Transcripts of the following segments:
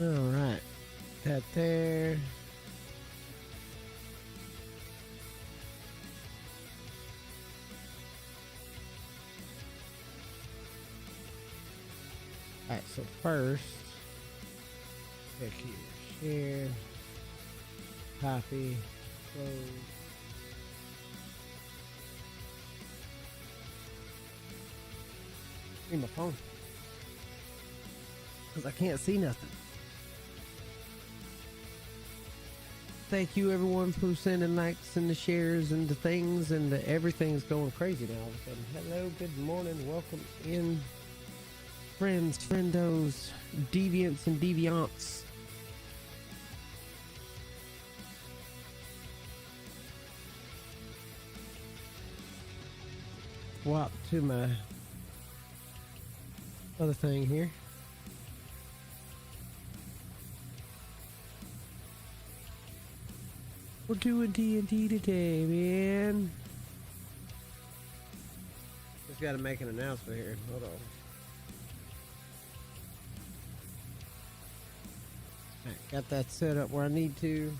All right, that there. All right, so first, check here, share, copy, close. Need my phone because I can't see nothing. Thank you everyone for sending likes and the shares and the things, and everything's going crazy now all of a sudden. Hello, good morning, welcome in, friends, friendos, deviants and deviants. Swap to my other thing here. We're doing D&D today, man. Just gotta make an announcement here. Hold on. Alright, got that set up where I need to.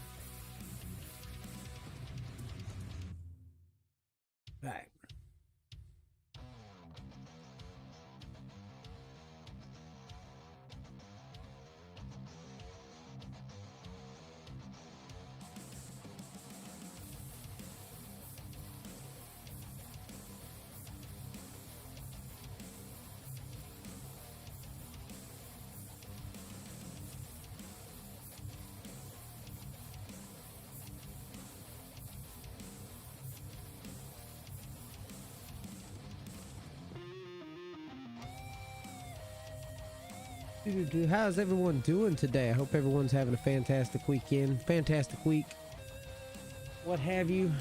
Right. How's everyone doing today? I hope everyone's having a fantastic weekend, fantastic week, what have you.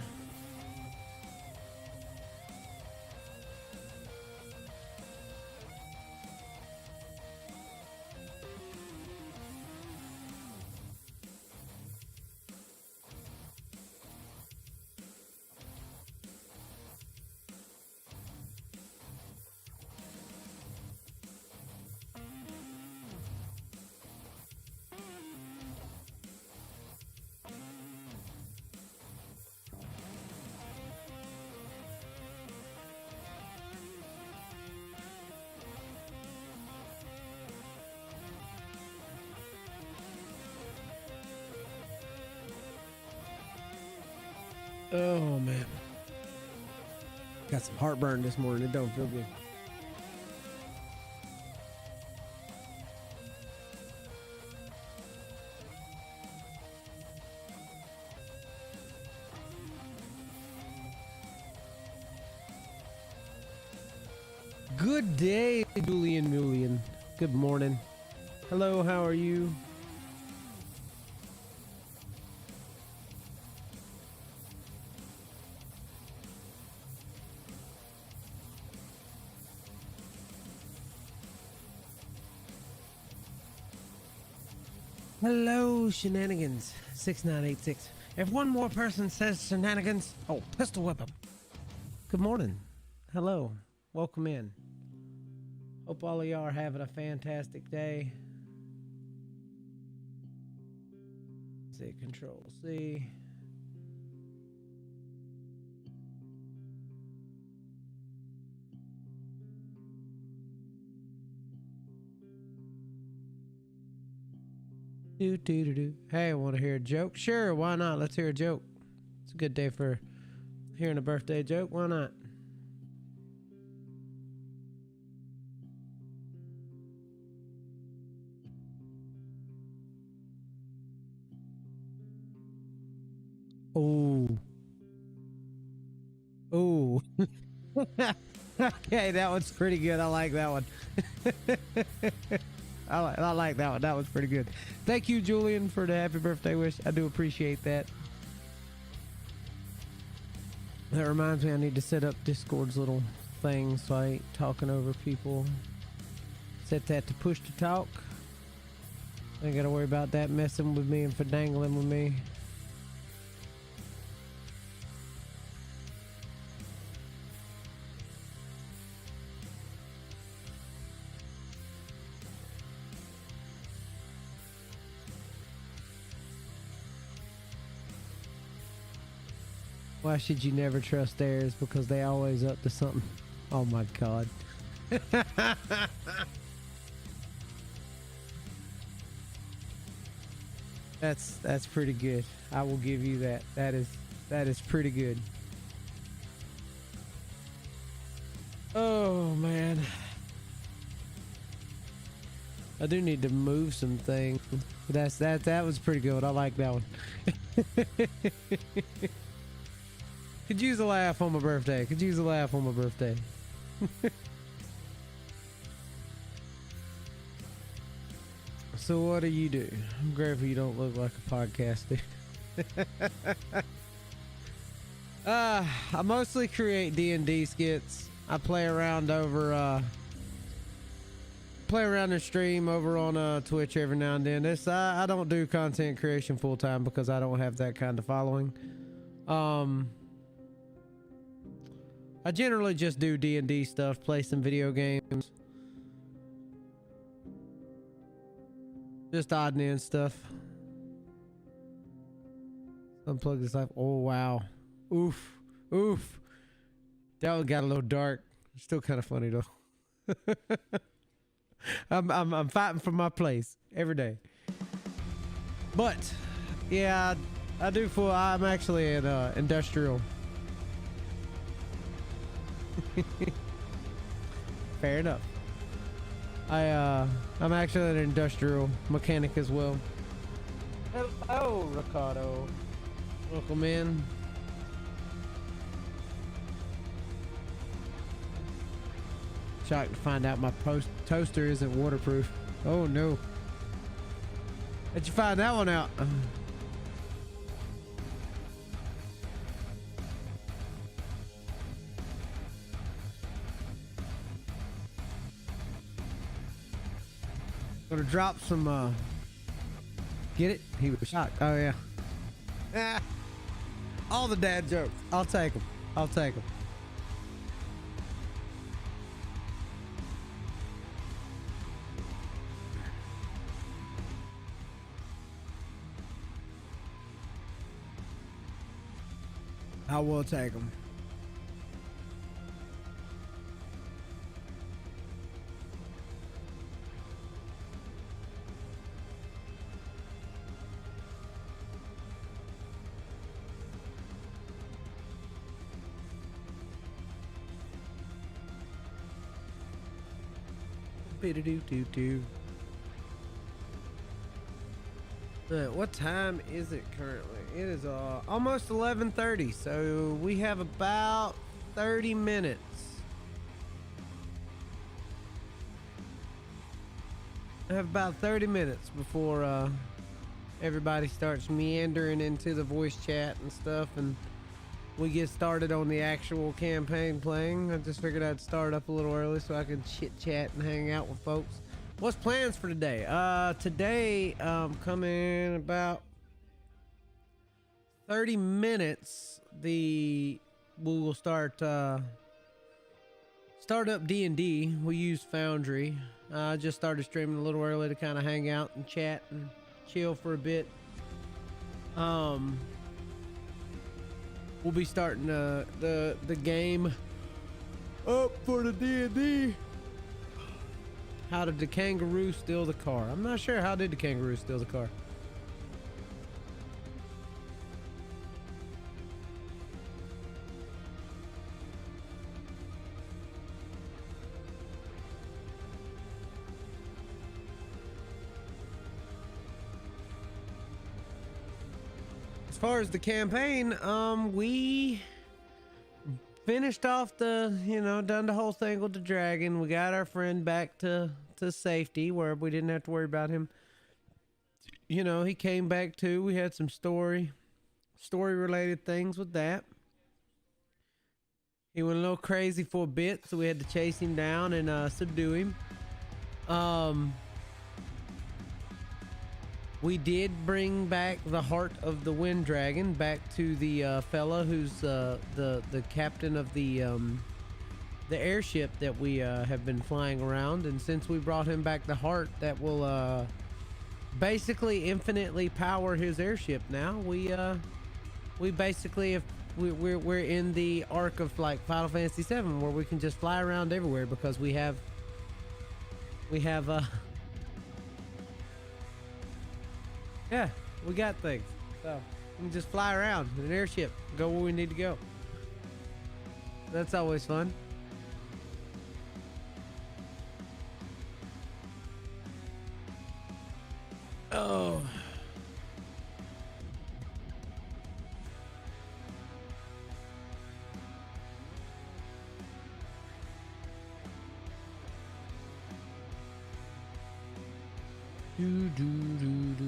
Oh man, got some heartburn this morning. It don't feel good. Good day, Julian. Good morning. Hello, how are you? Hello, shenanigans 6986. If one more person says shenanigans, oh, pistol whip him. Good morning. Hello. Welcome in. Hope all of y'all are having a fantastic day. Say Control C. Hey, want to hear a joke? Sure, why not? Let's hear a joke. It's a good day for hearing a birthday joke. Why not? Oh. Oh. Okay, that one's pretty good. I like that one. I like that one. That was pretty good. Thank you, Julian, for the happy birthday wish. I do appreciate that. That reminds me I need to set up Discord's little thing so I ain't talking over people. Set that to push to talk. I ain't gotta worry about that messing with me and fidangling with me. Why should you never trust theirs? Because they always up to something. Oh my god. That's pretty good. I will give you that. That is pretty good. Oh man. I do need to move some things. That was pretty good. I like that one. Could use a laugh on my birthday. Could use a laugh on my birthday. So what do you do? I'm grateful you don't look like a podcaster. I mostly create DND skits. I play around over and stream over on Twitch every now and then. I don't do content creation full time because I don't have that kind of following. I generally just do D&D stuff, play some video games. Just odd and end stuff. Unplug this life. Oh wow. Oof. Oof. That one got a little dark. Still kind of funny though. I'm fighting for my place every day. But yeah, I do full. I'm actually an industrial. Fair enough. I'm actually an industrial mechanic as well. Hello, Ricardo. Welcome in. Shocked to find out my toaster isn't waterproof. Oh no. How'd you find that one out? Gonna drop some get it? He was shocked. Oh yeah. Ah, all the dad jokes. I'll take them. I'll take them. I will take them. What time is it currently? It is almost 11:30, so we have about 30 minutes. I have about 30 minutes before everybody starts meandering into the voice chat and stuff, and we get started on the actual campaign playing. I just figured I'd start up a little early so I could chit chat and hang out with folks. What's plans for today? Today, coming about 30 minutes, we will start up D&D. We use Foundry. I just started streaming a little early to kind of hang out and chat and chill for a bit. We'll be starting the game up for the D&D. How did the kangaroo steal the car? I'm not sure. How did the kangaroo steal the car? As far as the campaign, we finished off done the whole thing with the dragon. We got our friend back to safety where we didn't have to worry about him. You know, he came back too. We had some story related things with that. He went a little crazy for a bit, so we had to chase him down and subdue him. We did bring back the heart of the wind dragon back to the fella who's the captain of the airship that we have been flying around. And since we brought him back the heart, that will basically infinitely power his airship now. We basically have we're in the arc of like Final Fantasy VII where we can just fly around everywhere because we have yeah, we got things. So we can just fly around in an airship, go where we need to go. That's always fun. Oh. Do, do, do, do.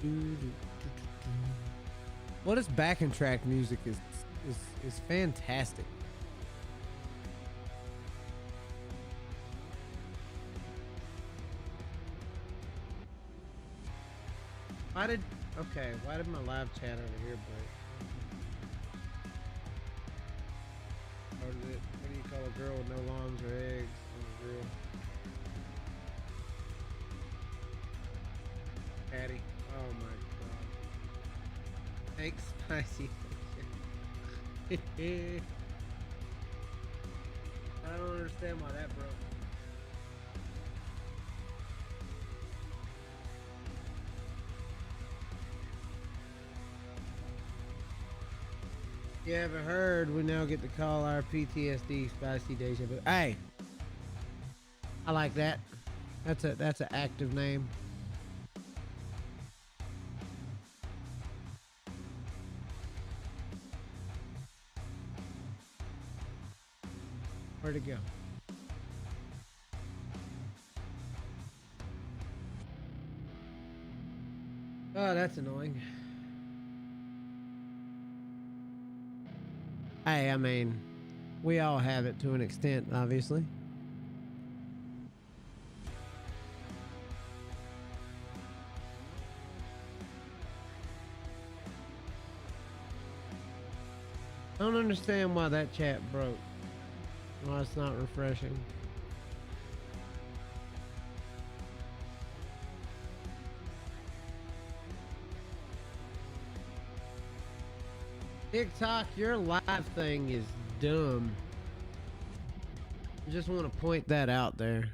Do, do, do, do, do. Well, this backing track music is fantastic. Why did my live chat over here break? Or did it, what do you call a girl with no lawns or eggs on a grill? Patty. Oh my god. Thanks, spicy. I don't understand why that broke. You haven't heard, we now get to call our PTSD Spicy Deja Vu. Hey, I like that. That's an active name. Where'd it go? Oh, that's annoying. Hey, I mean, we all have it to an extent, obviously. I don't understand why that chat broke. Why it's not refreshing. TikTok, your live thing is dumb. I just want to point that out there.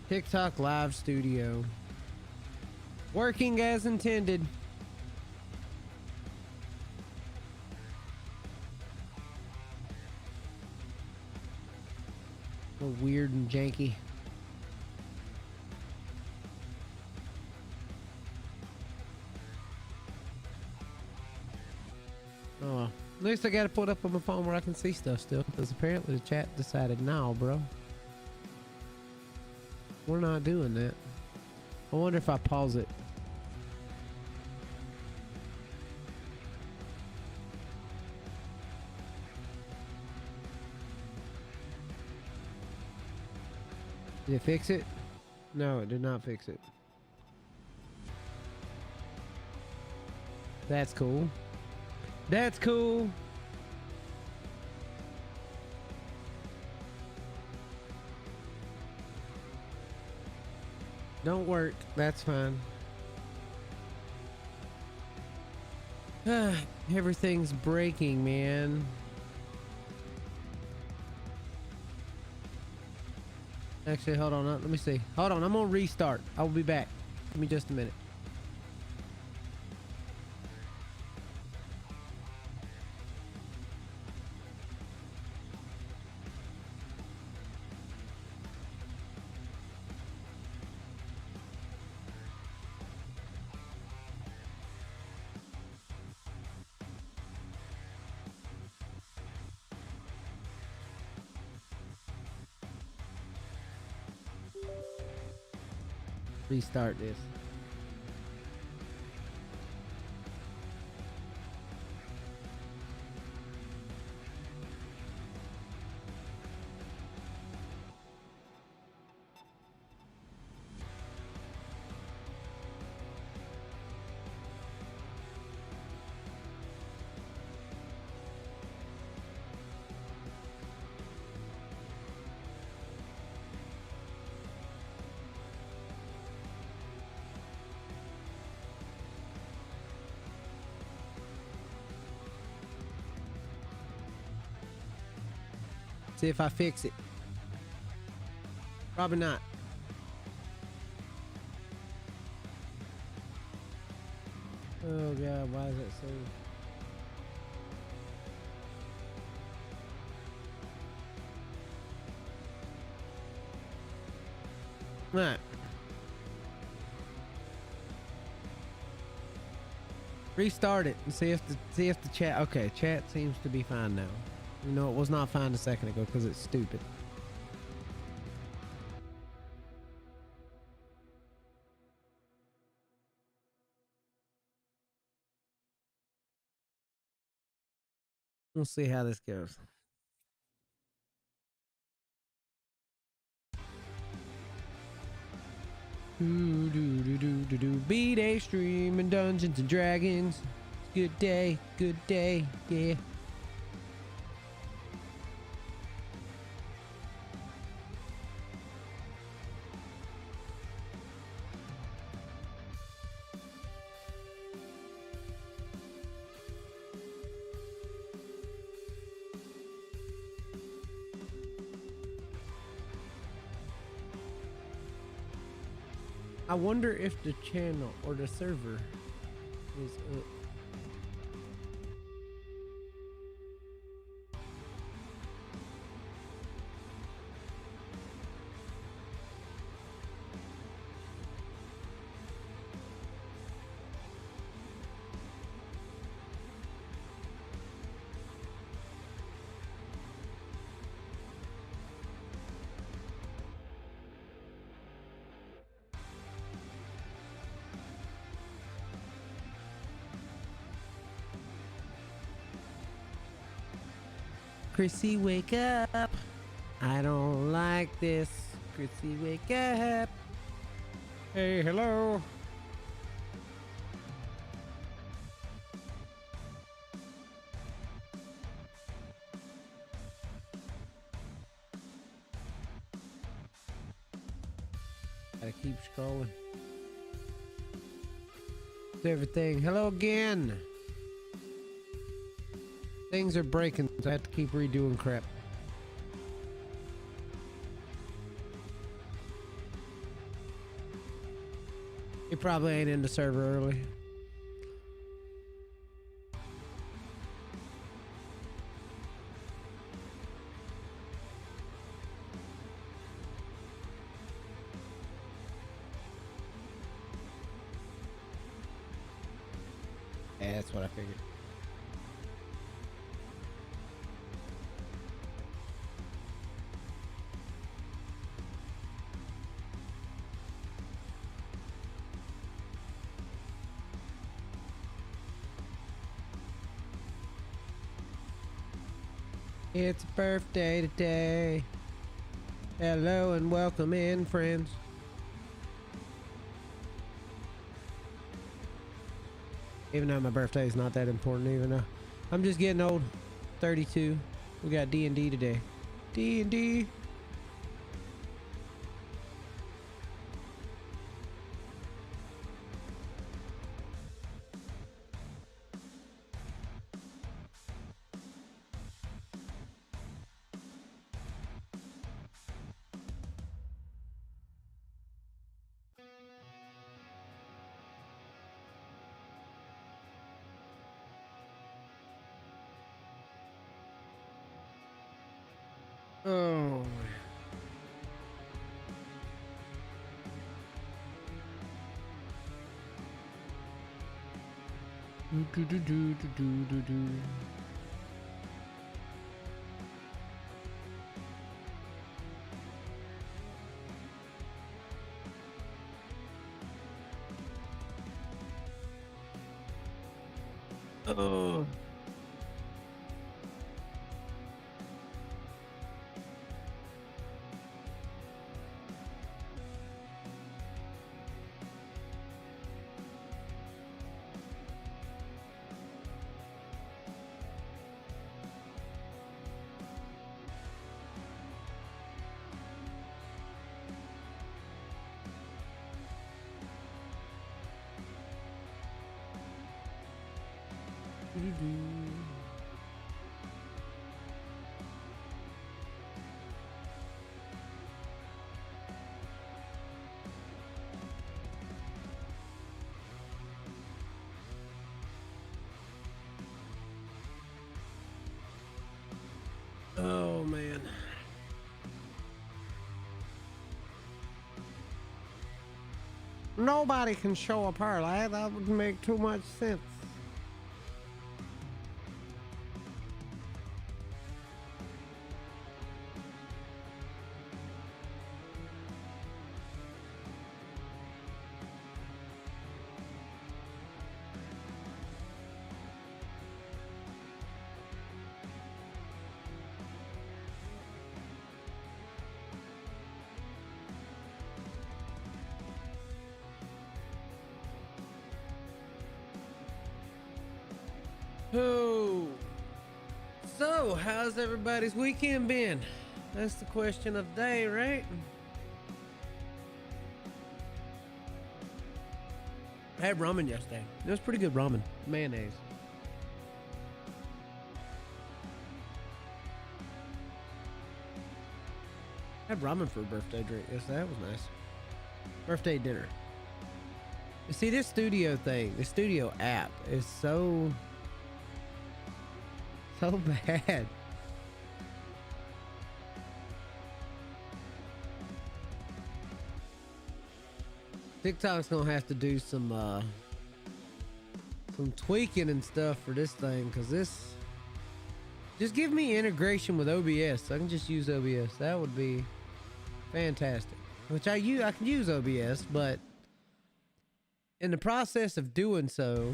TikTok live studio. Working as intended. A little weird and janky. Oh well. At least I got it put up on my phone where I can see stuff still, because apparently the chat decided, no, bro. We're not doing that. I wonder if I pause it. Did it fix it? No, it did not fix it. That's cool. That's cool. Don't work. That's fine. Everything's breaking, man. Actually, hold on. Let me see. Hold on. I'm gonna restart. I will be back. Give me just a minute. Restart this. See if I fix it. Probably not. Oh god, why is that so? Right. Restart it and see if the chat. Okay, chat seems to be fine now. You know, it was not fine a second ago because it's stupid. We'll see how this goes. B-Day stream and Dungeons and Dragons. Good day, yeah. I wonder if the channel or the server is up. Chrissy, wake up. I don't like this. Chrissy, wake up. Hey, hello. Gotta keep scrolling. It's everything. Hello again. Things are breaking, so I have to keep redoing crap. He probably ain't in the server early. Yeah, that's what I figured. It's a birthday today. Hello and welcome in, friends. Even though my birthday is not that important, even though I'm just getting old. 32. We got DND today. DND. Oh. Do. Oh. Nobody can show a parlay. That would make too much sense. Oh, so how's everybody's weekend been? That's the question of the day, right? I had ramen yesterday. It was pretty good ramen. Mayonnaise. I had ramen for a birthday drink yesterday. That was nice. Birthday dinner. You see, this studio thing, the studio app is so bad. TikTok's gonna have to do some tweaking and stuff for this thing, because this just give me integration with OBS so I can just use OBS. That would be fantastic. Which I can use OBS, but in the process of doing so,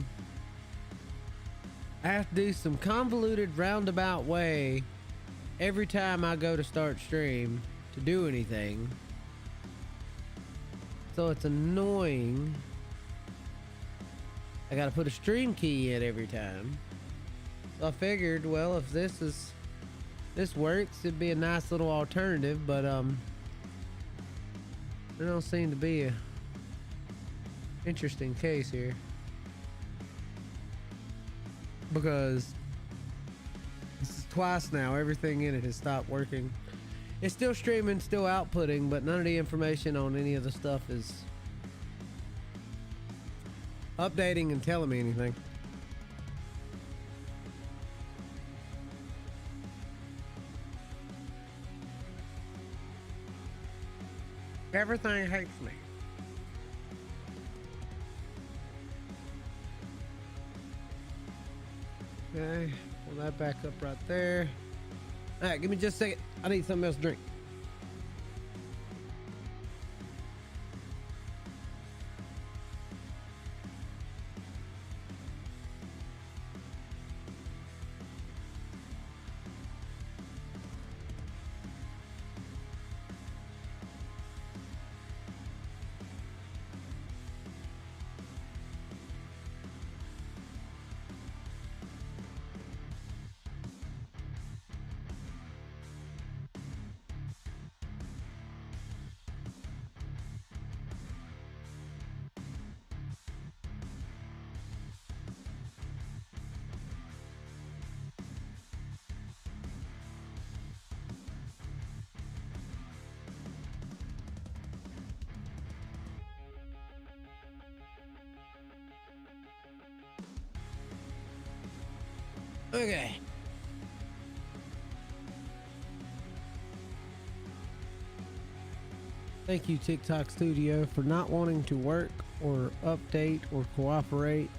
I have to do some convoluted roundabout way every time I go to start stream to do anything. So it's annoying. I gotta put a stream key in every time. So I figured, well, if this works, it'd be a nice little alternative, but there don't seem to be a interesting case here. Because this is twice now, everything in it has stopped working. It's still streaming, still outputting, but none of the information on any of the stuff is updating and telling me anything. Everything hates me. Okay, pull that back up right there. All right, give me just a second. I need something else to drink. Okay. Thank you, TikTok Studio, for not wanting to work or update or cooperate.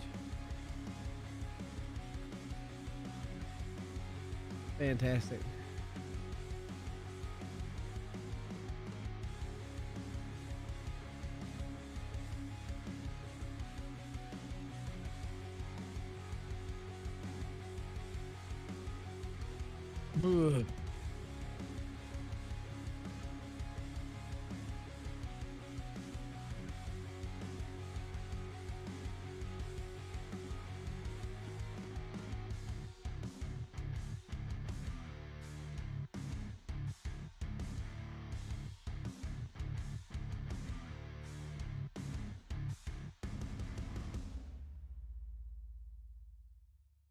Fantastic. Ugh.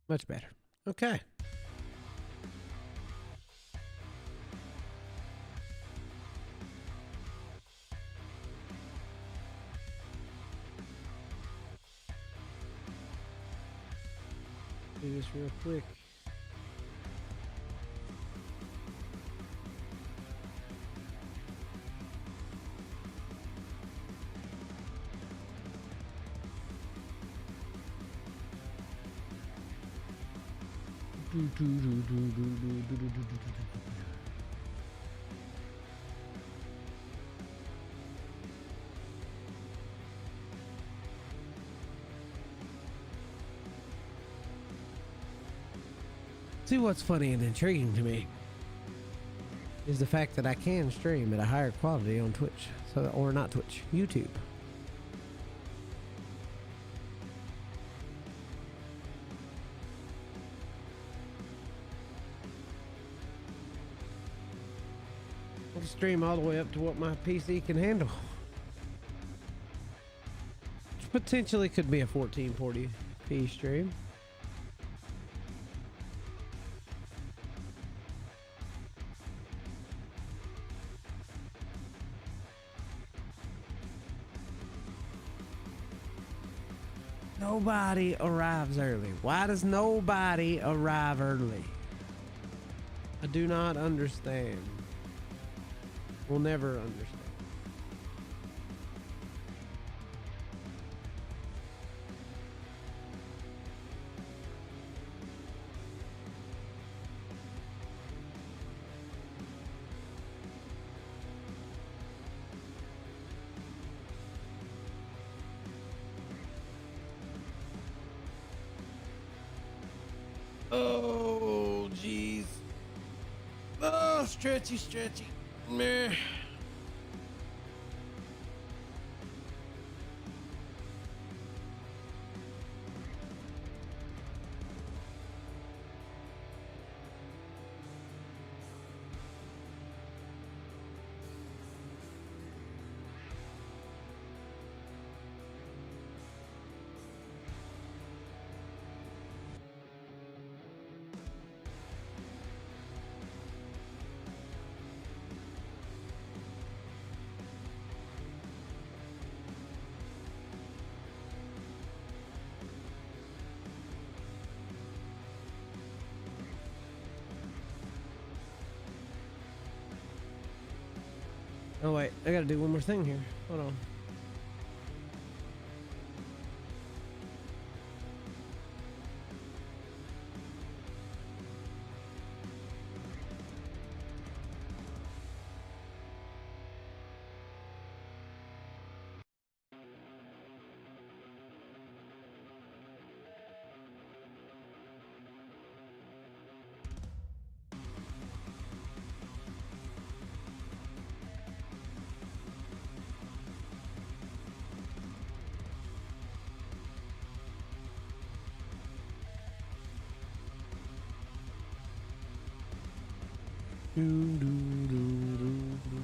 Much better. Okay. Do this real quick. See, what's funny and intriguing to me is the fact that I can stream at a higher quality on Twitch, or not Twitch, YouTube. I can stream all the way up to what my PC can handle, which potentially could be a 1440p stream. Nobody arrives early. Why does nobody arrive early? I do not understand. We'll never understand. Oh, jeez. Oh, stretchy, stretchy. Meh. Oh wait, I gotta do one more thing here. Hold on. Doo, doo, doo, doo, doo.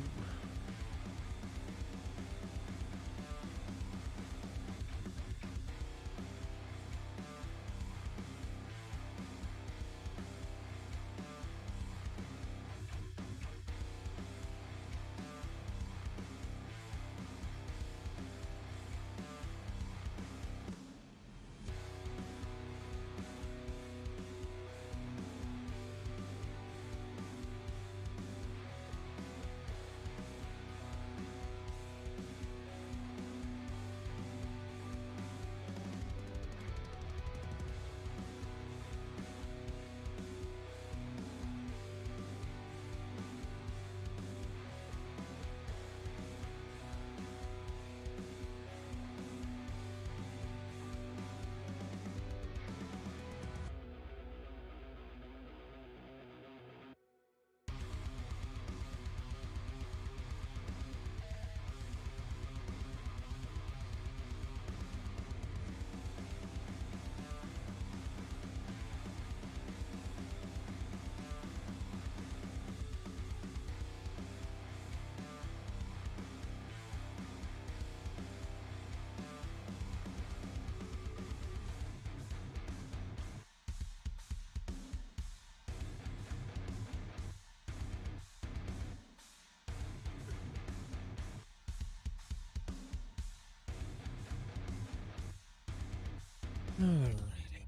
Alrighty.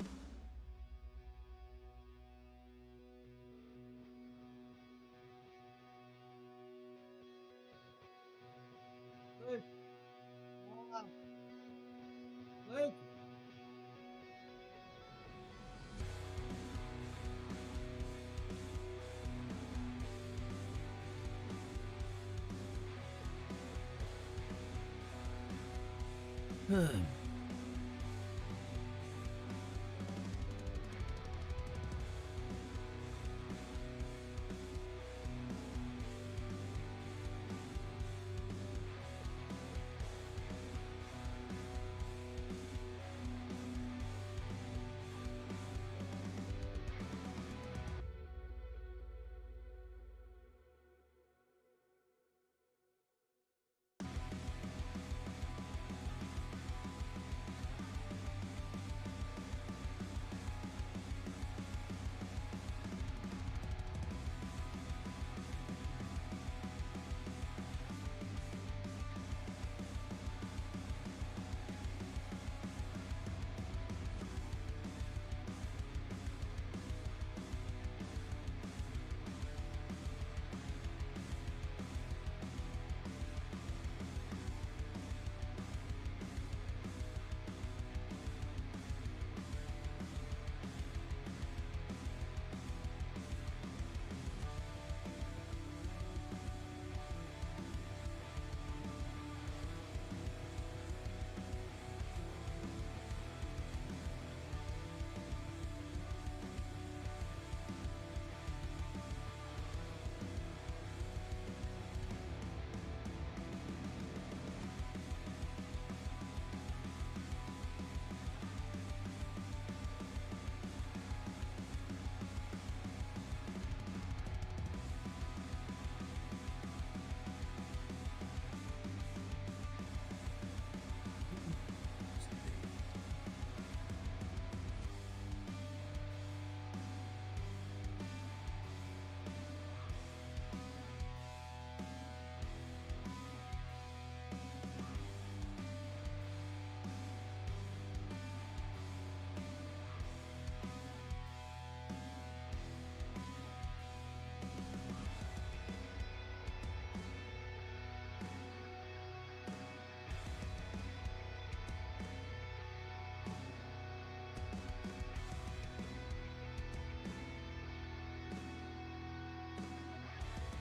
Luke. Luke.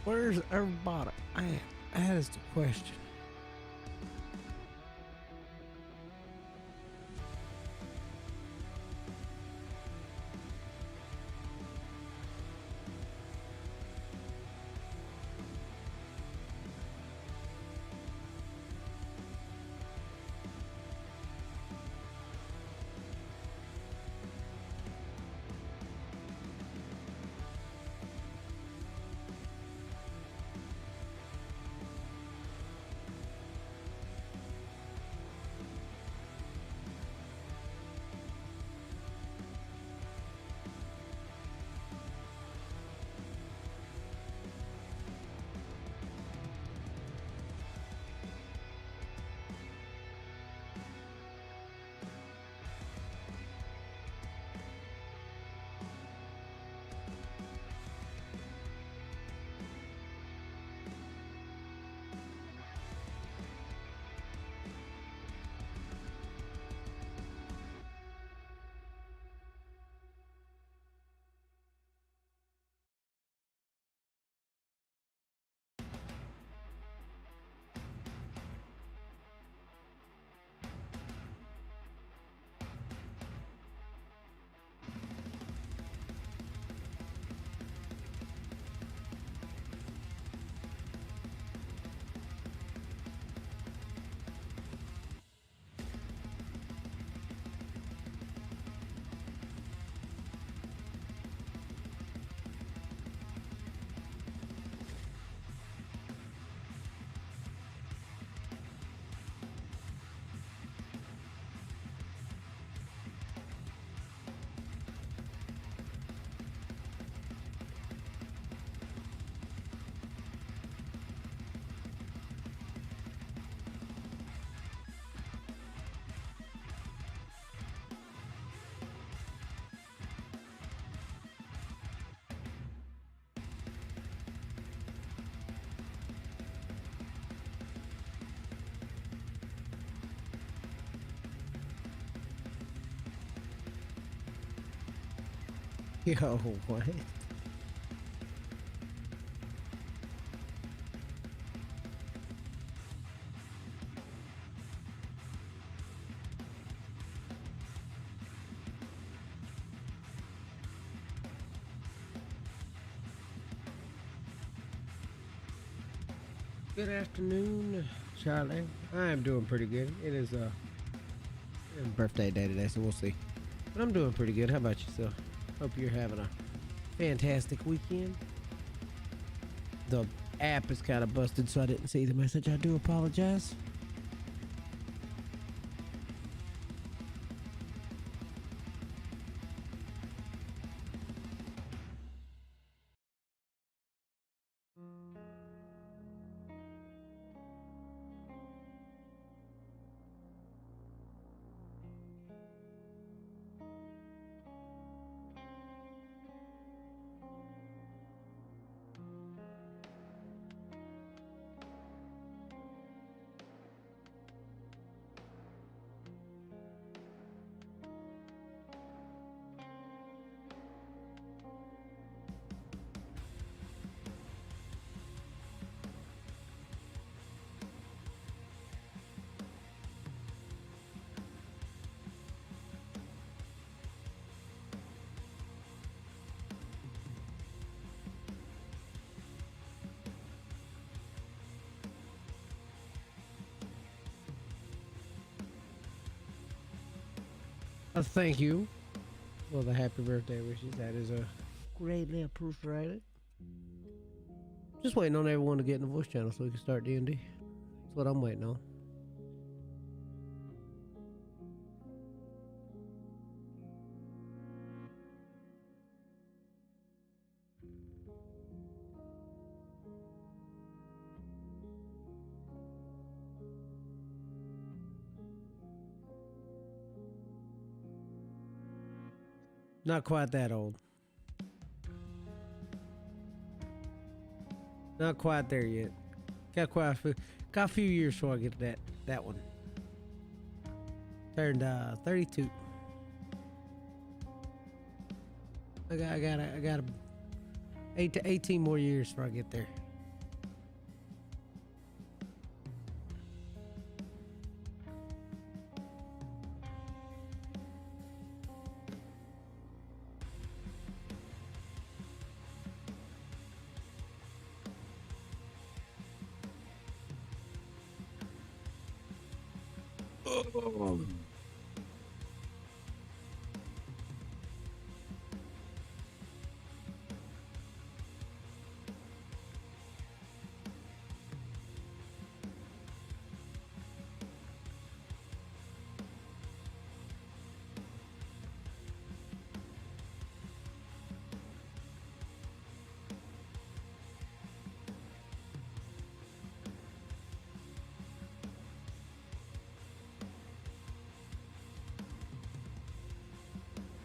Where's everybody? That is the question. Yo, what? Good afternoon, Charlie. I am doing pretty good. It is birthday day today, so we'll see. But I'm doing pretty good. How about yourself? Hope you're having a fantastic weekend. The app is kind of busted, so I didn't see the message. I do apologize. Thank you for the happy birthday wishes. That is a greatly appreciated. Just waiting on everyone to get in the voice channel so we can start D&D. That's what I'm waiting on. Not quite that old. Not quite there yet. Got a few years before I get to that one. Turned 32. I got 8 to 18 more years before I get there. Oh.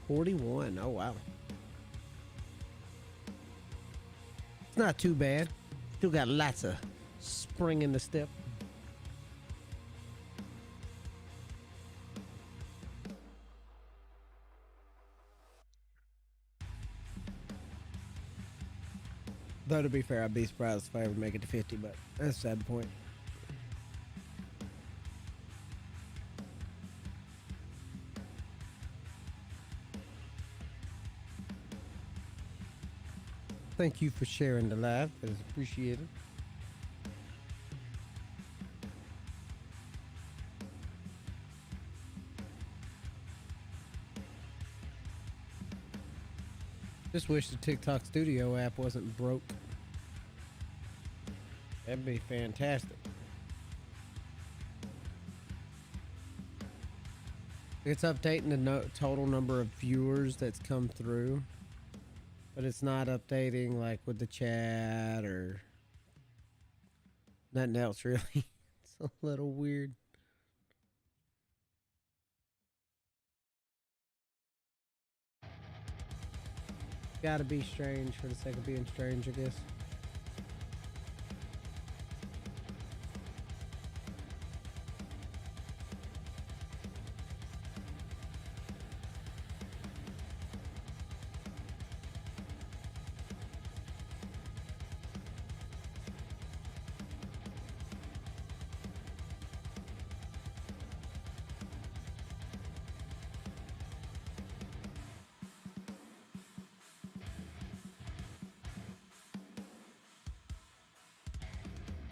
$41. Oh wow. It's not too bad. Still got lots of spring in the step. Though to be fair, I'd be surprised if I ever make it to 50, but that's a sad point. Thank you for sharing the live. That is appreciated. Just wish the TikTok Studio app wasn't broke. That'd be fantastic. It's updating the total number of viewers that's come through, but it's not updating like with the chat or nothing else really. It's a little weird. Gotta be strange for the sake of being strange, I guess.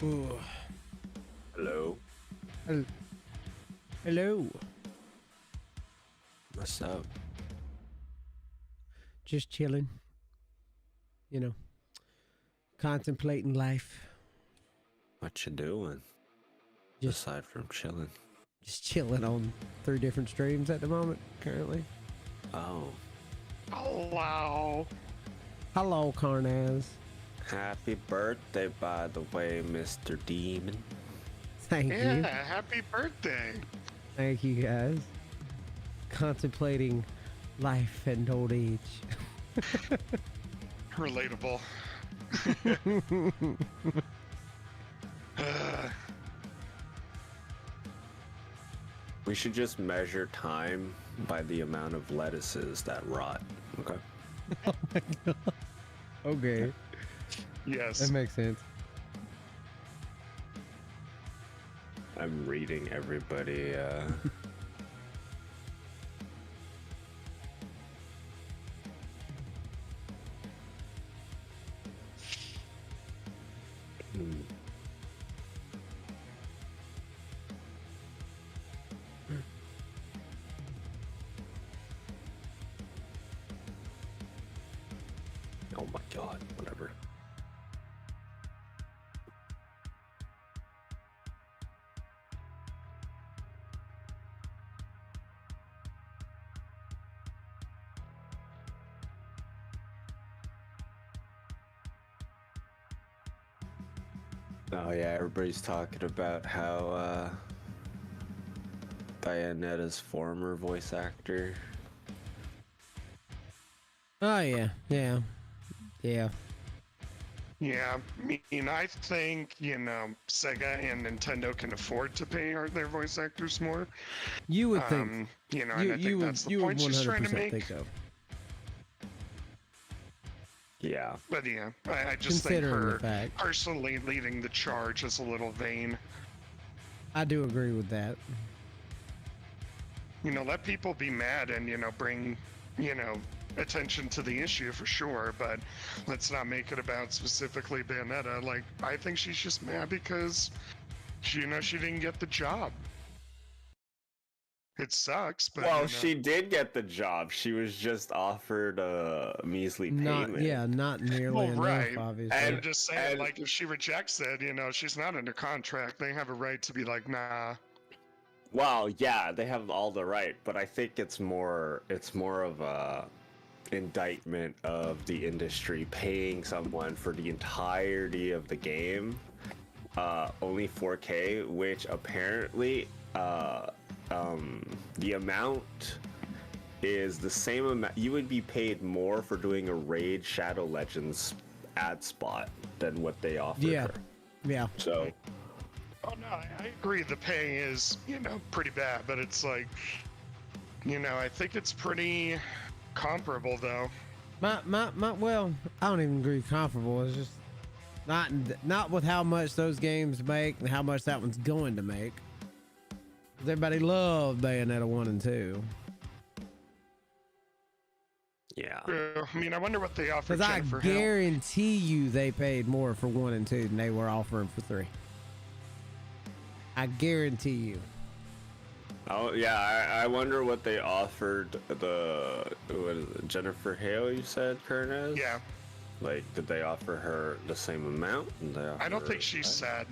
Ooh. Hello. Hello. What's up? Just chilling. You know, contemplating life. What you doing? Just Aside from chilling. Just chilling on 3 different streams at the moment, currently. Oh. Hello. Hello, Carnaz. Happy birthday, by the way, Mr. Demon. Thank Yeah, you. happy birthday. Thank you, guys. Contemplating life and old age. Relatable. We should just measure time by the amount of lettuces that rot. Okay. Oh my god. Okay. Yes. That makes sense. I'm reading everybody. Oh my god, whatever. Oh yeah, everybody's talking about how Bayonetta's former voice actor. Oh yeah, yeah, yeah. Yeah, I mean, I think, Sega and Nintendo can afford to pay their voice actors more. You would think. And I think that's the point she's trying to make. Think so. Yeah. But yeah, I just think Considering her the fact. personally leading the charge is a little vain. I do agree with that. Let people be mad and, bring, attention to the issue for sure, but let's not make it about specifically Bayonetta. Like, I think she's just mad because she didn't get the job. It sucks, but Well, she did get the job. She was just offered a measly payment. Not nearly enough, right. obviously. I'm just saying, like, if she rejects it, she's not under contract. They have a right to be like, nah. Well, yeah, they have all the right, but I think it's more of a indictment of the industry paying someone for the entirety of the game, only 4K, which apparently, the amount is the same amount. You would be paid more for doing a Raid Shadow Legends ad spot than what they offered her. Yeah. So. Oh no, I agree. The pay is, pretty bad, but it's like, I think it's pretty comparable though. Well, I don't even agree comparable. It's just not with how much those games make and how much that one's going to make. Everybody loved Bayonetta 1 and 2. Yeah. I mean, I wonder what they offered. Because I guarantee you they paid more for 1 and 2 than they were offering for 3. I guarantee you. Oh yeah, I wonder what they offered Jennifer Hale, you said, Kernez? Yeah. Like, did they offer her the same amount? I don't think she said.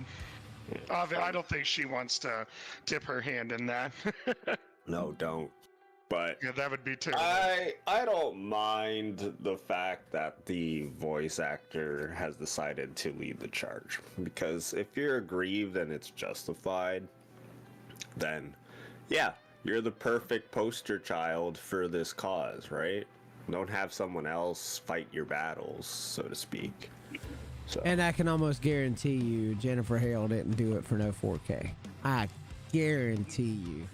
I don't think she wants to dip her hand in that. No, don't. But yeah, that would be terrible. I don't mind the fact that the voice actor has decided to lead the charge, because if you're aggrieved and it's justified, then yeah, you're the perfect poster child for this cause, right? Don't have someone else fight your battles, so to speak. So. And I can almost guarantee you Jennifer Hale didn't do it for no 4K. I guarantee you.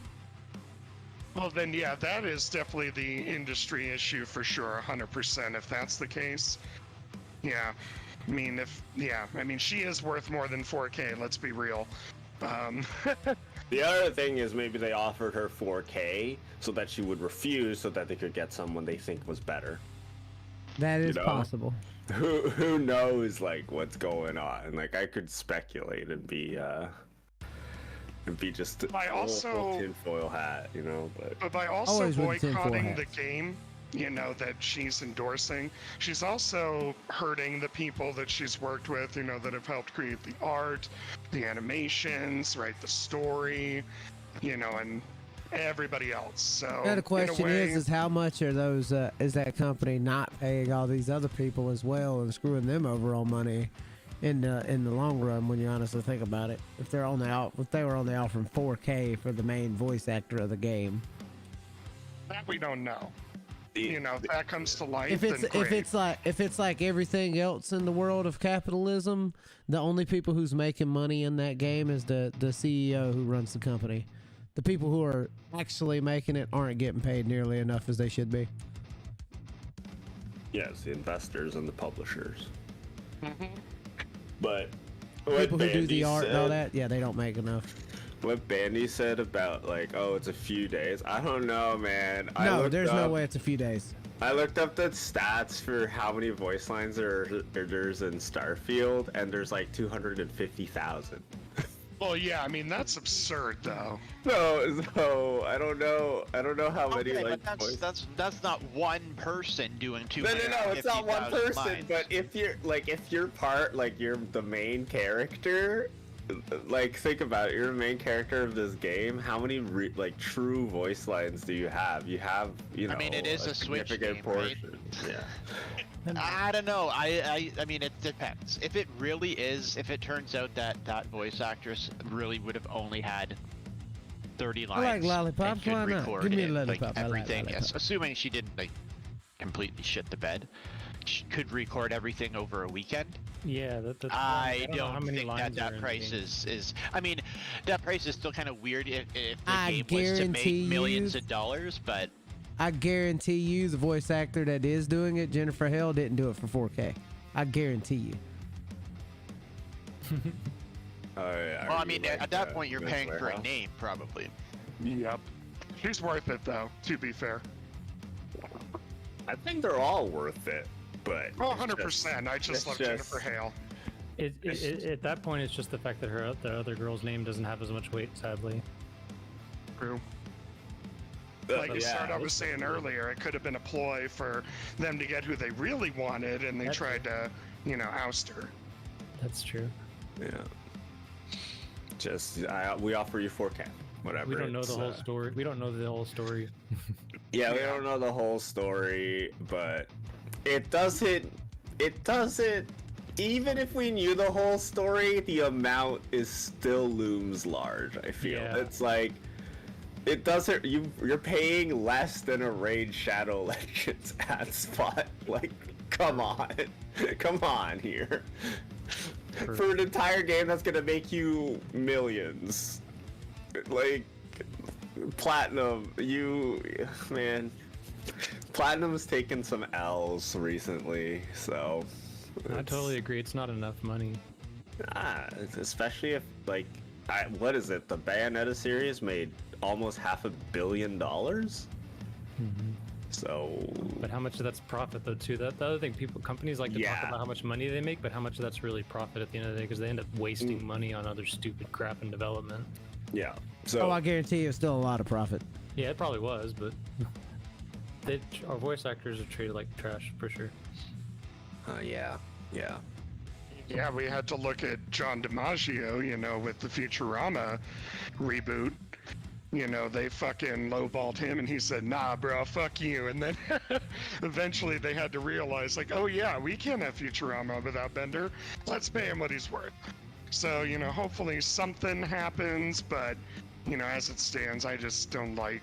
Well, then, yeah, that is definitely the industry issue for sure, 100%, if that's the case. Yeah. I mean, she is worth more than 4K, let's be real. The other thing is maybe they offered her 4K so that she would refuse so that they could get someone they think was better. That is know? possible. Who knows like what's going on? Like I could speculate and be just By a also- little tinfoil hat, you know. But by also Always with the tinfoil boycotting the hats. game, you know, that she's endorsing, she's also hurting the people that she's worked with, you know, that have helped create the art, the animations, write the story, you know, and everybody else. So Now the question in a way, is how much are those? Is that company not paying all these other people as well and screwing them over on money in the long run? When you honestly think about it, if they were only offering 4K for the main voice actor of the game, that we don't know. You know, if that comes to light, if it's then great. if it's like everything else in the world of capitalism, the only people who's making money in that game is the CEO who runs the company. The people who are actually making it aren't getting paid nearly enough as they should be. Yes, the investors and the publishers. Mhm. But what People who do Bandy the art and all said- that, yeah, they don't make enough. What Bandy said about like, oh, it's a few days. I don't know, man. No, there's no way it's a few days. I looked up the stats there's how many voice lines there's in Starfield, and there's like 250,000. Well, yeah, I mean that's absurd, though. So I don't know how many Okay, like but voice. that's not one person doing two. No, it's not one person. But if you're part, like you're the main character, like think about it. You're the main character of this game. How many like true voice lines do you have? You have, you know. I mean, it is a Switch significant game, right? portion. Yeah. I don't know. I mean, it depends. If it really is, if it turns out that voice actress really would have only had 30 lines, like lollipops, and could why not? record Give me a it, lollipop, like I like everything. Yes, lollipops. assuming she didn't like completely shit the bed, she could record everything over a weekend. Yeah, that's I know how don't many think lines are that in the price game. is. I mean, that price is still kind of weird if the I game was to make guarantee millions you- of dollars, but. I guarantee you the voice actor that is doing it, Jennifer Hale, didn't do it for 4K. I guarantee you. Well, I mean, at that point, you're paying for a name, probably. Yep. She's worth it, though, to be fair. I think they're all worth it, but Oh, it's 100%. I just it's love just- Jennifer Hale. At that point, it's just the fact that the other girl's name doesn't have as much weight, sadly. True. But Like I was saying earlier, it could have been a ploy for them to get who they really wanted, and they That's- tried to, you know, oust her. That's true. Yeah. Just we offer you 4K, whatever. We don't know the it's, whole story. We don't know the whole story. Yeah, we don't know the whole story, but it doesn't. Even if we knew the whole story, the amount is still looms large. I feel Yeah. it's like it doesn't. You're paying less than a Raid Shadow Legends ad spot. Like, come on here. For an entire game that's gonna make you millions, like Platinum, man. Platinum's taken some L's recently, so. I totally agree. It's not enough money. Especially if what is it? The Bayonetta series made almost $500 million. So. But how much of that's profit though too? That the other thing, companies like to talk Yeah. about how much money they make, but how much of that's really profit at the end of the day because they end up wasting money on other stupid crap in development. Yeah. So. Oh, I guarantee you it's still a lot of profit. Yeah, it probably was, but our voice actors are treated like trash for sure. Yeah. Yeah, we had to look at John DiMaggio, you know, with the Futurama reboot. You know, they fucking lowballed him and he said, nah, bro, fuck you. And then eventually they had to realize, like, oh yeah, we can't have Futurama without Bender. Let's pay him what he's worth. So, you know, hopefully something happens, but, you know, as it stands, I just don't like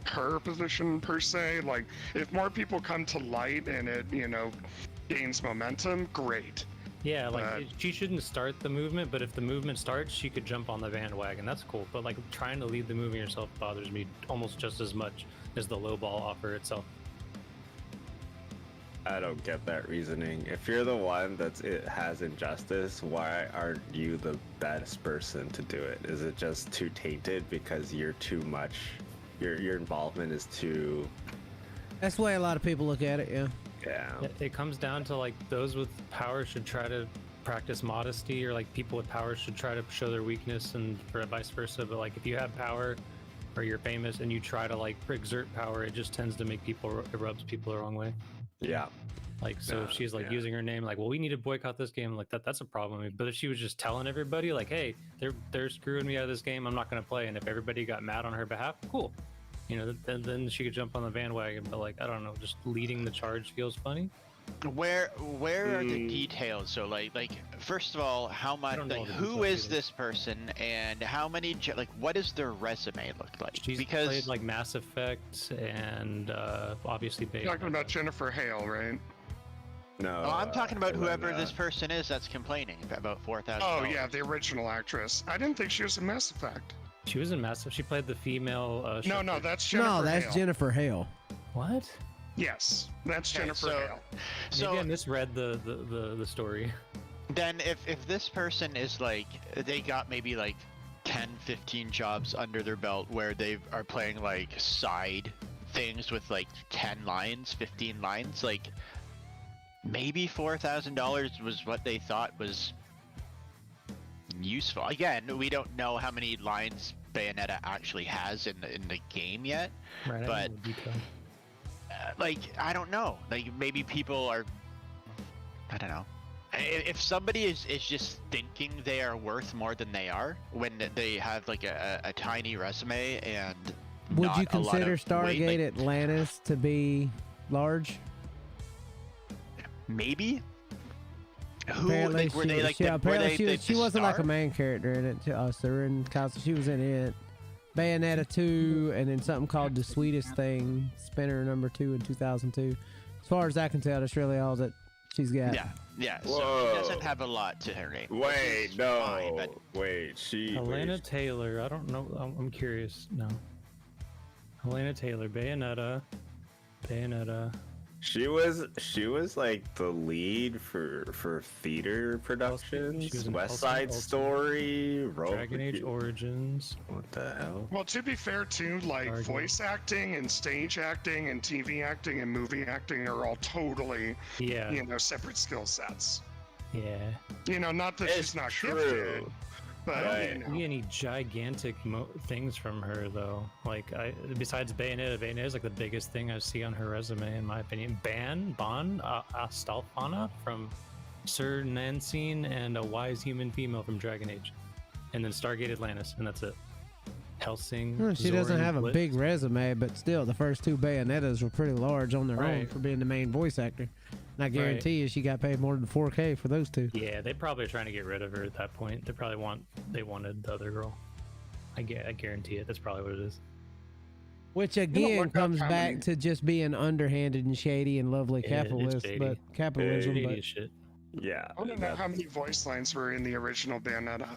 her position per se. Like, if more people come to light and it, you know, gains momentum, great. Yeah, like she shouldn't start the movement, but if the movement starts, she could jump on the bandwagon. That's cool. But like trying to lead the movement yourself bothers me almost just as much as the low ball offer itself. I don't get that reasoning. If you're the one it has injustice, why aren't you the best person to do it? Is it just too tainted because you're too much? Your involvement is too. That's the way a lot of people look at it, yeah. Yeah. It comes down to like those with power should try to practice modesty, or like people with power should try to show their weakness, and for vice versa. But like if you have power or you're famous and you try to like exert power, it just tends to make people, it rubs people the wrong way. Yeah. Like, so if she's like yeah. using her name, like, well, we need to boycott this game, like that's a problem. But if she was just telling everybody, like, hey, they're screwing me out of this game, I'm not going to play, and if everybody got mad on her behalf, cool, you know, then she could jump on the bandwagon. But like, I don't know, just leading the charge feels funny. Where are the details? So like first of all, how much, don't know like, the who details is either. this person, and how many like what does their resume look like? She's Because played like Mass Effect and obviously You're talking about Jennifer Hale, right? No. oh, I'm talking about whoever Elena. this person is that's complaining about $4,000. Oh yeah, the original actress. I didn't think she was in Mass Effect. she was in Mass Effect. She played the female. No, shepherd. that's Jennifer No, that's Hale. Jennifer Hale. What? Yes, that's Okay, Jennifer so- Hale. Maybe I So misread the story. then if this person is like, they got maybe like 10, 15 jobs under their belt where they are playing like side things with like 10 lines, 15 lines, like maybe $4,000 was what they thought was useful. Again, we don't know how many lines Bayonetta actually has in the game yet. Right. I But- know the detail. Like, I don't know. Like, maybe people are, I don't know. If somebody is just thinking they are worth more than they are when they have like a tiny resume and Would not you a lot consider of weight, Stargate like, Atlantis to be large? maybe? Who Apparently like were she, they like she, the, were apparently they she, the, was, she the wasn't like a star? main character in it to us. They were in she was in it. Bayonetta 2, and then something called The Sweetest Thing, Spinner number 2 in 2002. As far as I can tell, that's really all that she's got. Yeah. So Whoa. she doesn't have a lot to her name. which Wait, is no. fine, but Wait, she. Helena wait, Taylor. I don't know. I'm curious. No. Helena Taylor. Bayonetta. She was like the lead for theater productions. she was in West Ultimate Side Ultimate, Story, Dragon Age Origins. What the hell? Well, to be fair, too, like Stargate. voice acting and stage acting and TV acting and movie acting are all totally, Yeah. separate skill sets. Yeah. Not that It's she's not true. gifted, but I Right. don't see any gigantic things from her though. Like, besides Bayonetta is like the biggest thing I see on her resume, in my opinion. Bon Astolfana from Sir Nancine and a wise human female from Dragon Age, and then Stargate Atlantis, and that's it. Helsing. Well, she doesn't Zorin have a Blitz. big resume, but still, the first 2 Bayonettas were pretty large on their own Right. for being the main voice actor. And I guarantee you she got paid more than $4K for those 2. Yeah, they probably are trying to get rid of her at that point. They wanted the other girl. I guarantee it. That's probably what it is. Which look again up comes how back many- to just being underhanded and shady and lovely Yeah, it's capitalist, shady. but capitalism. Shady But as shit. Yeah. I don't know how many voice lines were in the original Bayonetta.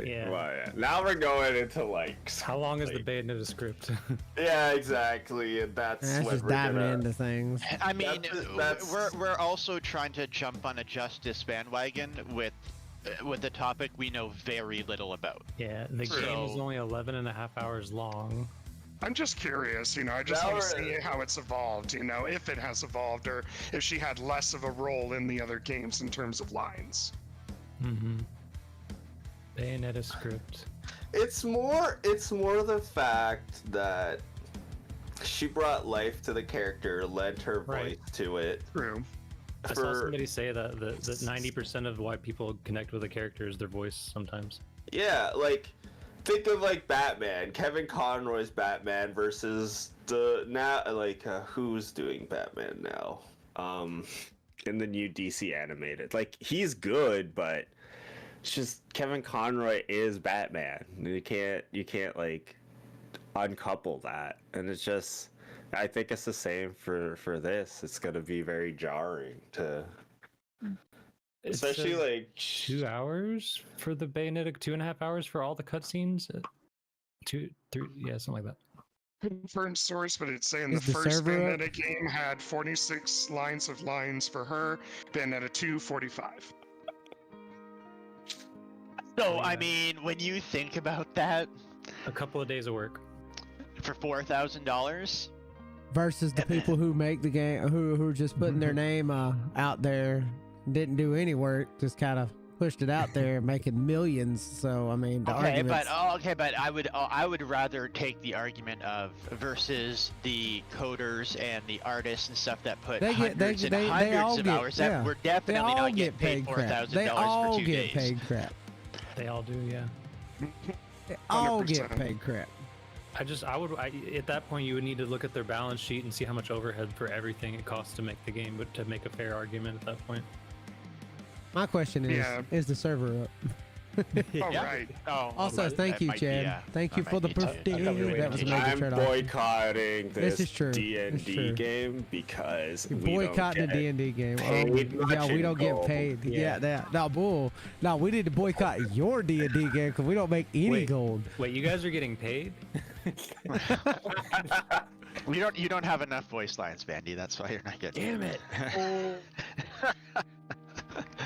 Yeah. Well, yeah. Now we're going into like. How long is the like- Bayonetta script? Yeah, exactly. And that's that's what just we're diving gonna. into things. I mean, That's- we're also trying to jump on a justice bandwagon with a topic we know very little about. Yeah, the True. game is only 11 and a half hours long. I'm just curious, I just Now want to we're- see how it's evolved, if it has evolved, or if she had less of a role in the other games in terms of lines. Mm-hmm. Bayonetta script. It's more the fact that she brought life to the character, lent her voice Right. to it. True. I saw somebody say that 90% of why people connect with a character is their voice sometimes. Yeah, like think of like Batman, Kevin Conroy's Batman versus who's doing Batman now? In the new DC animated. Like he's good, but it's just Kevin Conroy is Batman. You can't like uncouple that. And it's just I think it's the same for this. It's gonna be very jarring to especially like 2 hours for the Bayonetta, 2.5 hours for all the cutscenes. 2, 3, yeah, something like that. Confirmed source, but it's saying Is the the first server up? Bayonetta game had 46 lines for her, Bayonetta 2, 45. So, Yeah. I mean, when you think about that, A couple of days of work. for $4,000, versus the And then- people who make the game, who are just putting their name out there, didn't do any work, just kind of pushed it out there, making millions. So I mean, the arguments. But I would rather take the argument of versus the coders and the artists and stuff that put hundreds and hundreds of hours that we're definitely not getting paid $4,000 They all for 2 get days. paid crap. They all do, yeah. They all get 100%. paid crap. At that point, you would need to look at their balance sheet and see how much overhead for everything it costs to make the game, but to make a fair argument at that point. My question is: Yeah. Is the server up? Oh, Yeah. right. Oh, Also, well, thank that you, might be, Chad. yeah. Thank you That for the might be too. birthday. I thought we were That was a waiting. major I'm trade off. boycotting This this is true. It's D&D true. game because You're we don't boycotting the get D&D game. paid Yeah, much we in don't get gold. paid. Yeah, Yeah. that. No, bull. No, we need to boycott your D&D game because we don't make any Wait. gold. Wait, you guys are getting paid? You don't have enough voice lines, Vandy. That's why you're not getting. Damn it!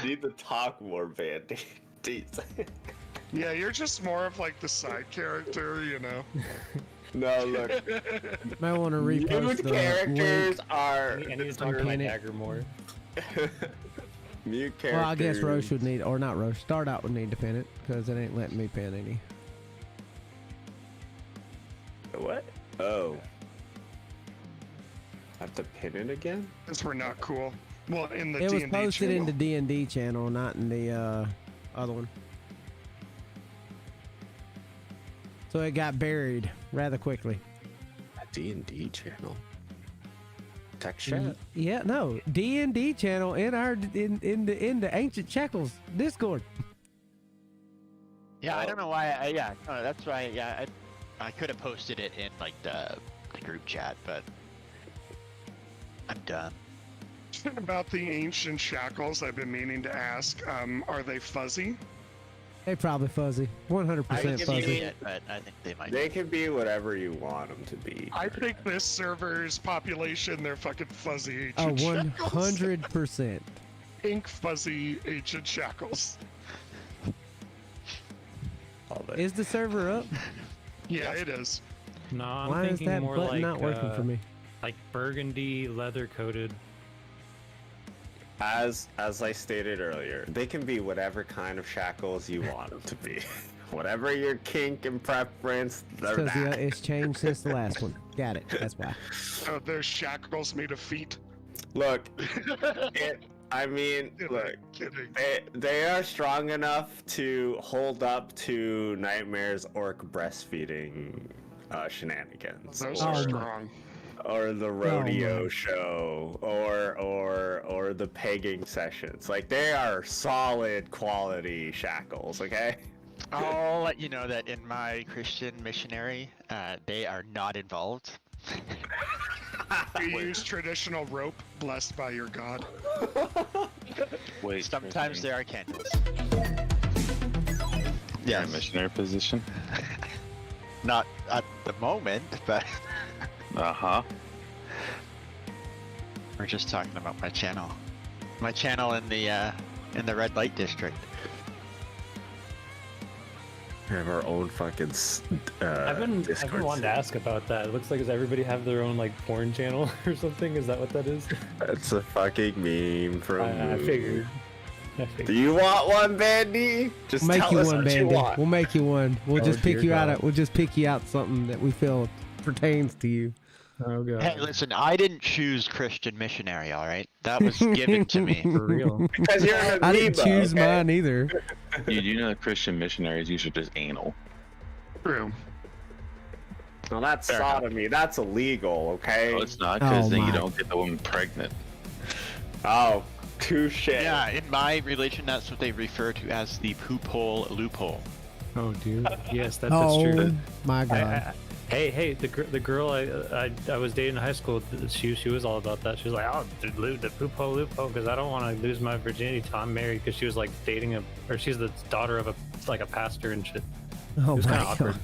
Need to talk more, Vandy. Jeez. Yeah, you're just more of like the side character, you know. No, look. Might want to New repost the characters link. are. I need to talk to my pin it. dagger more. New characters. Well, I guess Roche would need, or not Roche, Start Out would need to pin it because it ain't letting me pin any. What? Oh. I have to pin it again? Because we're not cool. Well, in the It was D&D posted channel. in the D&D channel, not in the other one. So it got buried rather quickly. D&D channel. Tech chat. Yeah, no, D&D channel in our in the Ancient Shackles Discord. Yeah, I don't know why. That's why. Yeah, I could have posted it in like the group chat, but I'm done. About the ancient shackles, I've been meaning to ask, are they fuzzy? They probably fuzzy, 100% I can fuzzy. see It, but I think they might. They can be whatever you want them to be. I think this server's population, they're fucking fuzzy Oh, ancient shackles. 100%. Ink fuzzy ancient shackles. All that. Is the server up? Yeah, it is. No, I'm Why is thinking that more button like not working for me? like burgundy, leather coated. As I stated earlier, they can be whatever kind of shackles you want them to be. Whatever your kink and preference, they're Because that. it's changed since the last one. Got it. That's why. Oh, there's shackles made of feet. Look, I mean, look, Kidding. they are strong enough to hold up to Nightmare's orc breastfeeding shenanigans. Those Oh are my- strong. Or the rodeo my. show, or the pegging sessions. Like, they are solid quality shackles, okay? I'll let you know that in my Christian missionary, they are not involved. We use traditional rope blessed by your god. Wait, Sometimes there are candles. yeah, missionary position. Not at the moment, but Uh-huh. we're just talking about my channel. My channel in the red light district. We have our own fucking I've been Discord wanting to server. ask about that. It looks like does everybody have their own like porn channel or something? Is that what that is? That's a fucking meme from I figured. Do you want one, Bandy? Just We'll make tell you us one, what Bandy. you want. We'll make you one. We'll Oh, just pick dear you out. God. We'll just pick you out something that we feel pertains to you. Oh god. Hey, listen, I didn't choose Christian missionary, all right? That was given to me. For real. Because you're an I didn't amoeba, choose okay? mine either. You know Christian missionaries usually just anal. True. No, that's Fair enough. sodomy. That's illegal, okay? No, it's not, because Oh then my. you don't get the woman pregnant. Oh, touche. Yeah, in my religion, that's what they refer to as the poop hole loophole. Oh dude. Yes, that's Oh true. my god. Hey, the girl I was dating in high school, she was all about that. She was like, oh, the poopo loophole, because I don't want to lose my virginity till I'm married. Because she was like dating she's the daughter of a pastor and shit. Oh It was my kind of god. awkward.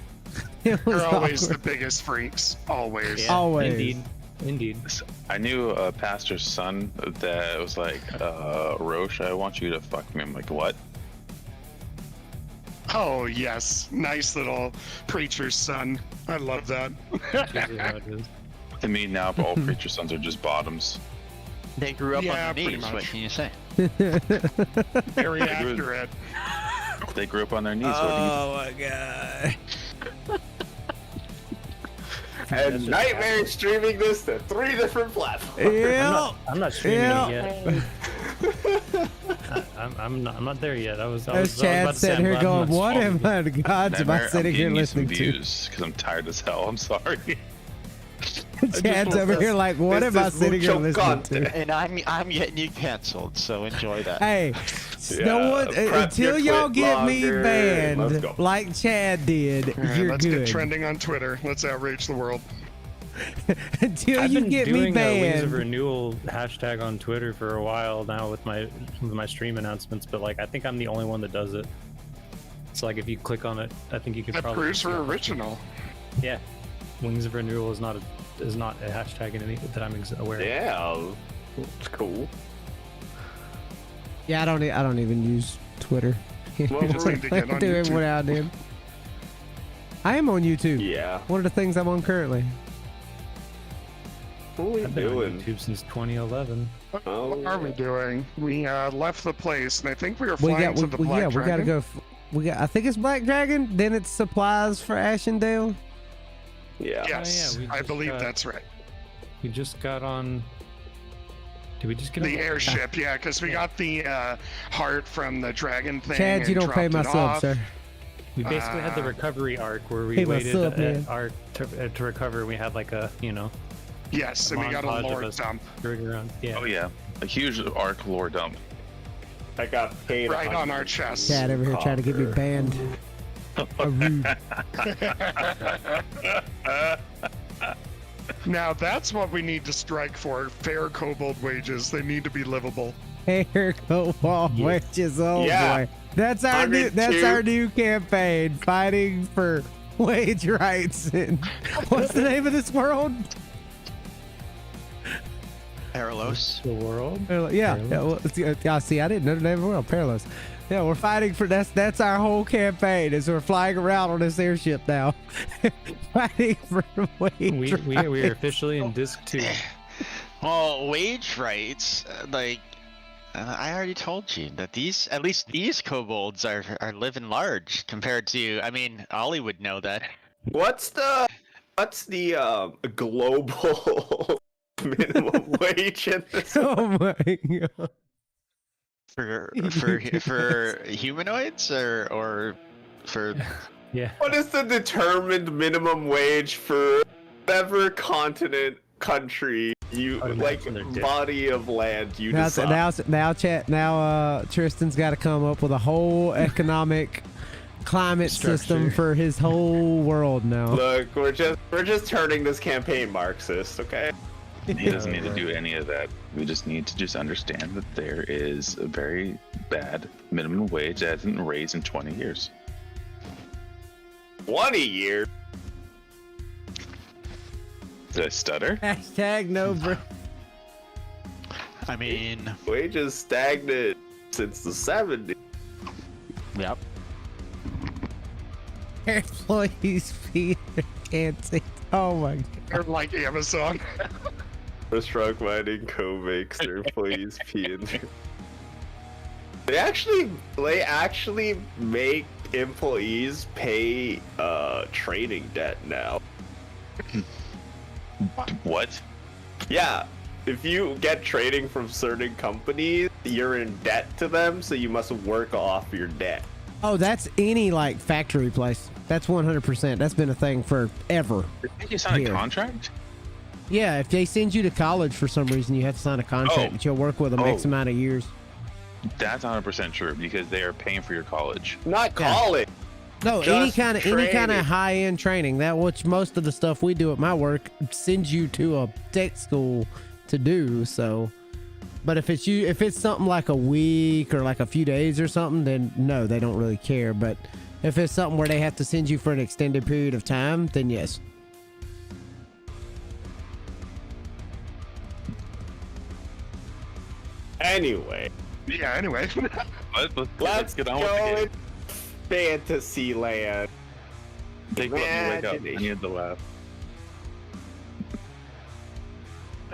It was They're always awkward. the biggest freaks. Always. Yeah, Always. Indeed. I knew a pastor's son that was like, Roche, I want you to fuck me. I'm like, what? Oh, yes. Nice little preacher's son. I love that. That's usually how it is. To me now, all preacher sons are just bottoms. They grew up Yeah, on their pretty knees. What much. can you say? Very accurate. They grew up on their knees. What do you Oh my god. And Nightmare is streaming this to 3 different platforms. Yeah. I'm not streaming Yeah. it yet. I'm not there yet. I was There's about Chad to say, sitting I'm here glad I'm going, not what am streaming I, the gods am I Nightmare, sitting I'm here getting you some listening to? views because I'm tired as hell. I'm sorry. Chad's over here like, what This am I is sitting here mucho listening to? content. And I'm getting you canceled, so enjoy that. Hey, Yeah, no one, prep until your y'all quit get me longer, and let's banned go. like Chad did, All right, you're let's good. get trending on Twitter. Let's outrage the world. Until I've you been get me doing a Wings of banned. Renewal hashtag on Twitter for a while now with my stream announcements, but like I think I'm the only one that does it. So like if you click on it, I think you can That probably proves we're original. Yeah, Wings of Renewal is not a hashtag in any that I'm aware of. Yeah, it's cool. Yeah, I don't even use Twitter. Well, You just need to get on Do YouTube. everyone out there. I am on YouTube. Yeah. One of the things I'm on currently. What are we I've been on doing? YouTube since 2011. Oh, What are we doing? We left the place, and I think we were We flying got, to the Black yeah, we gotta Dragon. go. We got. I think it's Black Dragon. Then it's supplies for Ashendale. Yeah. Yes, Oh, yeah, we I just believe got- that's right. We just got on. Did we just get The on? airship, yeah, because we got the heart from the dragon thing. Chad, you and don't pay my dropped it sub, off. sir. We basically had the recovery arc where we Hey, my waited sub, man. at arc to recover. We had like a Yes, and we got a montage of lore us dump screwing around. Yeah. Oh yeah, a huge arc lore dump. I got paid right on our chest. Chad over here trying to get me banned. A rude. Now that's what we need to strike for: fair kobold wages. They need to be livable. Hair go wall Yeah. witches. Oh Yeah. boy, that's our new. That's 102. our new campaign, fighting for wage rights. And what's the name of this world? Paralos. The world. Yeah, Perilous? yeah. Well, see, I didn't know the name of the world. Perilous. Yeah, we're fighting for that's our whole campaign. Is we're flying around on this airship now, fighting for wage rights. We are officially in disc 2. Well, wage rights, I already told you that at least these kobolds are living large compared to. I mean, Ollie would know that. What's the global minimum wage in this? Oh my god. For humanoids or for Yeah. What is the determined minimum wage for whatever continent, country you I'd like, imagine they're different. body of land you Now, decide? now, Tristan's got to come up with a whole economic climate system Structure. for his whole world now. Look, we're just turning this campaign Marxist, okay? He doesn't need to do any of that. We just need to understand that there is a very bad minimum wage that hasn't raised in 20 years. 20 years. Did I stutter? Hashtag no bro. I mean, Wages stagnant since the 70s. yep. Employees fee can't see. Oh my god. They're like Amazon. Restaurant mining co makes their employees pee in there. They actually make employees pay training debt now. What? Yeah, if you get training from certain companies, you're in debt to them, so you must work off your debt. Oh, that's any like factory place. That's 100%. That's been a thing forever. Did you sign Here. a contract? Yeah, if they send you to college for some reason, you have to sign a contract Oh. that you'll work with them X Oh. amount of years. That's 100% true because they are paying for your college. Not Yeah. college. No, any Just kind of training. high end training. That which most of the stuff we do at my work sends you to a tech school to do. So, but if it's something like a week or like a few days or something, then no, they don't really care. But if it's something where they have to send you for an extended period of time, then yes. Anyway, Yeah, anyway. let's get on go with the in fantasy land. game. They let me wake up. I Imagination. needed to laugh.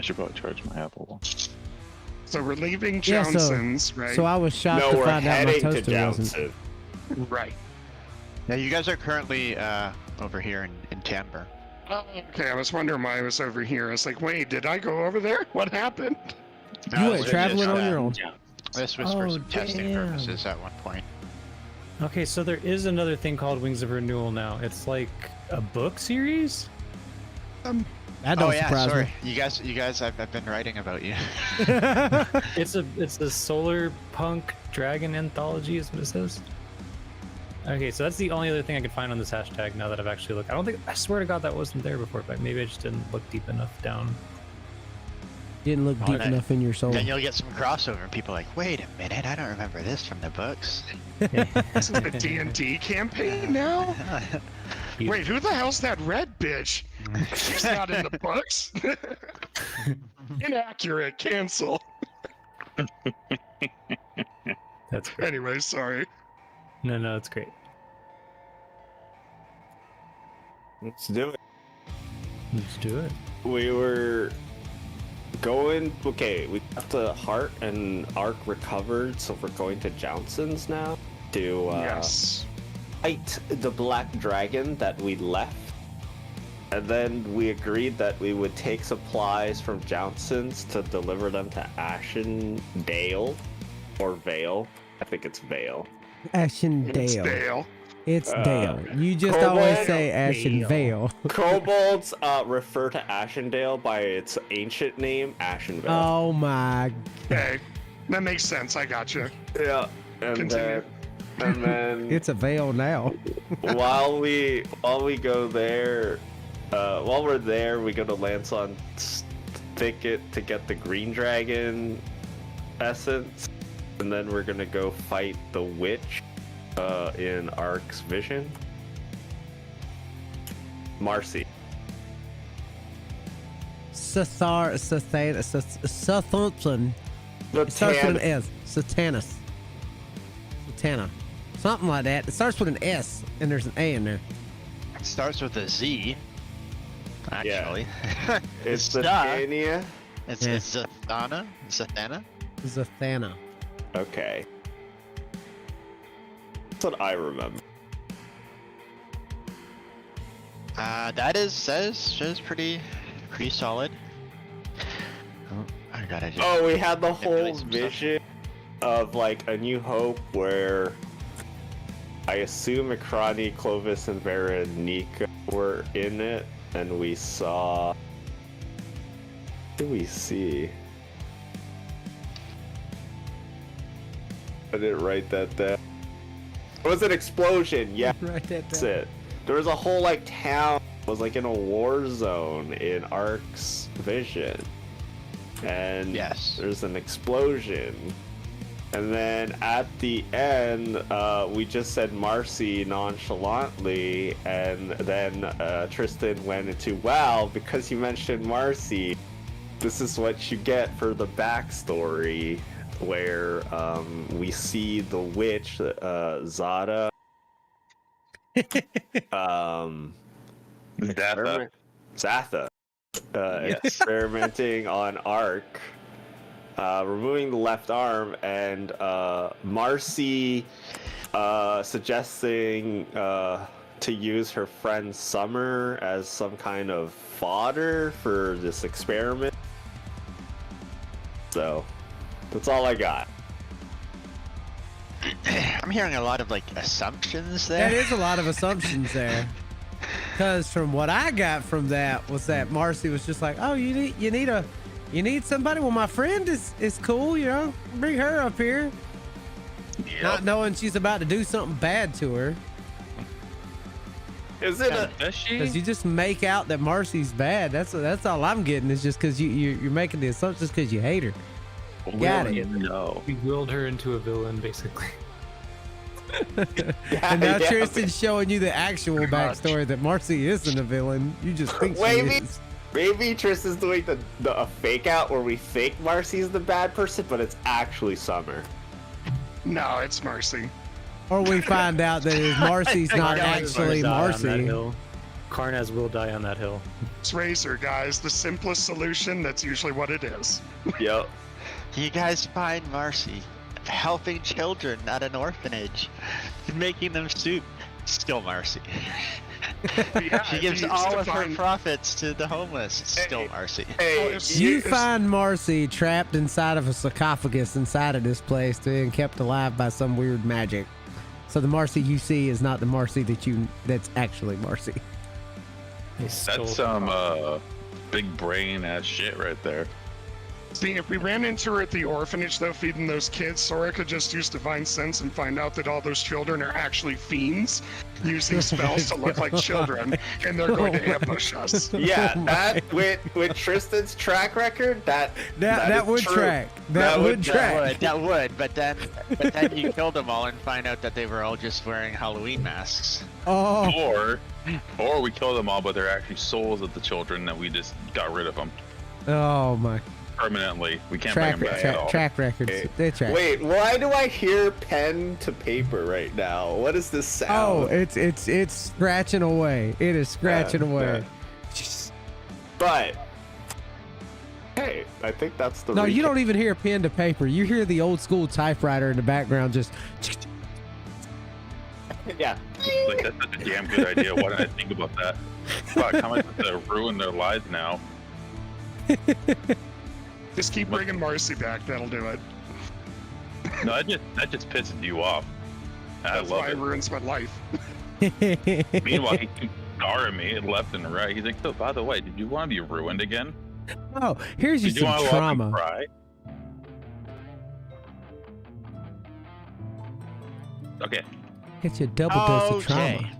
should probably charge my Apple Watch. So we're leaving Yeah, so- Johnson's, right? So I was shocked No, to we're find out my heading to toaster wasn't. Johnson. Right. Yeah, you guys are currently over here in Tamber. Oh, okay, I was wondering why I was over here. I was like, wait, did I go over there? What happened? You went this traveling was, on your own. This was for Oh, some testing damn. purposes at one point. Okay, so there is another thing called Wings of Renewal now. It's like a book series. That don't Oh yeah, surprise sorry. You guys, I've been writing about you. me. It's a solar punk dragon anthology is what it says. Okay, so that's the only other thing I could find on this hashtag now that I've actually looked. I swear to God that wasn't there before, but maybe I just didn't look deep enough down. Didn't look deep Okay. enough in your soul. Then you'll get some crossover, and people are like, wait a minute, I don't remember this from the books. This is a D&D campaign now? You- Wait, who the hell's that red bitch? She's not in the books. Inaccurate. Cancel. That's great. Anyway, sorry. No, it's great. Let's do it. Let's do it. We were going. Okay, we got the heart and arc recovered, so we're going to Johnson's now to Yes. fight the black dragon that we left. And then we agreed that we would take supplies from Johnson's to deliver them to Ashendale or Vale. I think it's Vale. Ashen It's Dale. Dale. It's Dale. You just Kobold? always say Ashen Dale. Vale. Kobolds refer to Ashendale by its ancient name, Ashenvale. Oh my. Okay. That makes sense. I got you. Yeah, and Continue. then It's a Vale now. while we go there, while we're there, we go to Lanson's thicket to get the green dragon essence, and then we're gonna go fight the witch in Ark's vision. Marcy. Sathanton. The It starts with an tan- S. Satanus. Satana. Something like that. It starts with an S, and there's an A in there. It starts with a Z. Actually. It's the Duh. Tania. It's Yeah. Zathana? Zathana? Zathana. Okay. That's what I remember. That is pretty solid. Oh, I gotta just. Oh, we had the whole manipulate some stuff. vision of like A New Hope where I assume Akrani, Clovis, and Veronica were in it, and we saw. What did we see? I didn't write that down. It was an explosion, yeah, Write that that's down. it. There was a whole like town that was like in a war zone in Ark's vision. And Yes. there's an explosion. And then at the end, we just said Marcy nonchalantly, and then Tristan went into, wow, because you mentioned Marcy, this is what you get for the backstory, where we see the witch, Zada. Zatha. Yes. Experimenting on Ark, removing the left arm, and Marcy suggesting to use her friend Summer as some kind of fodder for this experiment. So, that's all I got. I'm hearing a lot of like assumptions there. That is a lot of assumptions there. Because from what I got from that was that Marcy was just like, oh, you need somebody. Well, my friend is cool, you know. Bring her up here. Not knowing she's about to do something bad to her. Is it a... Does she? Because you just make out that Marcy's bad. That's all I'm getting is just because you're making the assumptions because you hate her. Got it. No. We willed her into a villain, basically. And now Yeah, Tristan's showing you the actual backstory that Marcy isn't a villain. You just think she Maybe. is. Maybe Tristan's doing a fake out where we think Marcy's the bad person, but it's actually Summer. No, it's Marcy. Or we find out that Marcy's not I got actually Zod on that Marcy. hill. Karnaz will die on that hill. It's Razor, guys. The simplest solution, that's usually what it is. Yep. You guys find Marcy helping children at an orphanage, making them soup. Still Marcy. Yeah, She if gives you all of her find- profits to the homeless. Still Marcy. Hey, if You if- find Marcy trapped inside of a sarcophagus inside of this place and kept alive by some weird magic. So the Marcy you see is not the Marcy that's actually Marcy. He stole That's the some car. big brain ass shit right there. See, if we ran into her at the orphanage, though, feeding those kids, Sora could just use Divine Sense and find out that all those children are actually fiends using spells to look like children, and they're going to ambush us. yeah, that with Tristan's track record, that is would true. Track. That would track. That would, but then you killed them all and find out that they were all just wearing Halloween masks. Oh, Or we kill them all, but they're actually souls of the children that we just got rid of them oh my. permanently. We can't Track, bring them back at all. track records. Okay. They track. Wait, why do I hear pen to paper right now? What is this sound? Oh, it's scratching away. It is scratching away. But hey, I think that's the No, you recap. don't even hear pen to paper. You hear the old school typewriter in the background just. Yeah. Like, that's such a damn good idea. Why didn't I think about that? Fuck, how much to ruin their lives now? Just keep bringing Marcy back, that'll do it. No, that just pisses you off. I That's love why it it. ruins my life. Meanwhile, he keeps scarring me left and right. He's like, so by the way, did you want to be ruined again? Oh, here's you Did you some want to watch me trauma. cry? Okay. Get you a double dose of Okay. trauma.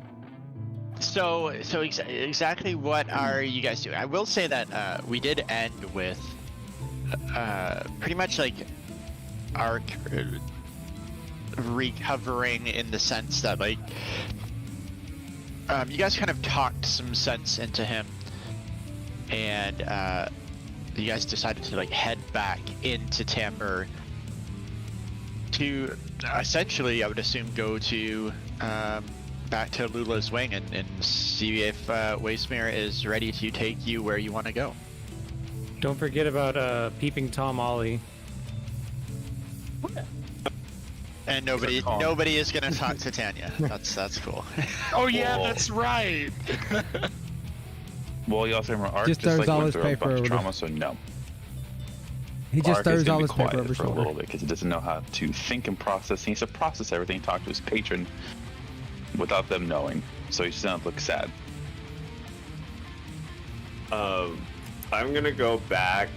So exactly what are you guys doing? I will say that we did end with pretty much like Ark recovering in the sense that like you guys kind of talked some sense into him, and you guys decided to like head back into Tamber to essentially, I would assume, go to back to Lula's Wing and see if Wastemirror is ready to take you where you want to go. Don't forget about Peeping Tom Ollie. And nobody is gonna talk to Tanya. That's cool. Oh yeah, Whoa. that's right. Well, you also remember Ark Just just throws like all went his through a paper bunch over of the- trauma, so no. He just Ark is throws gonna all be his paper quiet over his for a little shoulder. bit because he doesn't know how to think and process. He needs to process everything, talk to his patron without them knowing, so he doesn't look sad. I'm gonna go back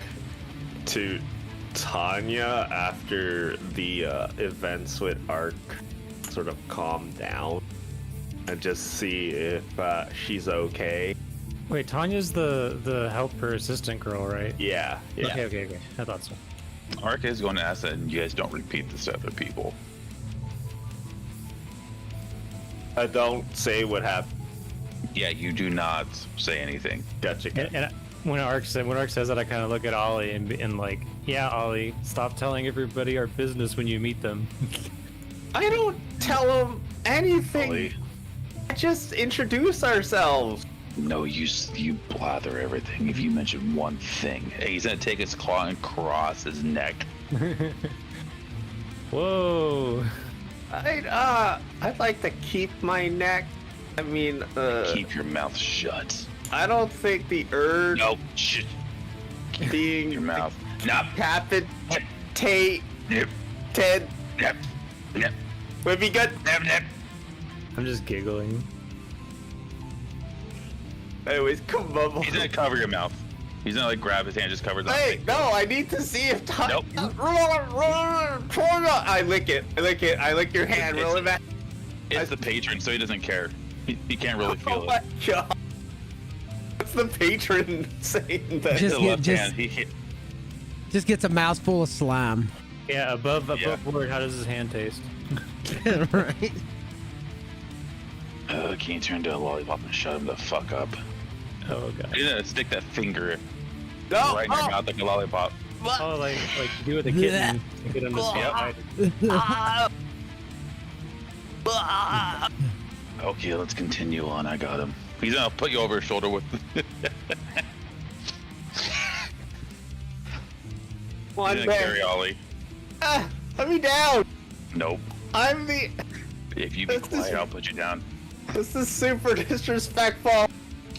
to Tanya after the events with Ark sort of calm down and just see if she's okay. Wait, Tanya's the helper assistant girl, right? Yeah. Okay. I thought so. Ark is going to ask that you guys don't repeat this to other people. I don't say what happened. Yeah, you do not say anything. Gotcha. And when Ark says that, I kind of look at Ollie and like, yeah, Ollie, stop telling everybody our business when you meet them. I don't tell him anything. Ollie. I just introduce ourselves. No, you blather everything if you mention one thing. Hey, he's gonna take his claw and cross his neck. Whoa. I'd like to keep my neck. I mean, Keep your mouth shut. I don't think the urge No, shit. being Your mouth. Nop. capitate Nip. Ted Nip. Nip. would be good. Nip. Nip. I'm just giggling. Anyways, come on. He's gonna cover your mouth. He's gonna like grab his hand, just covers it. Hey, no, I need to see if Nope. I lick it. I lick your hand really bad. It's the patron, so he doesn't care. He can't really Oh feel my it. god. What's the patron saying that? Just The get- left just- hand, he Just gets a mouthful of slime. Yeah, above Yeah. board, how does his hand taste? Right? can you turn to a lollipop and shut him the fuck up? Oh god. He's gonna stick that finger No, right in your mouth like a lollipop. Oh, like you do with a kitten to get him to stop biting. Okay, let's continue on. I got him. He's gonna put you over his shoulder with. One He's gonna carry Ollie. Let me down. Nope. I'm the. If you be This is- quiet, I'll put you down. This is super disrespectful.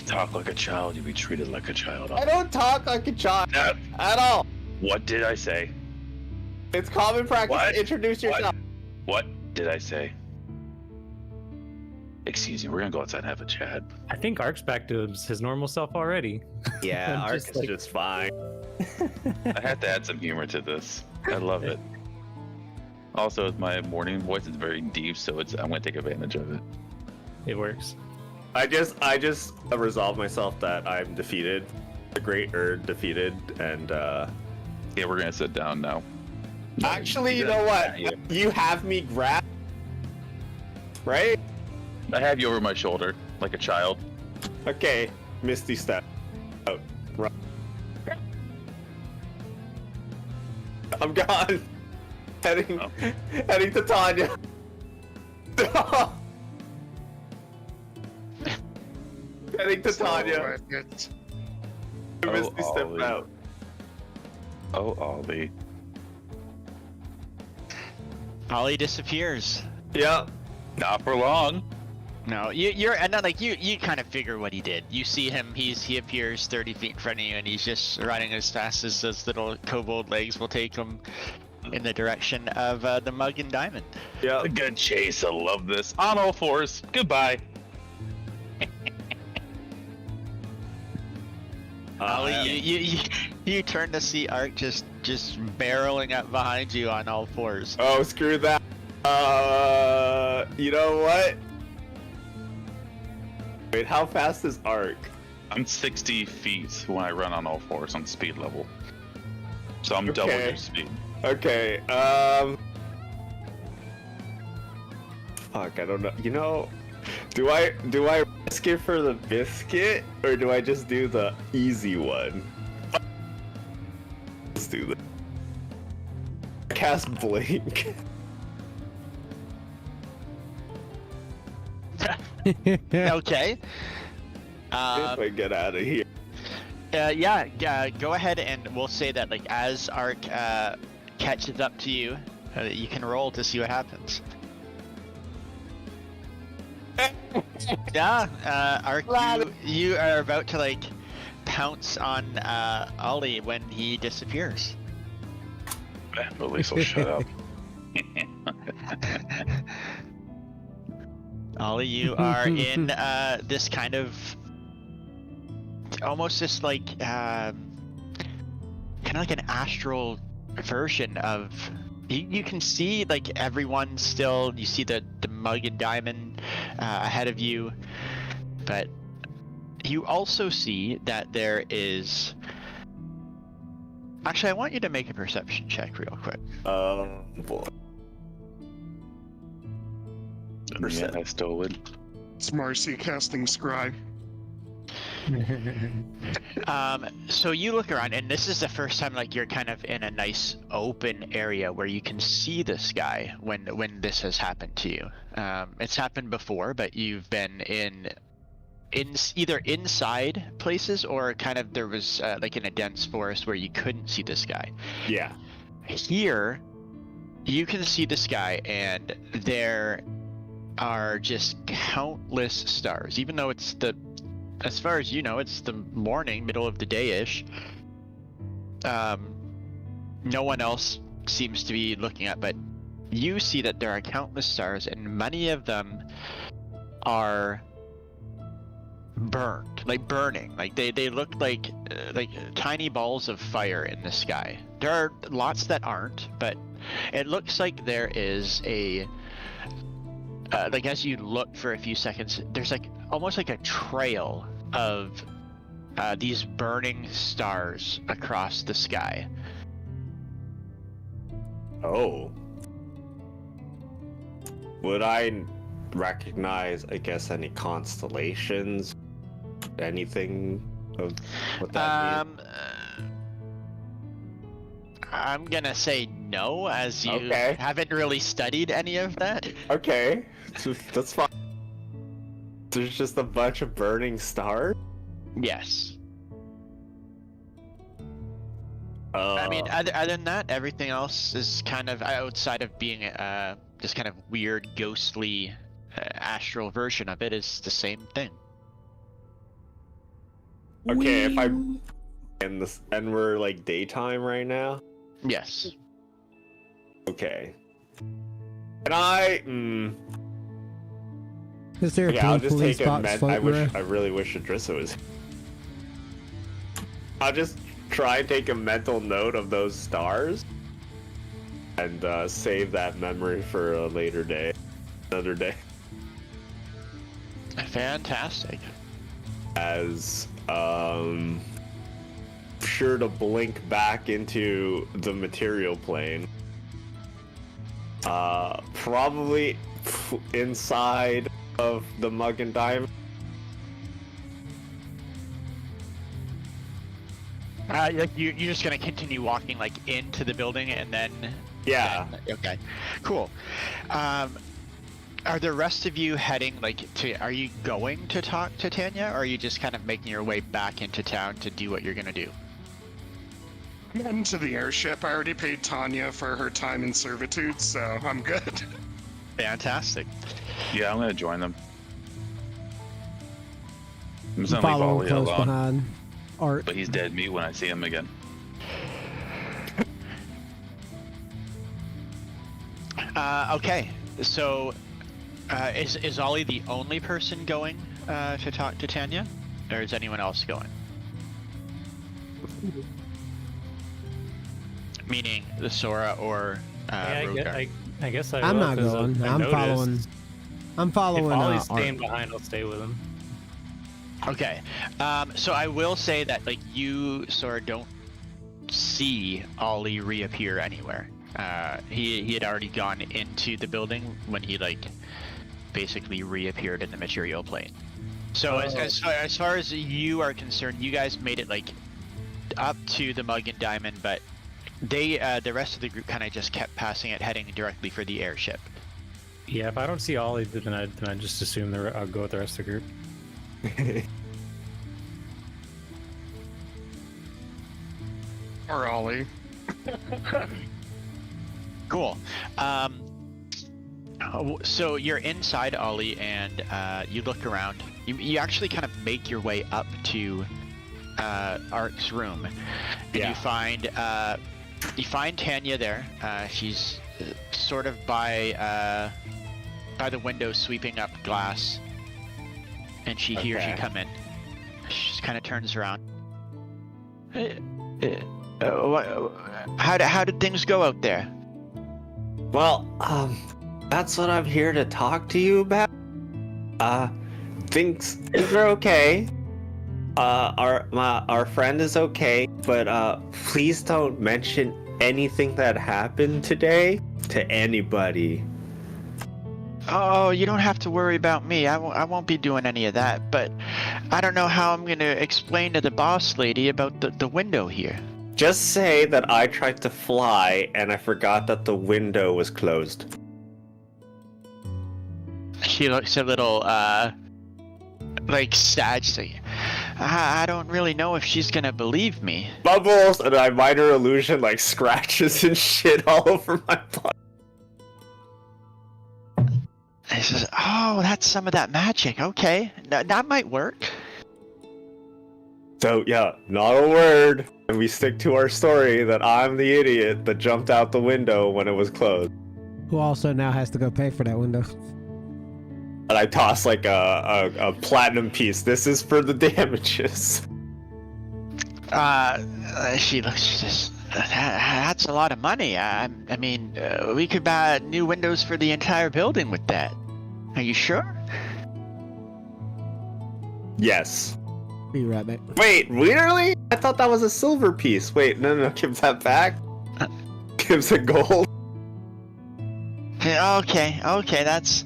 Talk like a child, you be treated like a child. I don't talk like a child No. at all. What did I say? It's common practice What? to introduce yourself. What did I say? Excuse me, we're gonna go outside and have a chat. I think Ark's back to his normal self already. Yeah, I'm Ark just is like- just fine. I had to add some humor to this. I love it. Also, my morning voice is very deep, so I'm gonna take advantage of it. It works. I just resolve myself that I'm defeated. The Great Erd defeated, and Yeah, we're gonna sit down now. actually, you know what? Yeah. You have me grabbed, right? I have you over my shoulder, like a child. Okay, Misty step. Out. Run. I'm gone. Heading to Tanya. Heading to Tanya. It's Misty step Ollie. out. Oh, Ollie. Ollie disappears. Yep. Not for long. No, you're and then like you kind of figure what he did. You see him, he appears 30 feet in front of you, and he's just running as fast as those little kobold legs will take him in the direction of the Mug and Diamond. Yep. A good chase. I love this. On all fours. Goodbye. Ollie, you turn to see Ark just barreling up behind you on all fours. Oh, screw that. You know what? Wait, how fast is Ark? I'm 60 feet when I run on all fours on speed level. So I'm double Okay. your speed. Okay, fuck, I don't know. You know, do I risk it for the biscuit, or do I just do the easy one? Let's do the cast blink. Okay. If I get out of here. Yeah, go ahead and we'll say that like as Ark catches up to you, you can roll to see what happens. Yeah, Ark, you are about to like pounce on Ollie when he disappears. At least I'll shut up. Ollie, you are in this kind of almost just like kind of like an astral version of you can see like everyone still. You see the Mug and Diamond ahead of you, but you also see that there is. Actually, I want you to make a perception check real quick. Boy. Yeah, I stole it. It's Marcy casting Scry. So you look around, and this is the first time like you're kind of in a nice open area where you can see the sky when this has happened to you. It's happened before, but you've been in either inside places or kind of there was like in a dense forest where you couldn't see the sky. Yeah. Here, you can see the sky, and there are just countless stars. Even though it's as far as you know, it's the morning, middle of the day-ish. No one else seems to be looking at, but you see that there are countless stars, and many of them are burned, like burning. Like they look like tiny balls of fire in the sky. There are lots that aren't, but it looks like there is a like as you look for a few seconds, there's like almost like a trail of these burning stars across the sky. Oh. Would I recognize, I guess, any constellations? Anything of what that means? I'm gonna say no, as you Okay. haven't really studied any of that. Okay, that's fine. There's just a bunch of burning stars? Yes. I mean, other than that, everything else is kind of outside of being this kind of weird, ghostly, astral version of it is the same thing. Okay, if I and we're like daytime right now. Yes. Okay. And I. Is there a Okay, I'll just police take a box floating around? I really wish Adrissa was. I'll just try and take a mental note of those stars, and save that memory for a later day, another day. Fantastic. As sure to blink back into the material plane. Probably inside of the mug and diamond. Like you're just gonna continue walking like into the building and then. Yeah. Okay. Cool. Are the rest of you heading like to? Are you going to talk to Tanya, or are you just kind of making your way back into town to do what you're gonna do? I'm heading to the airship. I already paid Tanya for her time in servitude, so I'm good. Fantastic. Yeah, I'm gonna join them. I'm just I'm gonna leave following Ollie close alone, behind Art. but he's dead meat when I see him again. Okay. So, is Ollie the only person going to talk to Tanya, or is anyone else going? Meaning the Sora or Rogar? I guess I I'm will, not 'cause going. I I'm noticed following. I'm following. If Ollie's Art. staying behind, I'll stay with him. Okay. So I will say that like you Sora don't see Ollie reappear anywhere. He had already gone into the building when he like basically reappeared in the material plane. So as far as you are concerned, you guys made it like up to the mug and diamond, but they the rest of the group kind of just kept passing it, heading directly for the airship. Yeah, if I don't see Ollie, then I just assume I'll go with the rest of the group. Or Ollie. Cool. So you're inside Ollie, and you look around. You actually kind of make your way up to Ark's room, and Yeah. you find Tanya there. She's sort of by the window, sweeping up glass, and she hears you Okay. come in. She just kind of turns around. How did things go out there? Well, that's what I'm here to talk to you about. Things are okay. Our friend is okay, but please don't mention anything that happened today to anybody. Oh, you don't have to worry about me. I won't be doing any of that. But I don't know how I'm gonna explain to the boss lady about the window here. Just say that I tried to fly and I forgot that the window was closed. She looks a little like sad. She's like, I don't really know if she's gonna believe me. Bubbles and my minor illusion like scratches and shit all over my body. And she says, oh, that's some of that magic. Okay, that might work. So yeah, not a word. And we stick to our story that I'm the idiot that jumped out the window when it was closed. Who also now has to go pay for that window. And I toss like a platinum piece. This is for the damages. She looks. She says, that's a lot of money. I mean, we could buy new windows for the entire building with that. Are you sure? Yes. Be right back. Wait, really? I thought that was a silver piece. Wait, no, give that back. Gives it gold. Okay, that's...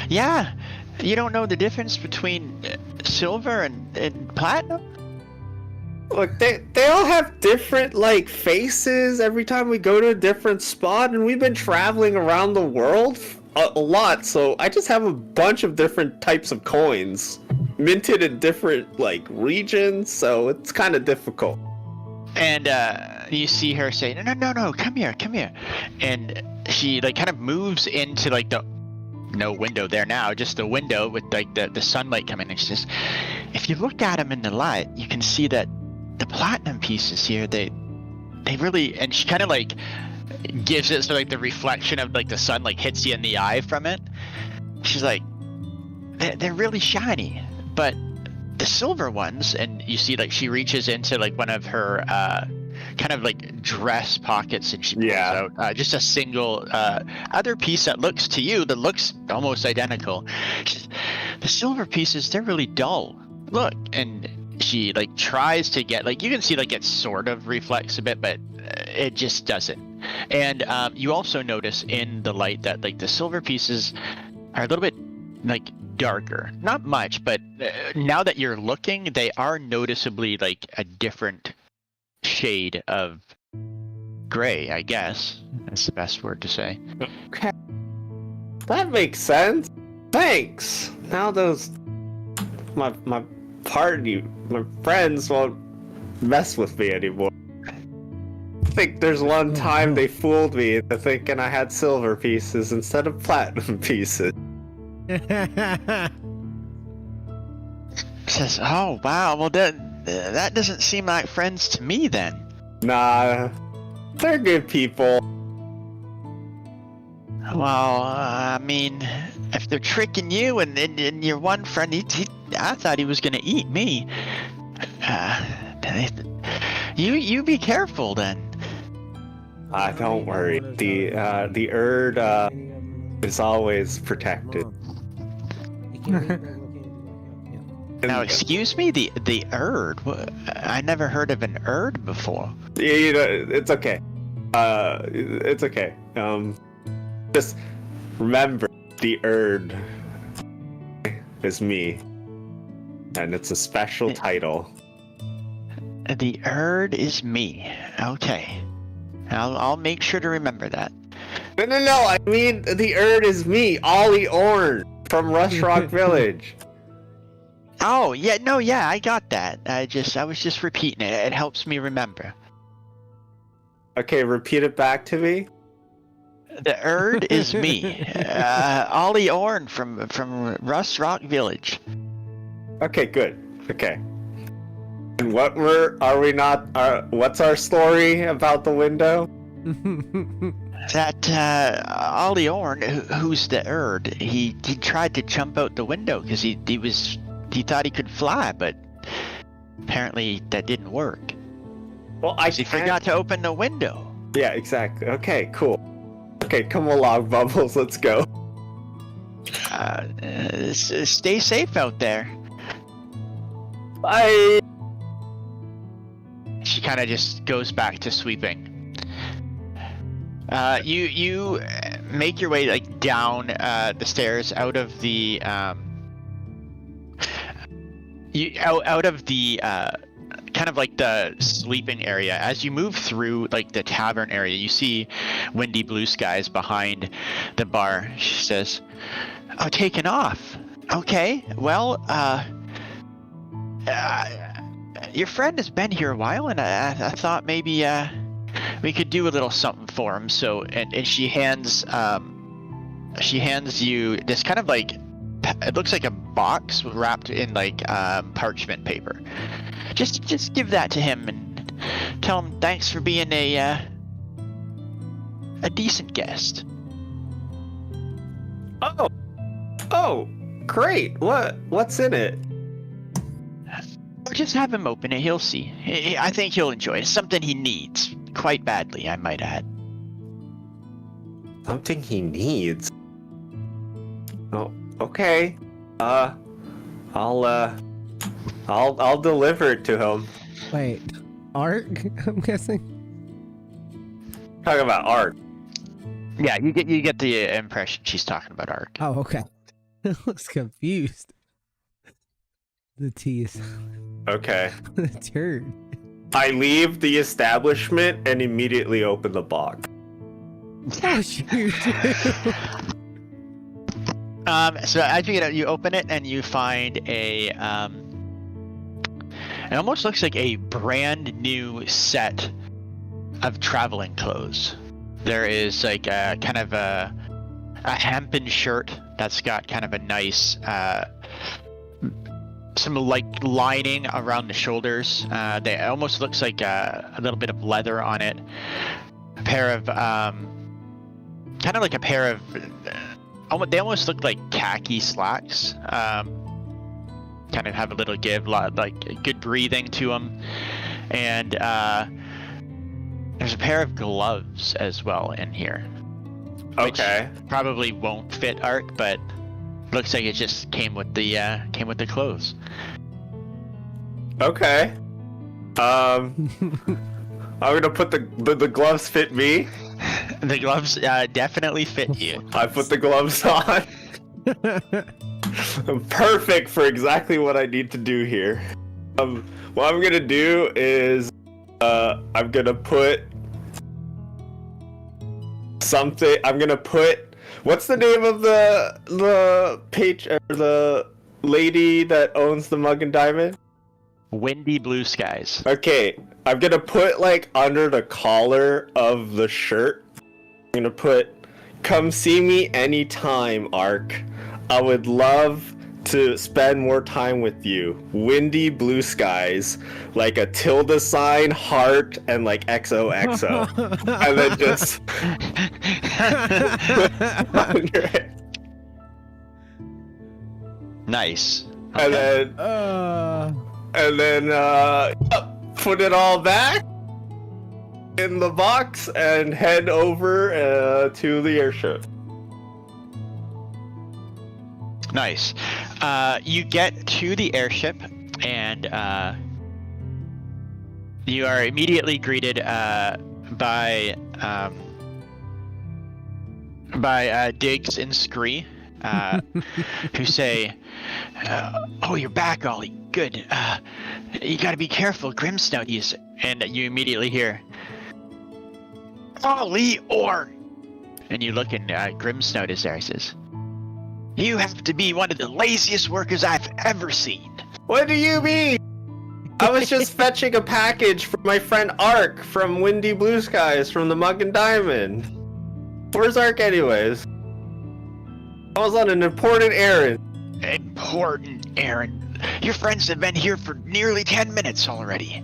yeah, you don't know the difference between silver and platinum? Look, they all have different, like, faces every time we go to a different spot, and we've been traveling around the world a lot, so I just have a bunch of different types of coins minted in different like regions, so it's kind of difficult. And you see her say, no, come here. And she like kind of moves into like the no window there now, just the window with like the sunlight coming in. She says, if you look at them in the light, you can see that the platinum pieces here, they really, and she kind of like gives it so like the reflection of like the sun like hits you in the eye from it. She's like, they're really shiny, but the silver ones, and you see like she reaches into like one of her kind of like dress pockets and she pulls out just a single other piece that looks to you that looks almost identical. The silver pieces, they're really dull. Look, and she like tries to get like, you can see like it sort of reflects a bit, but it just doesn't. And you also notice in the light that like the silver pieces are a little bit like darker, not much, but now that you're looking, they are noticeably like a different shade of gray, I guess that's the best word to say. Okay, that makes sense. Thanks. Now those my friends won't mess with me anymore. I think there's one time they fooled me into thinking I had silver pieces instead of platinum pieces. Says, oh wow, well that doesn't seem like friends to me then. Nah, they're good people. Well, I mean, if they're tricking you and your one friend, I thought he was gonna eat me. You be careful then. Don't worry. The Erd is always protected. Now, excuse me, the Erd. I never heard of an Erd before. Yeah, it's okay. It's okay. Just remember, the Erd is me, and it's a special title. The Erd is me. Okay, I'll make sure to remember that. No. I mean, the Erd is me, Ollie Orn from Rush Rock Village. Oh yeah, no, yeah, I got that. I was just repeating it. It helps me remember. Okay, repeat it back to me. The Erd is me, Ollie Orn from Rush Rock Village. Okay, good. Okay. And what's our story about the window? That Ollie Orn, who's the Erd, he tried to jump out the window because he thought he could fly, but apparently that didn't work. Well, he forgot to open the window. Yeah, exactly. Okay, cool. Okay, come along, Bubbles. Let's go. Stay safe out there. Bye. She kind of just goes back to sweeping. You make your way like down the stairs out of the out of the kind of like the sleeping area. As you move through like the tavern area, you see windy blue skies behind the bar. She says, "Oh, taken off. Okay, well, your friend has been here a while, and I thought maybe we could do a little something for him." So, and she hands you this kind of like, it looks like a box wrapped in like parchment paper. Just give that to him and tell him thanks for being a decent guest. Oh, great! What's in it? Just have him open it. He'll see. I think he'll enjoy it. It's something he needs quite badly, I might add. Something he needs. Oh, okay. I'll deliver it to him. Wait, art? I'm guessing. Talking about art. Yeah, you get the impression she's talking about art. Oh, okay. It looks confused. The T is Okay. the turd. I leave the establishment and immediately open the box. Oh, shoot. So as you get out, you open it and you find a it almost looks like a brand new set of traveling clothes. There is like a kind of a hempen shirt that's got kind of a nice some like lining around the shoulders. They almost looks like a little bit of leather on it. A pair of kind of like a pair of they almost look like khaki slacks. Kind of have a little give, like good breathing to them, and there's a pair of gloves as well in here. Okay. Which probably won't fit Ark, but looks like it just came with the clothes. Okay. I'm gonna put the gloves fit me. The gloves definitely fit you. I put the gloves on. Perfect for exactly what I need to do here. What I'm gonna do is I'm gonna put something. I'm gonna put, what's the name of the page or the lady that owns the Mug and Diamond? Windy Blue Skies. Okay, I'm gonna put like under the collar of the shirt. I'm gonna put, "Come see me anytime, Ark. I would love to spend more time with you. Windy Blue Skies," like a tilde sign, heart, and like XOXO. And then just under it. Nice. And then put it all back in the box and head over to the airship. Nice. You get to the airship, and you are immediately greeted by Diggs and Scree, who say, "Oh, you're back, Ollie. Good. You gotta be careful, Grimsnout." And you immediately hear, "Ollie, or," and you look, and Grimsnout is there. He says, "You have to be one of the laziest workers I've ever seen." What do you mean? I was just fetching a package for my friend Ark from Windy Blue Skies from the Mug and Diamond. Where's Ark anyways? I was on an important errand. Important errand. Your friends have been here for nearly 10 minutes already.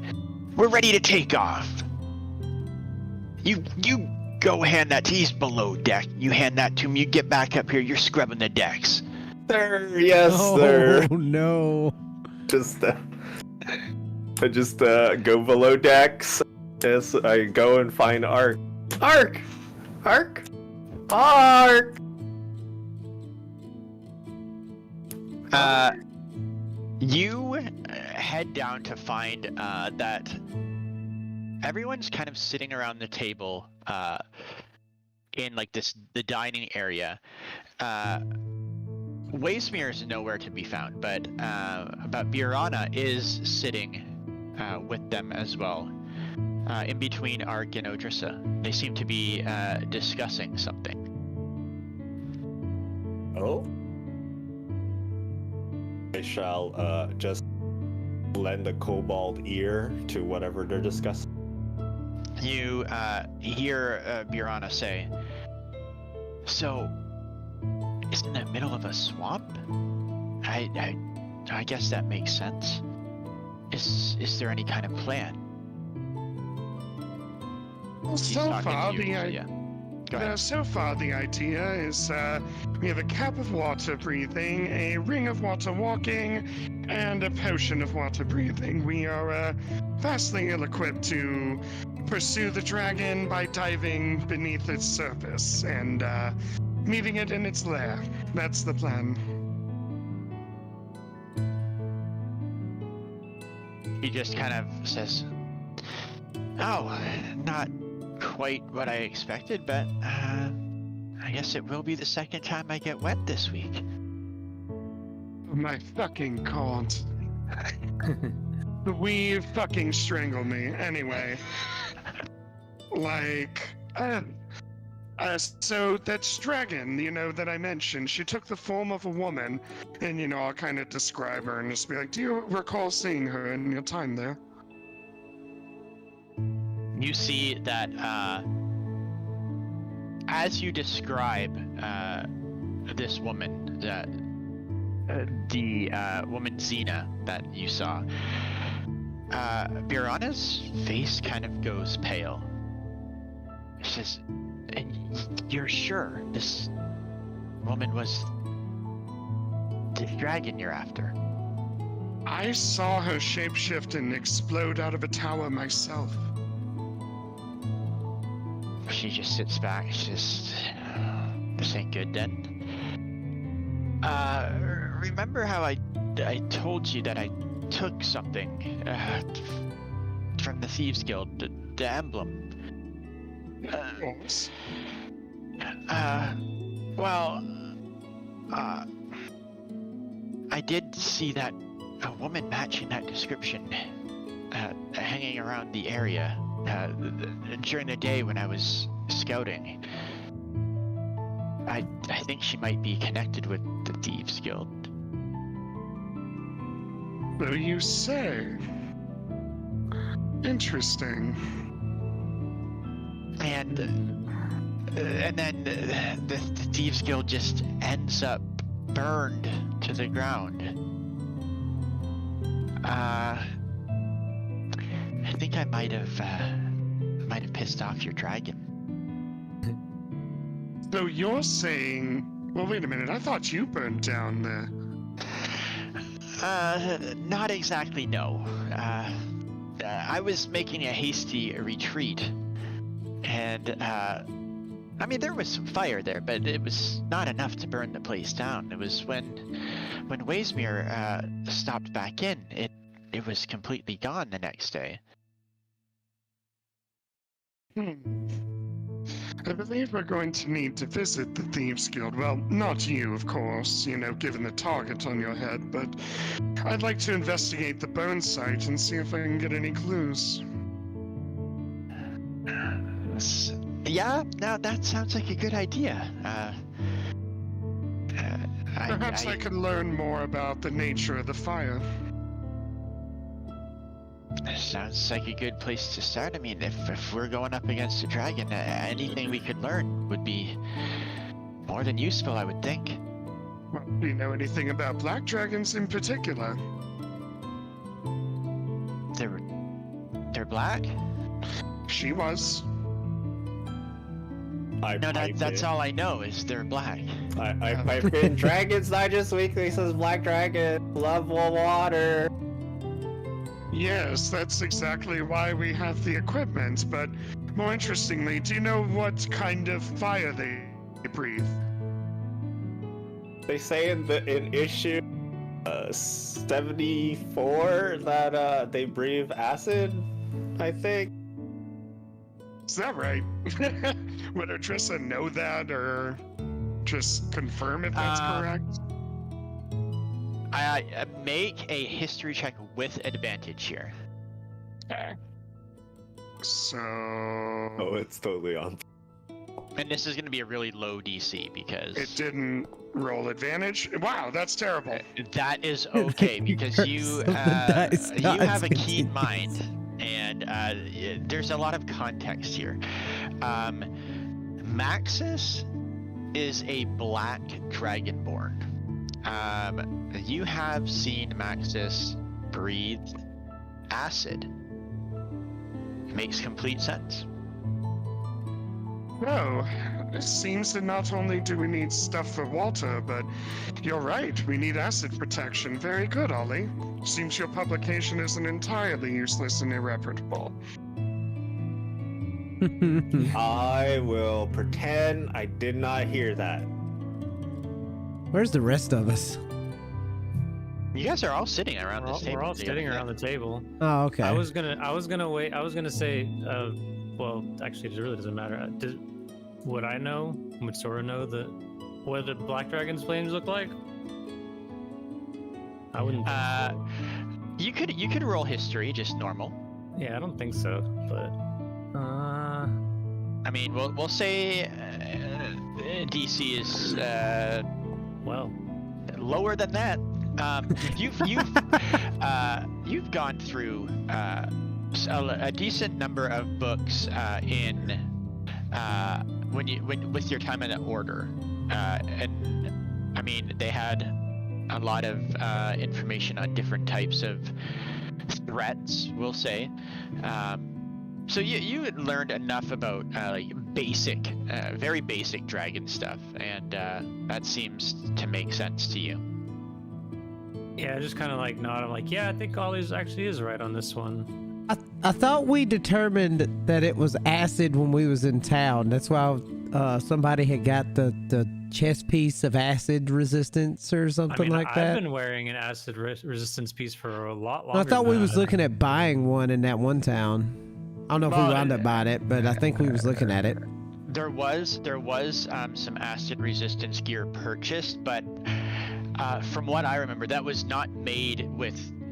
We're ready to take off. You go hand that to, he's below deck. You hand that to him, you get back up here, you're scrubbing the decks. Sir, yes, sir. Oh no. I just go below decks. Yes, I go and find Ark. Ark! Ark! Ark! You head down to find that everyone's kind of sitting around the table in like the dining area. Waysmere is nowhere to be found, but Burana is sitting with them as well, in between Ark and Odrissa. They seem to be discussing something. Oh? I shall just lend a kobold ear to whatever they're discussing. You hear Burana say, "So, it's in the middle of a swamp? I guess that makes sense. Is there any kind of plan?" He's So talking far, to you, so yeah. Go ahead. So far, the idea is we have a cap of water breathing, a ring of water walking, and a potion of water breathing. We are vastly ill-equipped to pursue the dragon by diving beneath its surface and meeting it in its lair. That's the plan. He just kind of says, "Oh, not quite what I expected, but I guess it will be the second time I get wet this week." Oh my fucking god. The weave fucking strangled me. Anyway. Like, So that dragon, that I mentioned, she took the form of a woman, and I'll kind of describe her and just be like, do you recall seeing her in your time there? You see that as you describe this woman, the woman Xena that you saw, Birana's face kind of goes pale. She says, "And you're sure this woman was the dragon you're after?" I saw her shapeshift and explode out of a tower myself. She just sits back. She just, this ain't good then. Remember how I told you that I took something from the Thieves Guild, the emblem? Yes. Well, I did see that a woman matching that description hanging around the area during the day when I was scouting. I think she might be connected with the Thieves Guild. So you say. Interesting. And then the Thieves Guild just ends up burned to the ground. I think I might have pissed off your dragon. So you're saying, well, wait a minute, I thought you burned down there. Not exactly, no. I was making a hasty retreat, and I mean, there was some fire there, but it was not enough to burn the place down. It was when Waysmere stopped back in, it was completely gone the next day. I believe we're going to need to visit the Thieves Guild. Well, not you, of course, given the target on your head, but I'd like to investigate the burn site and see if I can get any clues. Yeah, now that sounds like a good idea. Perhaps I could learn more about the nature of the fire. Sounds like a good place to start. I mean, if we're going up against a dragon, anything we could learn would be more than useful, I would think. Well, do you know anything about black dragons in particular? They're black? She was. That's all I know is they're black. I pipe in Dragon's Digest Weekly says black dragon, love water. Yes, that's exactly why we have the equipment, but more interestingly, do you know what kind of fire they breathe? They say in issue 74 that they breathe acid, I think. Is that right? Would Odrissa know that, or just confirm if that's correct? I make a history check with advantage here. Okay. So... Oh, it's totally on. And this is going to be a really low DC because... It didn't roll advantage? Wow, that's terrible. That is okay because you have a keen mind, and there's a lot of context here. Maxis is a black dragonborn. You have seen Maxis breathe acid. It makes complete sense. No, it seems that not only do we need stuff for Walter, but you're right, we need acid protection. Very good, Ollie. Seems your publication isn't entirely useless and irreparable. I will pretend I did not hear that. Where's the rest of us? You guys are all sitting around this table. We're all sitting around the table. Oh, okay. I was gonna wait. I was gonna say, well, actually, it really doesn't matter. Would I know? Would Sora know what the Black Dragon's flames look like? I wouldn't. You could roll history, just normal. Yeah, I don't think so. But I mean, we'll say DC is Well, lower than that. You've gone through a decent number of books with your time in the order, and I mean they had a lot of information on different types of threats, we'll say. So you had learned enough about like basic, very basic dragon stuff, and that seems to make sense to you. yeah, I just kind of like nod. I'm like, yeah, I think Ollie's actually is right on this one. I thought we determined that it was acid when we was in town. That's why somebody had got the chest piece of acid resistance or something like that. I've been wearing an acid resistance piece for a lot longer. I thought we than was that. looking at buying one in that one town. I don't know if we wound up buying it, but I think we was looking at it. There was some acid resistance gear purchased, but from what I remember, that was not made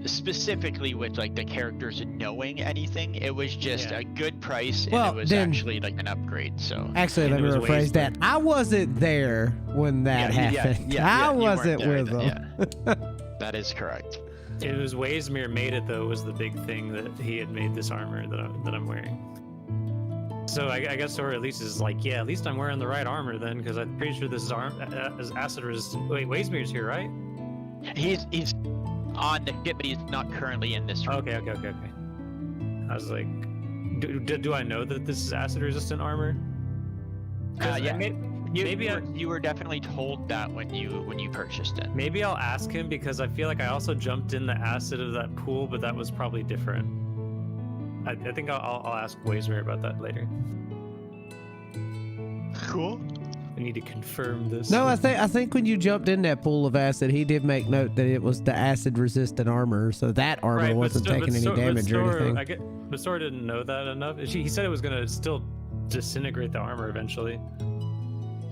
specifically with like the characters knowing anything. It was just a good price, and Well, it was then- actually like an upgrade. So Actually, let It me was rephrase that. wasted. I wasn't there when that happened. I you wasn't weren't with there, them. That is correct. It was Waysmere made it though, was the big thing that he had made this armor that I'm wearing. So I guess, or at least is like, yeah, at least I'm wearing the right armor then, because I'm pretty sure this is is acid resistant. Wait, Waysmere's here, right? He's on the ship, but he's not currently in this room. Okay. I was like, do I know that this is acid resistant armor? 'Cause Yeah. maybe You were definitely told that when you purchased it. Maybe I'll ask him, because I feel like I also jumped in the acid of that pool, but that was probably different. I think I'll ask Waysmere about that later. Cool. I need to confirm this. No, I think when you jumped in that pool of acid, he did make note that it was the acid resistant armor, so that armor Right, but wasn't still- taking but any still- but damage or still, anything. But Sora didn't know that enough. He said it was gonna still disintegrate the armor eventually.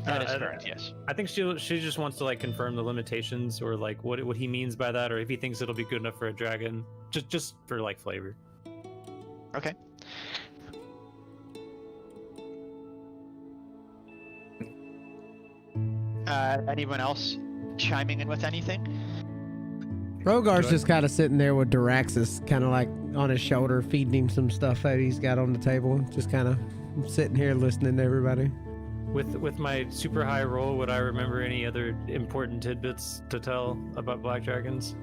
That is correct. Yes. I think she just wants to like confirm the limitations, or like what he means by that, or if he thinks it'll be good enough for a dragon, just for like flavor. Okay. Anyone else chiming in with anything? Rogar's just kind of sitting there with Duraxis kind of like on his shoulder, feeding him some stuff that he's got on the table. Just kind of sitting here listening to everybody. With my super high roll, would I remember any other important tidbits to tell about black dragons?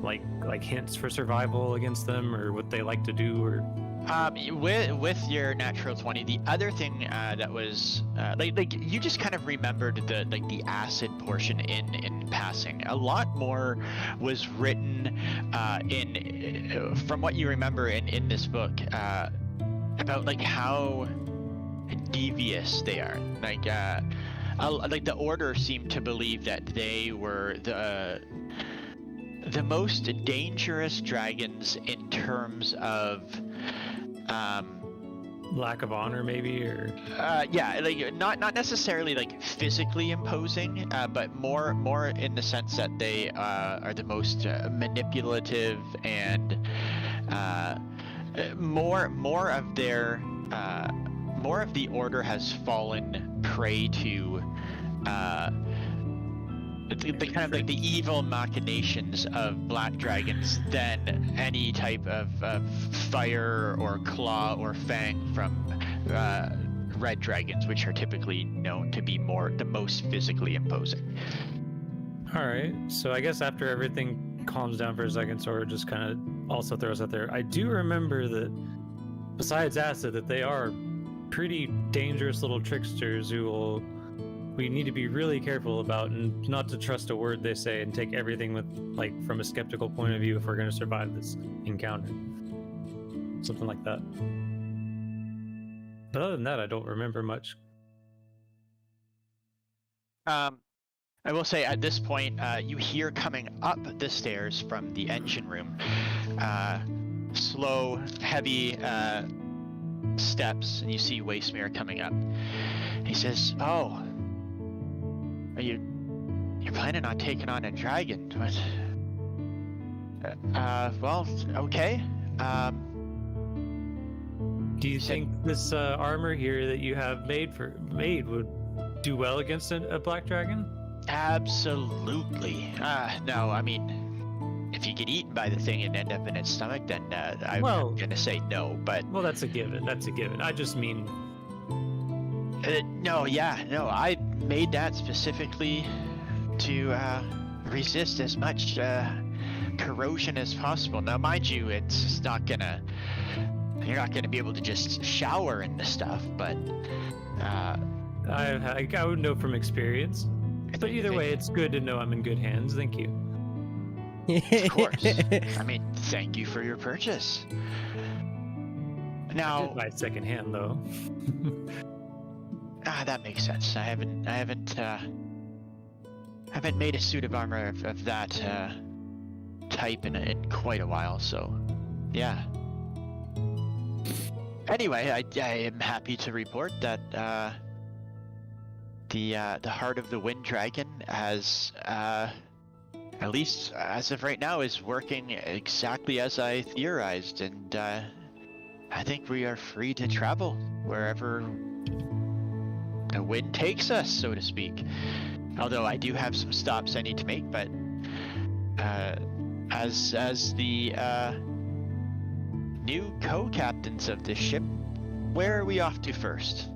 Like hints for survival against them, or what they like to do, or With your natural 20, the other thing that was like you just kind of remembered the acid portion in passing. A lot more was written in from what you remember in this book about like how devious they are. Like the Order seemed to believe that they were the most dangerous dragons in terms of lack of honor, maybe, or like not necessarily like physically imposing, but more in the sense that they are the most manipulative, and more of the Order has fallen prey to the kind of like the evil machinations of black dragons than any type of fire or claw or fang from red dragons, which are typically known to be the most physically imposing. all right. So I guess after everything calms down for a second, Sora just kind of also throws out there, I do remember that besides acid, that they are pretty dangerous little tricksters we need to be really careful about, and not to trust a word they say, and take everything with like from a skeptical point of view if we're going to survive this encounter. Something like that. But other than that, I don't remember much. I will say at this point, you hear coming up the stairs from the engine room, slow, heavy steps, and you see Waysmere coming up. He says, "Oh, you're planning on taking on a dragon? Well, okay. Do you think this armor here that you have made would do well against a black dragon? Absolutely. No, I mean, if you get eaten by the thing and end up in its stomach, then I'm gonna say no. But well, that's a given. That's a given. I just mean, no, I made that specifically to resist as much corrosion as possible. Now, mind you, it's not gonna. You're not gonna be able to just shower in the stuff, but I would know from experience. But either way, it's good to know I'm in good hands. Thank you. Of course. I mean, thank you for your purchase. Now, I did buy it secondhand, though. That makes sense. I haven't made a suit of armor of that type in quite a while. So, yeah. Anyway, I am happy to report that the Heart of the Wind Dragon has, at least as of right now, is working exactly as I theorized, and I think we are free to travel wherever the wind takes us, so to speak. Although I do have some stops I need to make, but as the new co-captains of this ship, where are we off to first?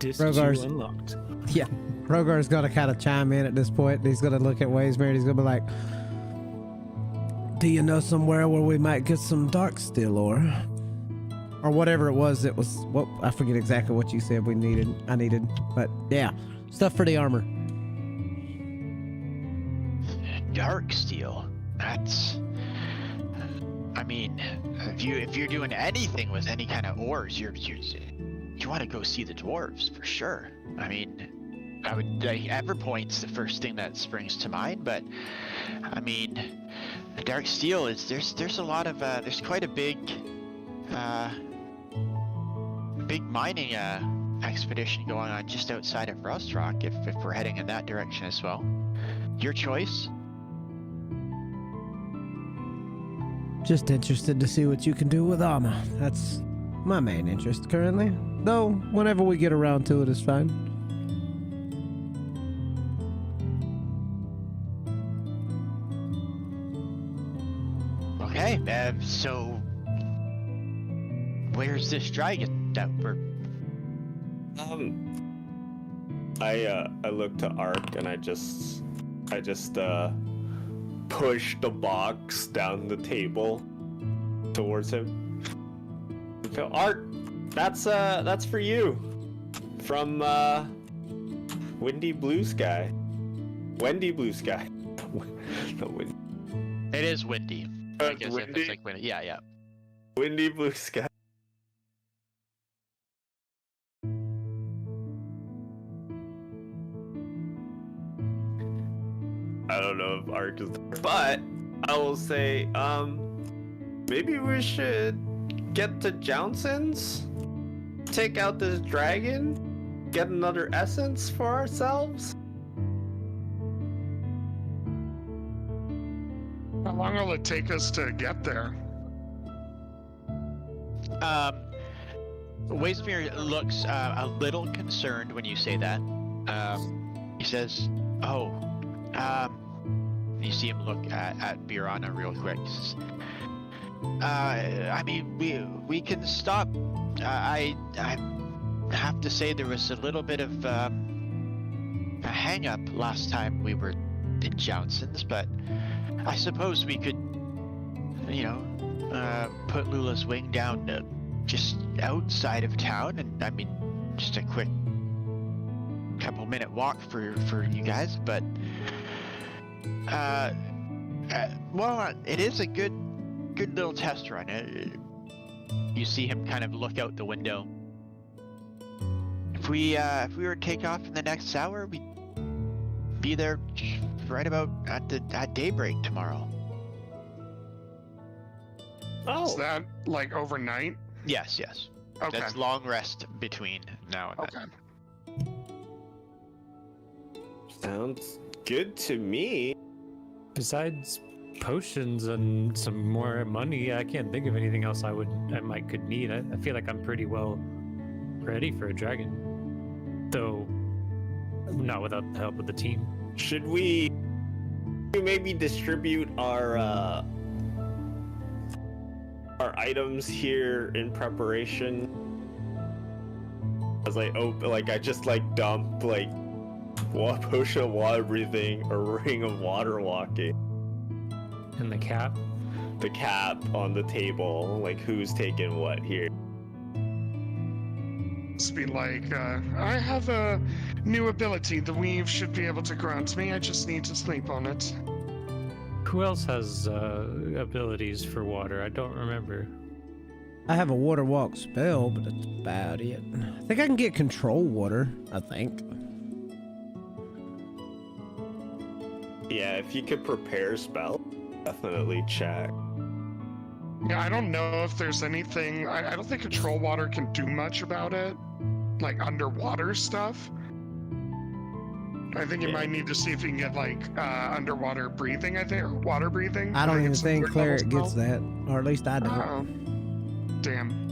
Disc Rogar's 2 unlocked. Yeah, Rogar's got to kind of chime in at this point. He's going to look at Waysmere and he's going to be like, do you know somewhere where we might get some dark steel ore? Or whatever it was. It was, well, I forget exactly what you said I needed. But yeah, stuff for the armor. Dark steel? That's... I mean, if you're doing anything with any kind of ores, you want to go see the dwarves for sure. I mean, I would Everpoint's the first thing that springs to mind, but I mean, dark steel is there's a lot of there's quite a big mining expedition going on just outside of Rustrock. If we're heading in that direction as well, your choice. Just interested to see what you can do with armor. That's my main interest currently. Though, whenever we get around to it is fine. Okay, so where's this dragon that we're... I look to Ark and I just push the box down the table towards him. So, Ark, that's for you from Windy Blue Sky. Wendy Blue Sky. No, Windy. It is windy. I guess windy? if it's like windy. Yeah. Windy Blue Sky. I don't know if Ark is there, but I will say, maybe we should get to Johnson's, take out this dragon, get another essence for ourselves. How long will it take us to get there? Waysmere looks a little concerned when you say that. He says, "Oh, you see him look at Birana real quick. He says, I mean, we can stop. I have to say there was a little bit of a hang-up last time we were in Johnson's, but I suppose we could, put Lula's wing down just outside of town, and I mean, just a quick couple-minute walk for you guys, but well, it is a good little test run. You see him kind of look out the window. If we were to take off in the next hour, we'd be there right about at daybreak tomorrow. Oh, Is that like overnight? Yes. Okay. That's long rest between now and then. Okay. sounds good to me. Besides potions and some more money. I can't think of anything else I could need. I feel like I'm pretty well ready for a dragon, though not without the help of the team. Should we maybe distribute our items here in preparation? As I just dump one potion of water breathing, a ring of water walking, And the cap. the cap on the table. Like, who's taking what here? Just be like, I have a new ability the weave should be able to grant me. I just need to sleep on it. Who else has abilities for water? I don't remember. I have a water walk spell, but that's about it. I think I can get control water, I think. Yeah, if you could prepare spell, definitely check. Yeah, I don't know if there's anything. I don't think control water can do much about it, like underwater stuff. I think you might need to see if you can get underwater breathing. I think, or water breathing. I don't even it's a think third level cleric gets spell. that, or at least I don't. Oh, damn.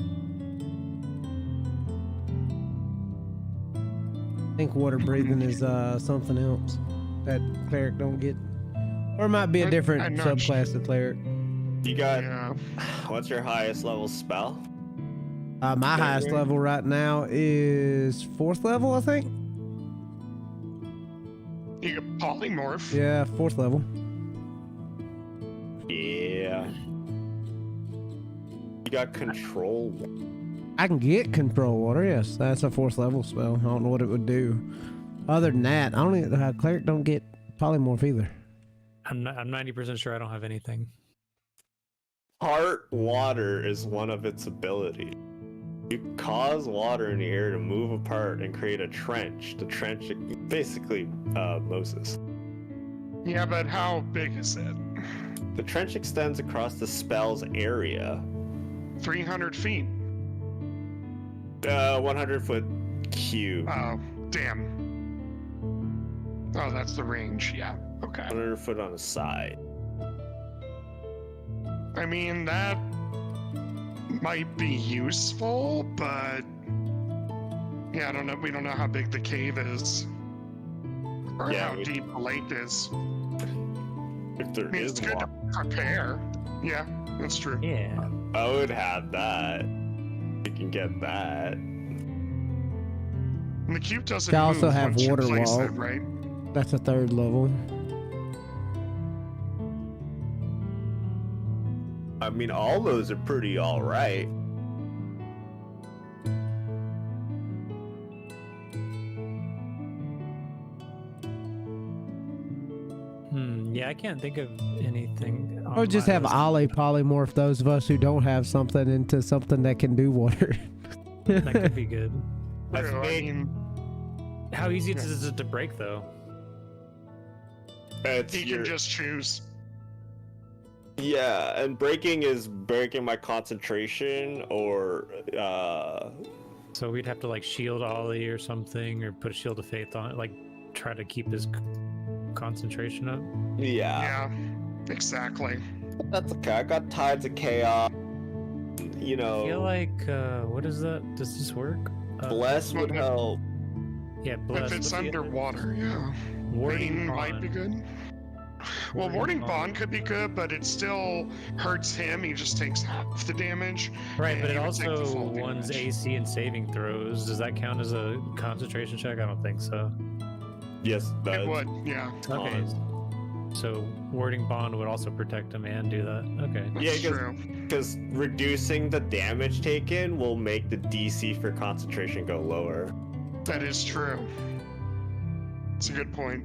I think water breathing is something else that cleric don't get, or it might be a I'm different not subclass of cleric. You got Yeah. what's your highest level spell? My highest Cleric? level right now is 4th level, I think. You get polymorph. Yeah, 4th level. Yeah. You got control. I can get control water. Yes, that's a 4th level spell. I don't know what it would do. Other than that, I don't even, cleric don't get polymorph either. I'm 90% sure I don't have anything. Heart water is one of its abilities. You cause water in the air to move apart and create a trench. The trench, basically, Moses. Yeah, but how big is it? The trench extends across the spell's area. 300 feet. 100-foot cube. Oh, damn. Oh, that's the range. Yeah. Okay. 100 foot on the side. I mean, that might be useful, but yeah, I don't know. We don't know how big the cave is, or Yeah, how we- deep the lake is. If there I mean, is it's good water, to prepare. Yeah, that's true. Yeah. I would have that. You can get that. And the cube doesn't They also move have once water you place wall. it, right? That's a 3rd level. I mean, all those are pretty alright. Yeah, I can't think of anything. Or just have Ollie polymorph those of us who don't have something into something that can do water. That could be good. I True, I think- mean, How easy is it to break, though? It's he your, can just choose. yeah, and breaking is breaking my concentration or So we'd have to like shield Ollie or something, or put a shield of faith on it, like try to keep his concentration up. Yeah, exactly. That's okay. I got tides of chaos. You I feel know, like what is that? Does this work? bless would help. Yeah, bless. If it's what's the other- underwater, yeah. Warding Bane might be Bond. good. Well, Warding Bond could be good, but it still hurts him. He just takes half the damage. Right, and but it he would take the also full one's damage. AC and saving throws. Does that count as a concentration check? I don't think so. Yes, It that's would, yeah. Okay. So warding bond would also protect him and do that. Okay. That's Yeah, 'cause- true. because reducing the damage taken will make the DC for concentration go lower. That is true. It's a good point.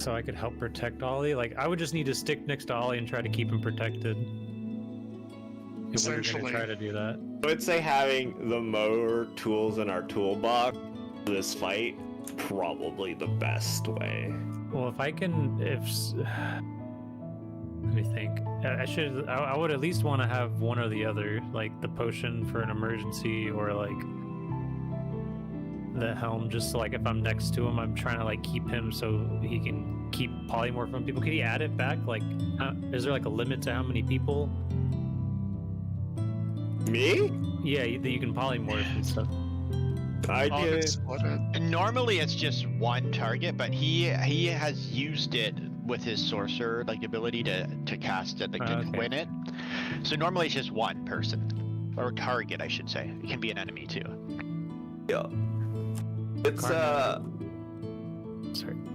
So I could help protect Ollie. Like I would just need to stick next to Ollie and try to keep him protected. If we were Essentially. gonna try to do that. I would say having the more tools in our toolbox for this fight probably the best way. Well, if I can, let me think. I would at least want to have one or the other, like the potion for an emergency, or like the helm, just so, like if I'm next to him, I'm trying to like keep him so he can keep polymorph from people. Can he add it back? Like, is there like a limit to how many people? Me? Yeah, that you can polymorph and stuff. I Oh, did. it's split it. Normally it's just one target, but he has used it with his sorcerer like ability to cast it, like to Okay. twin it. So normally it's just one person or target, I should say. It can be an enemy too. Yeah. It's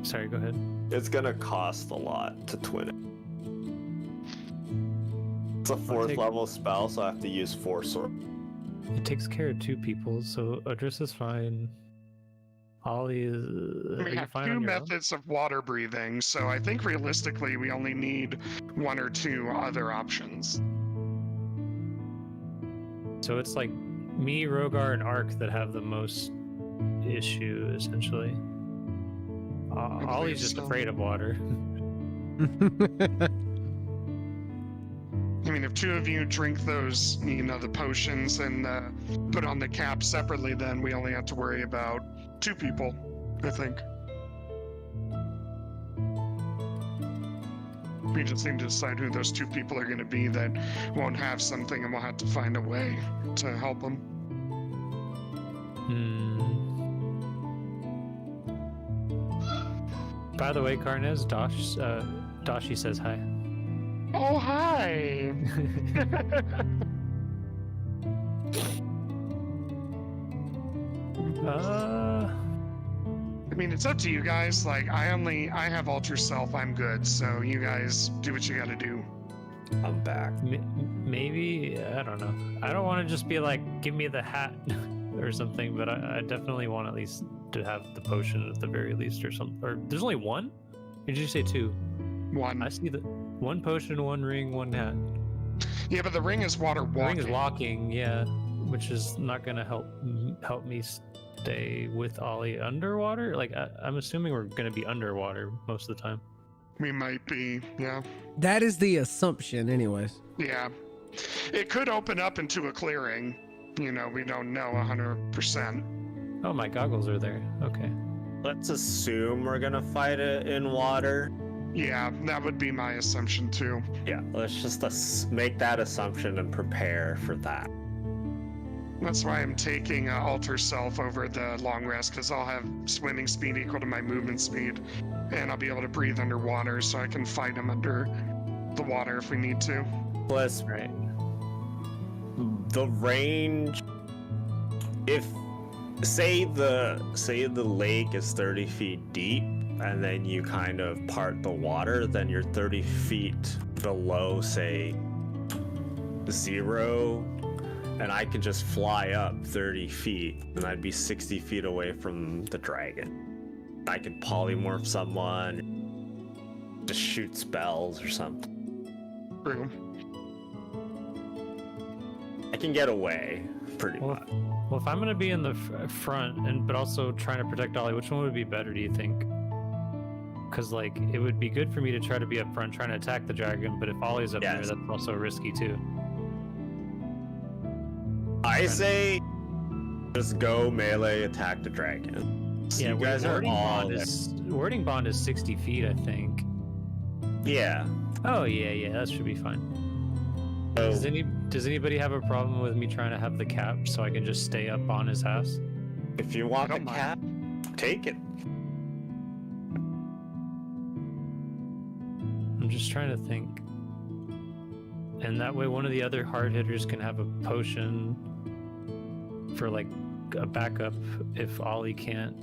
Sorry, go ahead. it's gonna cost a lot to twin it. It's a 4th level spell, so I have to use 4 sword. It takes care of 2 people, so Adris is fine. Ollie is. Are We you have fine 2 on your own? methods of water breathing, so I think realistically we only need 1 or 2 other options. So it's like me, Rogar, and Ark that have the most issue, essentially. believe Ollie's just so. afraid of water. I mean, if 2 of you drink those, the potions and put on the cap separately, then we only have to worry about 2 people, I think. We just need to decide who those 2 people are going to be that won't have something, and we'll have to find a way to help them. By the way, Karnez, Dashi says hi. Oh, hi! I mean, it's up to you guys. Like, I have alter self. I'm good. So you guys do what you got to do. I'm back. Maybe, I don't know. I don't want to just be like, give me the hat or something, but I definitely want at least to have the potion at the very least or something. Or there's only 1? Or did you say 2? 1. I see the 1 potion, 1 ring, 1 hat. Yeah, but the ring is water The ring walking. is walking, yeah, which is not gonna help me stay with Ollie underwater. Like I'm assuming we're gonna be underwater most of the time. We might be, yeah. That is the assumption, anyways. Yeah. It could open up into a clearing. We don't know 100%. Oh, my goggles are there. Okay. Let's assume we're gonna fight it in water. Yeah, that would be my assumption too. Yeah, let's just make that assumption and prepare for that. That's why I'm taking alter self over the long rest, because I'll have swimming speed equal to my movement speed, and I'll be able to breathe underwater, so I can fight him under the water if we need to. Plus, Right. the range. If say the lake is 30 feet deep, and then you kind of part the water, then you're 30 feet below, say, 0. And I can just fly up 30 feet, and I'd be 60 feet away from the dragon. I could polymorph someone, just shoot spells or something. True. I can get away, pretty Well, much. well, if I'm gonna be in the front but also trying to protect Ollie, which one would be better? Do you think? Because like it would be good for me to try to be up front trying to attack the dragon, but if Ollie's up there, Yes. that's also risky too. I say just go melee, attack the dragon. So Yeah, you guys are wording all wording bond is 60 feet, I think. yeah. Oh yeah, that should be fine. So, Does anybody have a problem with me trying to have the cap so I can just stay up on his ass? if you want I the don't cap, take it. I'm just trying to think. And that way one of the other hard hitters can have a potion for like a backup if Ollie can't.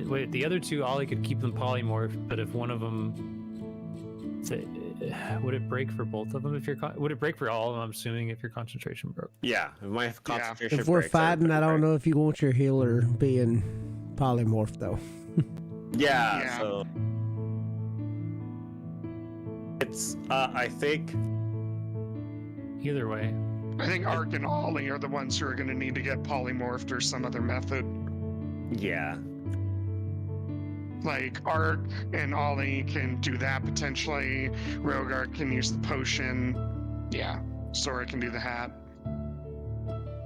Wait, the other 2, Ollie could keep them polymorphed, but if one of them... would it break for both of them if you're... Would it break for all of them, I'm assuming, if your concentration broke? Yeah, if my concentration If we're breaks, fighting, I everybody don't breaks. know if you want your healer being polymorphed, though. Yeah, Yeah. so it's I think Either way. I think Ark and Ollie are the ones who are going to need to get polymorphed or some other method. yeah. Like, Ark and Ollie can do that potentially. Rogar can use the potion. Yeah. Sora can do the hat.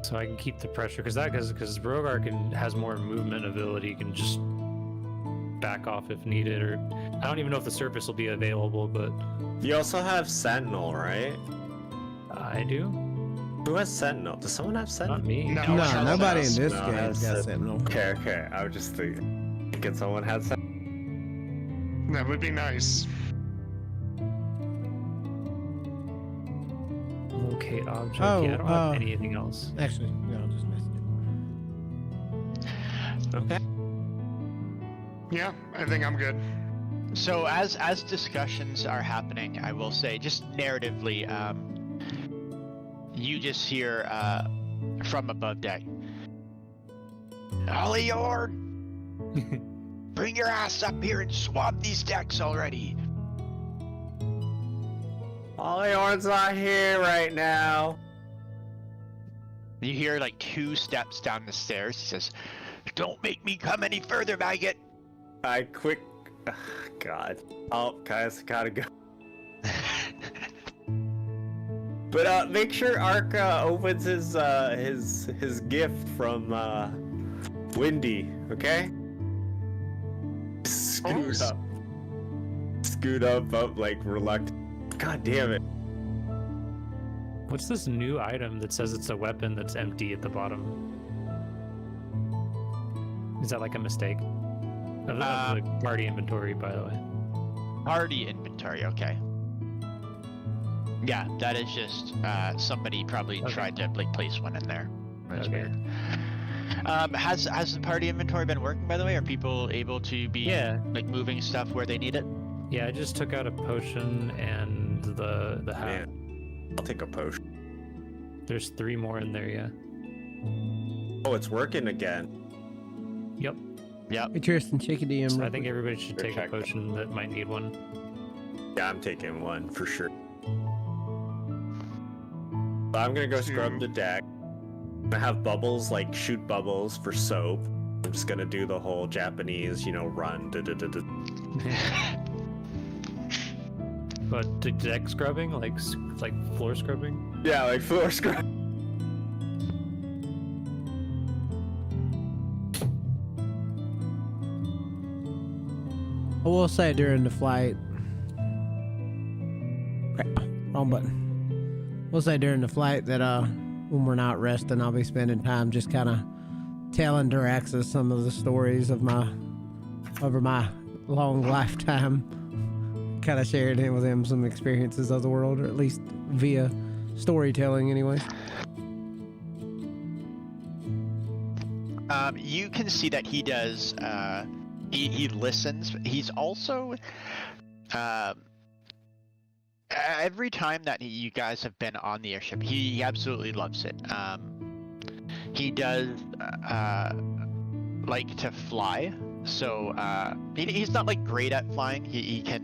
So I can keep the pressure because Rogar has more movement ability, can just back off if needed, or I don't even know if the surface will be available, but You also have Sentinel, right? I do. Who has Sentinel? Does someone have Sentinel? Not me. No. No, nobody in this No, game that's got it. Sentinel. Okay. I was just thinking someone had Sentinel. That would be nice. Locate object. Oh, yeah, I don't have anything else. Actually, no, I'll just mess it. Okay. Yeah, I think I'm good. So as discussions are happening, I will say, just narratively, you just hear from above deck, Olliorn, bring your ass up here and swab these decks already. Olliorn's not here right now. You hear like 2 steps down the stairs. He says, "Don't make me come any further, maggot." God. Oh, guys, gotta go. But make sure Ark opens his gift from Windy, okay? Scoot up, like reluctant. God damn it. What's this new item that says it's a weapon that's empty at the bottom? Is that like a mistake? Of the party inventory, by the way. Party inventory, okay. Yeah, that is just somebody probably tried to like place one in there. That's Okay. weird. Has the party inventory been working, by the way? Are people able to be like moving stuff where they need it? Yeah, I just took out a potion and the hat. Man, I'll take a potion. There's 3 more in there, yeah. Oh, it's working again. Yep. Hey, Tristan, check it DM. So real I think quick. everybody should take a Check. potion that might need one. Yeah, I'm taking one for sure. I'm gonna go scrub the deck. I'm gonna have bubbles, like shoot bubbles for soap. I'm just gonna do the whole Japanese, run. But deck scrubbing, like floor scrubbing. Yeah, like floor scrub. I will say during the flight. Crap, wrong button. We'll say during the flight that when we're not resting, I'll be spending time just kind of telling Duraxis some of the stories of over my long lifetime. Kind of sharing with him some experiences of the world, or at least via storytelling, anyway. You can see that he does. He listens. He's also every time that you guys have been on the airship, he absolutely loves it. He does like to fly, so he's not like great at flying. He can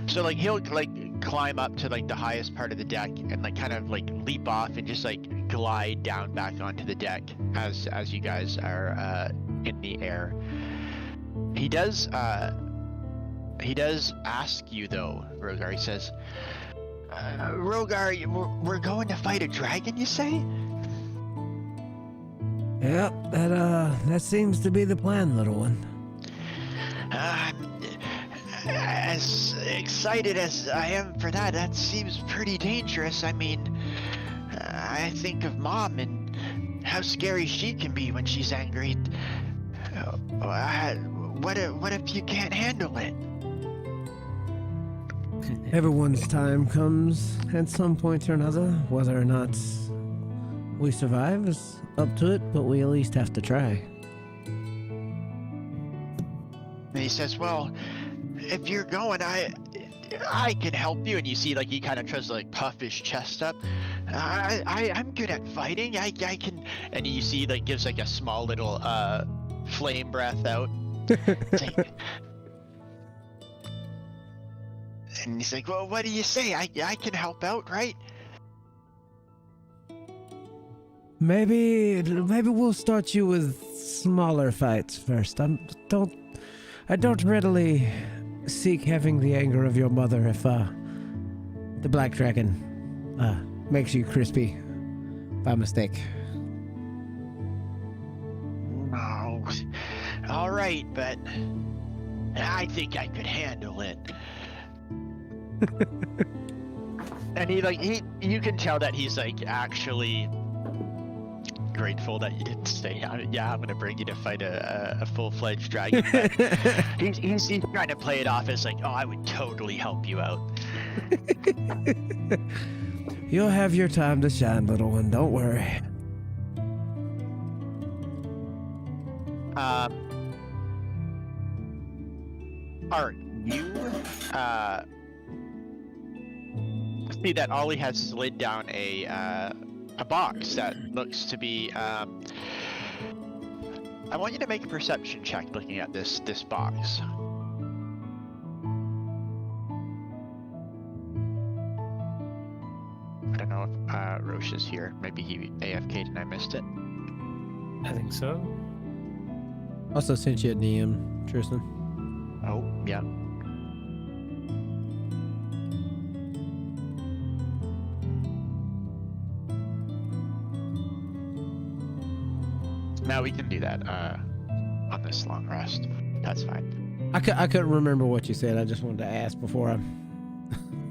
so like he'll like climb up to like the highest part of the deck and like kind of like leap off and just like glide down back onto the deck as you guys are in the air. He does ask you though, Rogar. He says, "Rogar, we're going to fight a dragon, you say?" Yep, that seems to be the plan, little one. As excited as I am for that, that seems pretty dangerous. I mean, I think of Mom and how scary she can be when she's angry. What if you can't handle it? Everyone's time comes at some point or another. Whether or not we survive is up to it, but we at least have to try. And he says, "Well, if you're going, I can help you." And you see, like, he kind of tries to like puff his chest up. I'm good at fighting. I can. And you see, like, gives like a small little flame breath out. And he's like, "Well, what do you say? I can help out, right?" Maybe we'll start you with smaller fights first. I don't readily seek having the anger of your mother if the black dragon makes you crispy. by mistake. No. All right, but I think I could handle it. And you can tell that he's like actually grateful that you didn't say, yeah, I'm gonna bring you to fight a full-fledged dragon. But he's trying to play it off as like, oh, I would totally help you out. You'll have your time to shine, little one. Don't worry. Art, you see that Ollie has slid down a box that looks to be. I want you to make a perception check looking at this box. I don't know if Roche is here. Maybe he AFK'd and I missed it. I think so. Also sent you a DM, Tristan. Oh, yeah. Now we can do that on this long rest. That's fine. I couldn't remember what you said. I just wanted to ask before I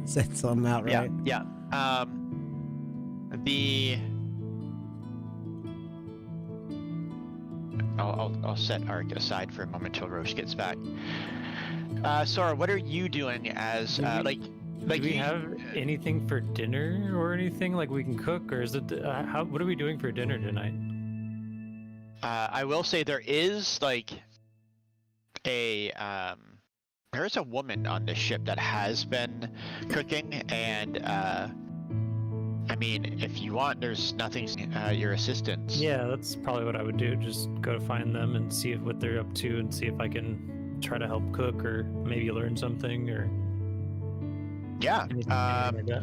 said something outright. Yeah. I'll set Ark aside for a moment till Roche gets back. Sora, what are you doing as do we have anything for dinner or anything like we can cook, or is it what are we doing for dinner tonight? I will say there is like there is a woman on this ship that has been cooking, and I mean, if you want, there's nothing your assistance. Yeah, that's probably what I would do. Just go find them and see what they're up to, and see if I can try to help cook or maybe learn something or. Yeah. Anything like that.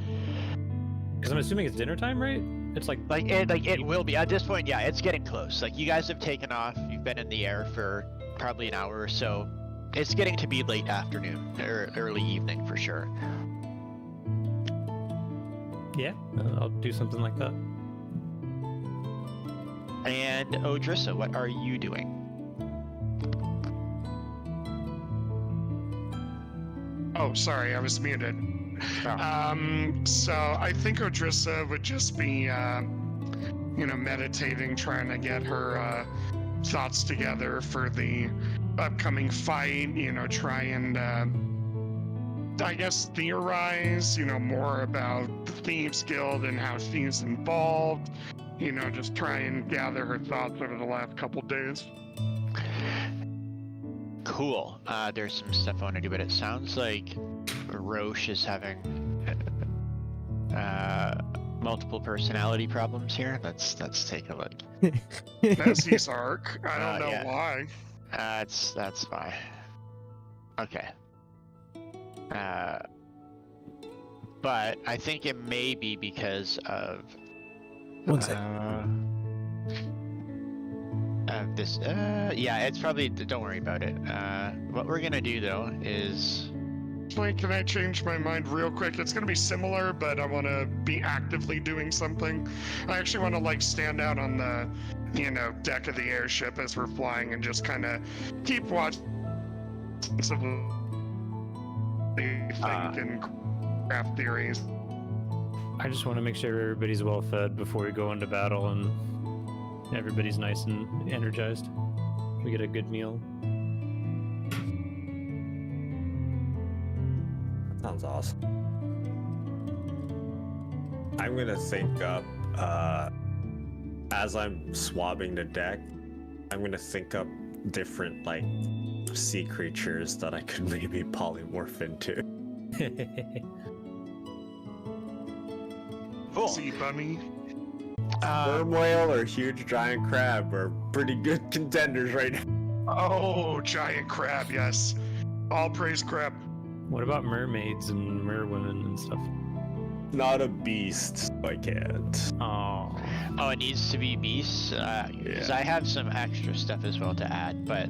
Because I'm assuming it's dinner time, right? It's it will be at this point. Yeah, it's getting close. Like you guys have taken off. You've been in the air for probably an hour or so. It's getting to be late afternoon or early evening for sure. Yeah, I'll do something like that. And Odrissa, what are you doing? Oh, sorry, I was muted. Oh. So I think Odrissa would just be, meditating, trying to get her thoughts together for the upcoming fight. Try and, I guess, theorize, more about the Thieves Guild and how she's involved. Just try and gather her thoughts over the last couple days. Cool. There's some stuff I want to do, but it sounds like Roche is having multiple personality problems here. Let's take a look. That's his arc. I don't know yeah. why. That's fine. Okay. But I think it may be because of this. Yeah, it's probably. Don't worry about it. What we're gonna do though is. Can I change my mind real quick? It's gonna be similar, but I want to be actively doing something. I actually want to stand out on the, deck of the airship as we're flying and just kind of keep watching. And craft theories. I just want to make sure everybody's well fed before we go into battle and everybody's nice and energized. We get a good meal. Sounds awesome. I'm gonna think up, as I'm swabbing the deck, I'm gonna think up different, sea creatures that I could maybe polymorph into. Cool. Sea bunny. Sperm whale or huge giant crab are pretty good contenders right now. Oh, giant crab, yes. All praise crab. What about mermaids and merwomen and stuff? Not a beast, so I can't. Oh, it needs to be beasts. Because I have some extra stuff as well to add, but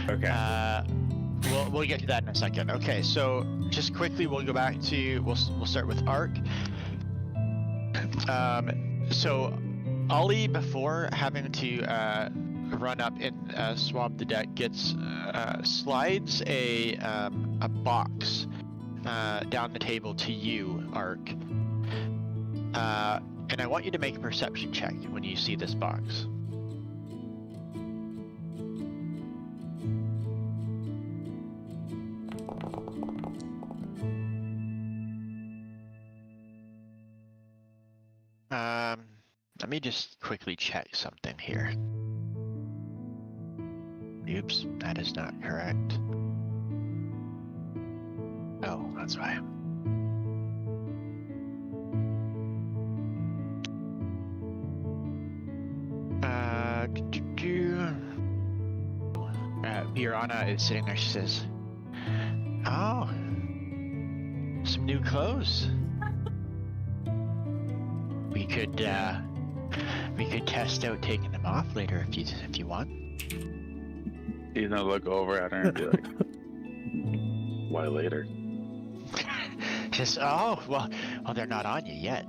Okay. we'll get to that in a second. Okay, so just quickly, we'll go back to we'll start with Ark. So Ollie, before having to run up and swab the deck, slides a box down the table to you, Ark. And I want you to make a perception check when you see this box. Let me just quickly check something here. Oops, that is not correct. Oh, that's why. Birana is sitting there. She says, "Oh, some new clothes. We could test out taking them off later if you want." He's gonna look over at her and be like, "Why later?" Just well, they're not on you yet.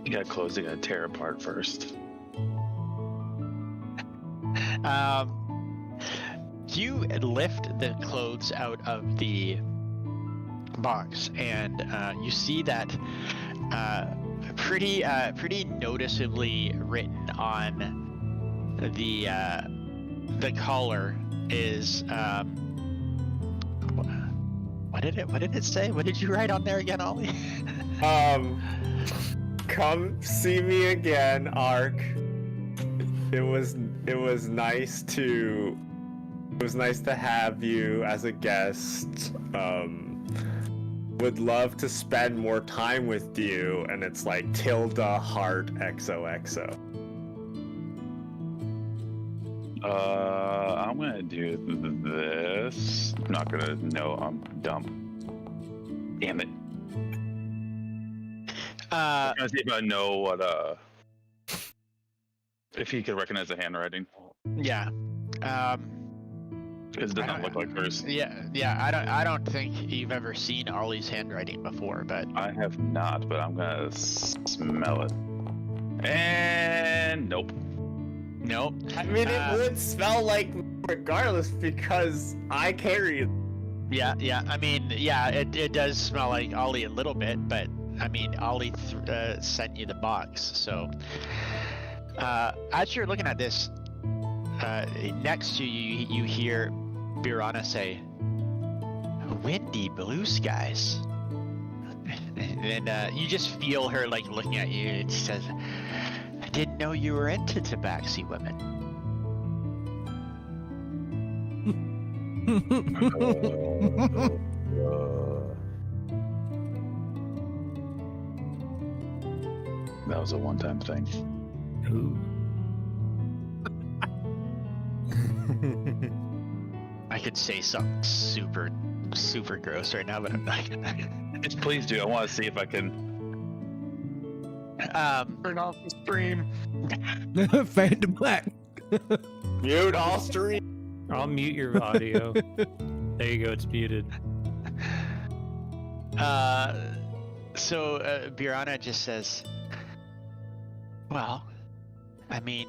You got clothes you gotta tear apart first. You lift the clothes out of the box, and you see that pretty noticeably written on the collar is what did it say? What did you write on there again, Ollie? Come see me again, Ark. It was nice to have you as a guest. Would love to spend more time with you, and it's like tilde heart XOXO. I'm gonna do this. I'm not gonna. No, I'm dumb. Damn it. I'm gonna see if I know what if he could recognize the handwriting. Yeah. Because it does not look like hers. Yeah. I don't think you've ever seen Ollie's handwriting before, but I have not, but I'm gonna smell it. And nope. Nope. I mean, it would smell like regardless because I carry it. Yeah. I mean, yeah, it does smell like Ollie a little bit, but I mean, Ollie sent you the box, so as you're looking at this, next to you, you hear Birana say, "Windy blue skies." And you just feel her like looking at you, and she says, "I didn't know you were into tabaxi women." That was a one-time thing. Ooh. I could say something super gross right now, but I'm not gonna. Just please do. I want to see if I can. Turn off the stream. Fade to black. Mute all stream. I'll mute your audio. There you go. It's muted. So Birana just says, "Well, I mean,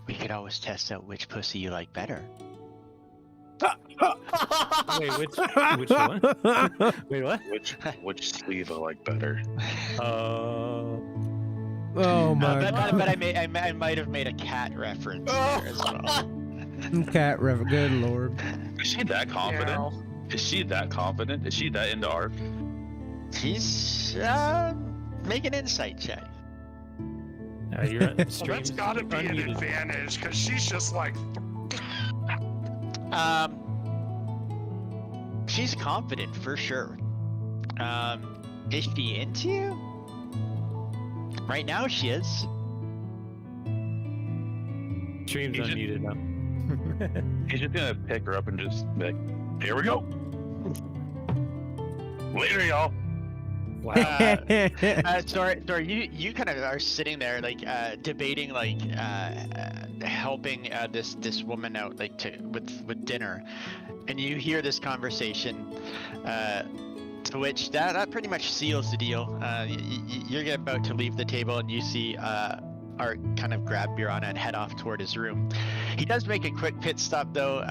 we could always test out which pussy you like better." Wait, which one? Wait, what? Which sleeve I like better? Oh my god. But I might have made a cat reference there as well. Cat rev. Good lord. Is she that confident? Yeah. Is she that confident? Is she that into art? She's make an insight check. You're on Well, stream. that's gotta be an Unmuted. advantage, because she's just like, She's confident for sure. Is she into you? Right now she is. Stream's You just- unmuted now. He's just gonna pick her up and just be like, "Here we go. Later, y'all." Wow. Sorry, you kind of are sitting there like debating like helping this woman out like with dinner, and you hear this conversation. To which that pretty much seals the deal. You're about to leave the table, and you see Art kind of grab Birana and head off toward his room. He does make a quick pit stop though.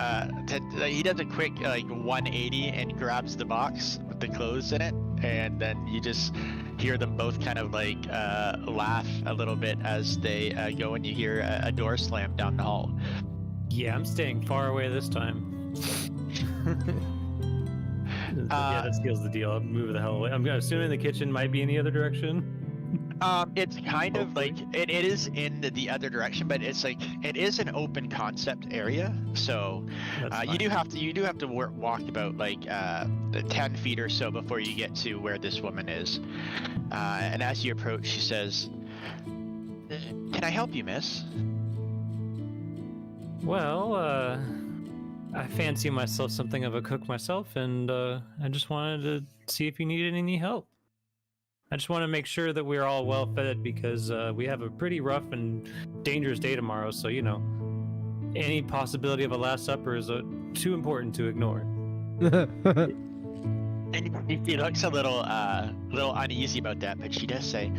He does a quick 180 and grabs the box with the clothes in it, and then you just hear them both kind of laugh a little bit as they go, and you hear a door slam down the hall. Yeah, I'm staying far away this time. Yeah, that seals the deal. I'll move the hell away. I'm assuming the kitchen might be in the other direction. It's kind of like it is in the other direction, but it's it is an open concept area. So you do have to walk about 10 feet or so before you get to where this woman is. And as you approach, she says, "Can I help you, miss?" Well, I fancy myself something of a cook myself, and I just wanted to see if you needed any help. I just want to make sure that we're all well fed because we have a pretty rough and dangerous day tomorrow. So, any possibility of a Last Supper is too important to ignore. And he looks a little uneasy about that, but she does say,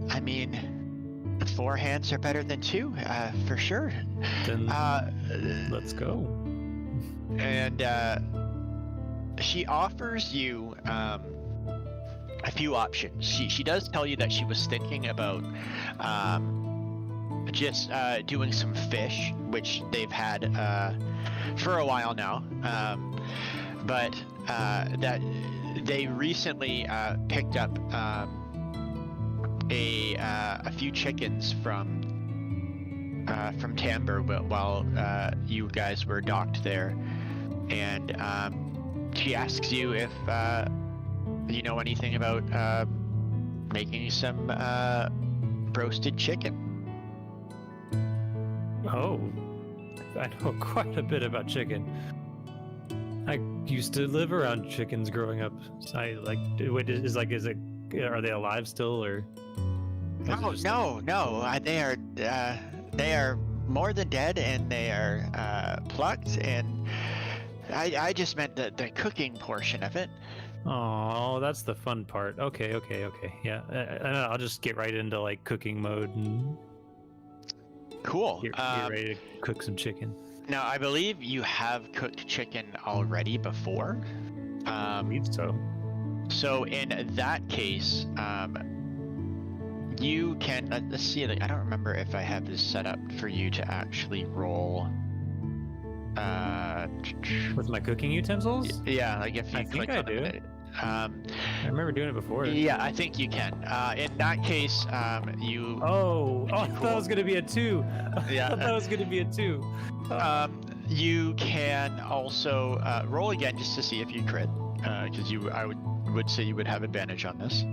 "I mean, 4 hands are better than 2, for sure." Then let's go. And she offers you a few options. She does tell you that she was thinking about just doing some fish, which they've had for a while now, but that they recently picked up a few chickens from Tamber while you guys were docked there, and she asks you if you know anything about making some roasted chicken. Oh, I know quite a bit about chicken. I used to live around chickens growing up. So are they alive still, or? No. They are more than dead, and they are plucked. And I just meant the cooking portion of it. Oh, that's the fun part. Okay. Yeah, I'll just get right into cooking mode and. Cool. Get ready to cook some chicken. Now, I believe you have cooked chicken already before. I believe so. So in that case, you can let's see. I don't remember if I have this set up for you to actually roll. With my cooking utensils? Yeah, if you I click think I on do. it. I remember doing it before. Yeah, I think you can. In that case, you. Oh, I thought it was gonna be a 2. Yeah. I thought it was gonna be a 2. You can also roll again just to see if you crit, because I would say you would have advantage on this.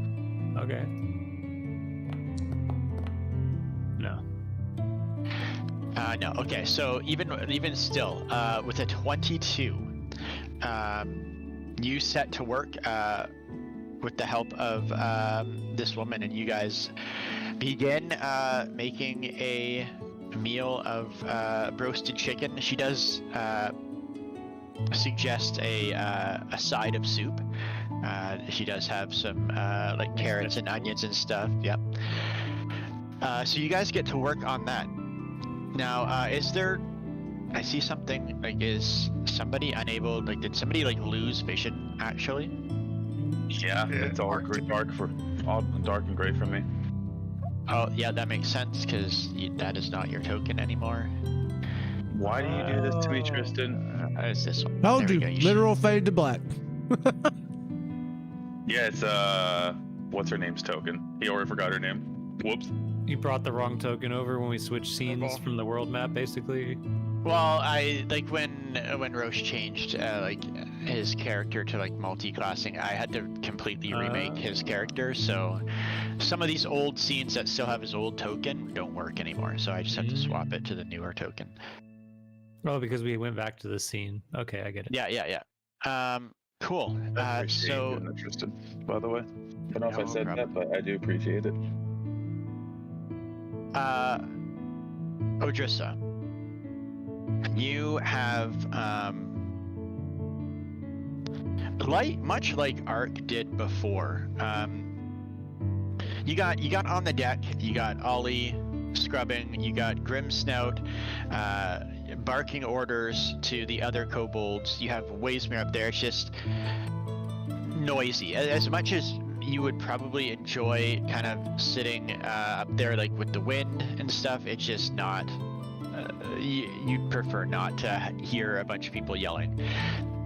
Okay. No. No. Okay. So even still, with a 22, you set to work with the help of this woman, and you guys begin making a meal of roasted chicken. She does suggest a side of soup. She does have some carrots and onions and stuff. Yep. So you guys get to work on that. Now, is there? I see something. Is somebody unable? Did somebody lose vision actually? Yeah, it's all dark and gray for me. Oh, yeah, that makes sense because that is not your token anymore. Why do you do this to me, Tristan? It's this one. Told There you, we go. literal fade to black. Yeah, it's what's her name's token? He already forgot her name. Whoops. You brought the wrong token over when we switched scenes from the world map, basically. Well, I when Roche changed his character to multi-classing, I had to completely remake his character. So some of these old scenes that still have his old token don't work anymore. So I just have to swap it to the newer token. Oh, because we went back to the scene. Okay, I get it. Yeah. Cool. I appreciate you doing that, Tristan, by the way. I don't know if I said that, but I do appreciate it. Odrissa, you have much like Ark did before. You got on the deck. You got Ollie scrubbing. You got Grim Snout barking orders to the other kobolds. You have Waysmere up there. It's just noisy. As much as you would probably enjoy kind of sitting up there like with the wind and stuff, it's just not. You'd prefer not to hear a bunch of people yelling.